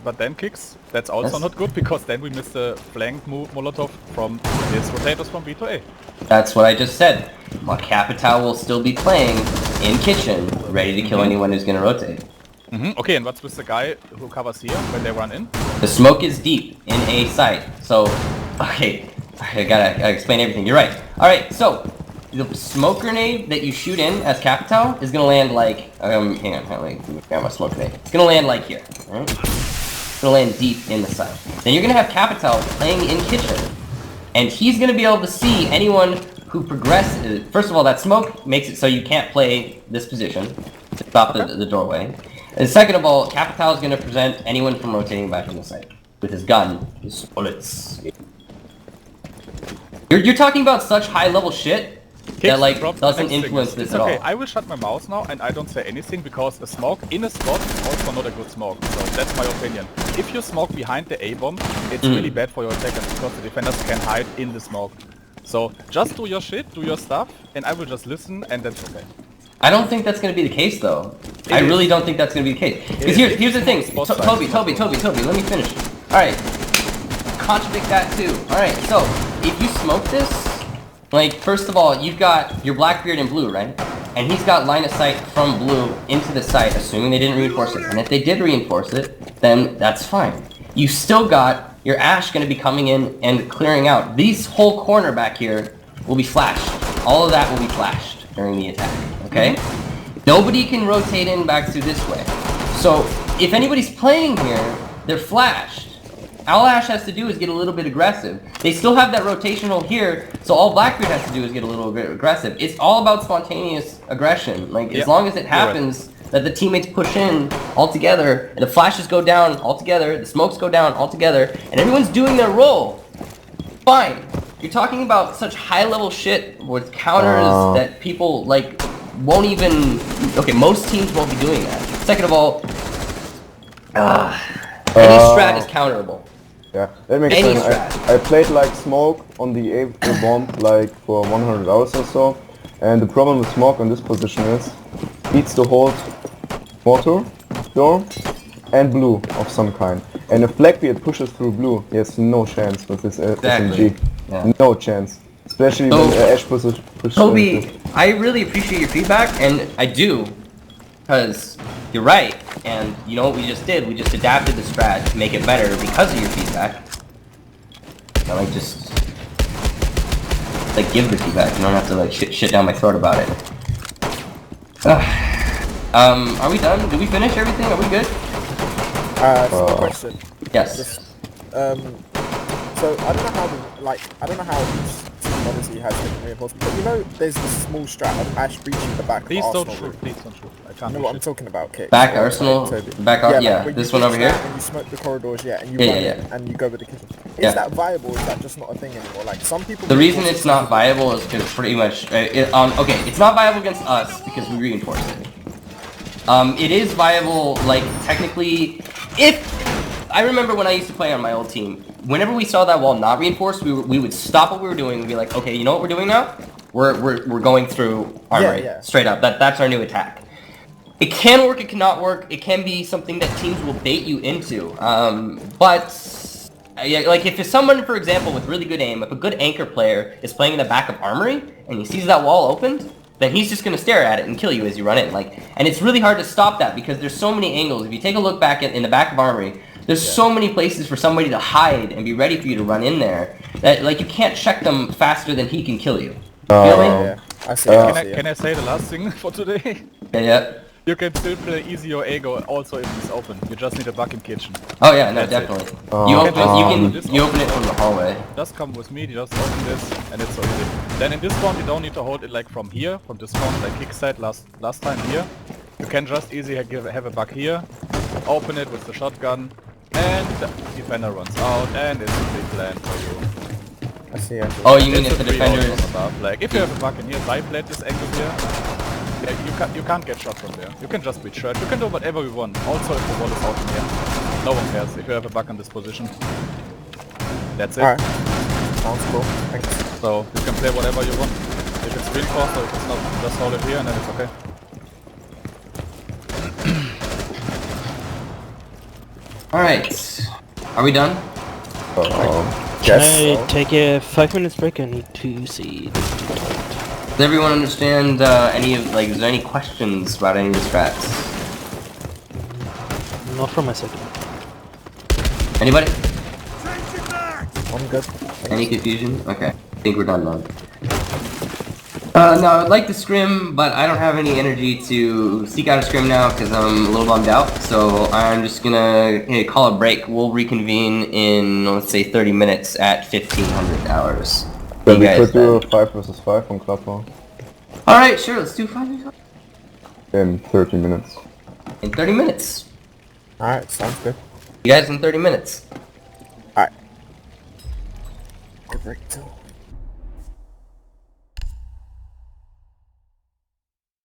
but then Kicks, that's also Yes. not good because then we missed the flank move Molotov from his rotators from B to A. That's what I just said. My Capital will still be playing in kitchen, ready to kill anyone who's gonna rotate. Okay, and what's with the guy who covers here when they run in? The smoke is deep in a site, so... Okay, I gotta explain everything. You're right. Alright, so... The smoke grenade that you shoot in as Capital is gonna land like... hang on, let me grab my smoke grenade. It's gonna land like here, alright? It's gonna land deep in the site. Then you're gonna have Capital playing in kitchen. And he's gonna be able to see anyone who progresses... First of all, that smoke makes it so you can't play this position to stop the doorway. And second of all, Capital is going to prevent anyone from rotating back in the site with his gun, his bullets. You're talking about such high-level shit that like doesn't influence this It's at okay, all. I will shut my mouth now and I don't say anything because a smoke in a spot is also not a good smoke. So that's my opinion. If you smoke behind the A-bomb, it's really bad for your attackers because the defenders can hide in the smoke. So just do your shit, do your stuff, and I will just listen and that's okay. I don't think that's going to be the case, though. I really don't think that's going to be the case. Because here's the thing. Toby, let me finish. Alright. Contradict that, too. Alright, so, if you smoke this, like, first of all, you've got your Blackbeard in blue, right? And he's got line of sight from blue into the site, assuming they didn't reinforce it. And if they did reinforce it, then that's fine. You still got your Ash going to be coming in and clearing out. These whole corner back here will be flashed. All of that will be flashed during the attack. Okay? Nobody can rotate in back to this way. So, if anybody's playing here, They're flashed. All Ash has to do is get a little bit aggressive. They still have that rotational here, so all Blackbeard has to do is get a little bit aggressive. It's all about spontaneous aggression. Like, as long as it happens that the teammates push in all together, and the flashes go down all together, the smokes go down all together, and everyone's doing their role, fine. You're talking about such high-level shit with counters that people, like, won't even... Okay, most teams won't be doing that. Second of all, any strat is counterable. Yeah, that makes Any sense. strat. I played like smoke on the A bomb like for 100 hours or so, and the problem with smoke on this position is needs to hold mortar, door, and blue of some kind. And if Blackbeard pushes through blue, he has no chance with this SMG. Yeah. No chance. Especially when Ash pushes Toby, I really appreciate your feedback, and I do, because you're right. And you know what we just did? We just adapted the strat to make it better because of your feedback. I like just like give the feedback. You don't have to like shit down my throat about it. Are we done? Did we finish everything? Are we good? Small question. Yes. Just, so I don't know how each team obviously has different reinforcements, but you know there's this small strat of Ash breaching the back. Please of don't Arsenal. shoot, please don't shoot. I can't You know what I'm talking about, Kit? Back Arsenal? Yeah, when this you one over breach here? that And you smoke the corridors, and you run in and you go with the kitchen. Is that viable, or is that just not a thing anymore? Like, some people... The reason it's not viable is because pretty much... okay, it's not viable against us because we reinforce it. It is viable, like, technically, if... I remember when I used to play on my old team, whenever we saw that wall not reinforced, we would stop what we were doing and be like, okay, you know what we're doing now? We're going through armory, straight up. That's our new attack. It can work, it cannot work. It can be something that teams will bait you into. But like if it's someone, for example, with really good aim, if a good anchor player is playing in the back of armory and he sees that wall opened, then he's just gonna stare at it and kill you as you run in. Like, and it's really hard to stop that because there's so many angles. If you take a look back in the back of armory, there's so many places for somebody to hide and be ready for you to run in there that like you can't check them faster than he can kill you. Feel me? Yeah, I see. Can I say the last thing for today? Yeah. You can still play easy or ego also if it's open. You just need a bucket kitchen. Oh yeah, no, That's definitely. it. You open it from the hallway. Just come with me, you just open this, and it's so easy. Then in this spawn, you don't need to hold it like from here, from this spawn, like Kick said last time here. You can just easily have a bug here, open it with the shotgun, and the defender runs out, and it's a big plan for you. I see. Oh, you mean if the defender is... Like, if you have a bug in here, side plate this angle here, you can't get shot from there. You can just be church. You can do whatever you want. Also, if the wall is out in here, no one cares if you have a bug in this position. That's it. Alright. Sounds cool. Thanks. So you can play whatever you want. If it's reinforced or if it's not, just hold it here and then it's okay. Alright. Are we done? Can I take a 5 minutes break? I need to see. Does everyone understand is there any questions about any of the strats? Not from my side. Anybody? I'm good. Any confusion? Okay. I think we're done then. No, I'd like to scrim, but I don't have any energy to seek out a scrim now because I'm a little bummed out. So I'm just gonna call a break. We'll reconvene in, let's say, 30 minutes at 1500 hours. Then we could do 5 versus 5 on Clubhouse. Alright, sure, let's do 5 versus 5. In 30 minutes. In 30 minutes. Alright, sounds good. You guys in 30 minutes. Alright. Good break too.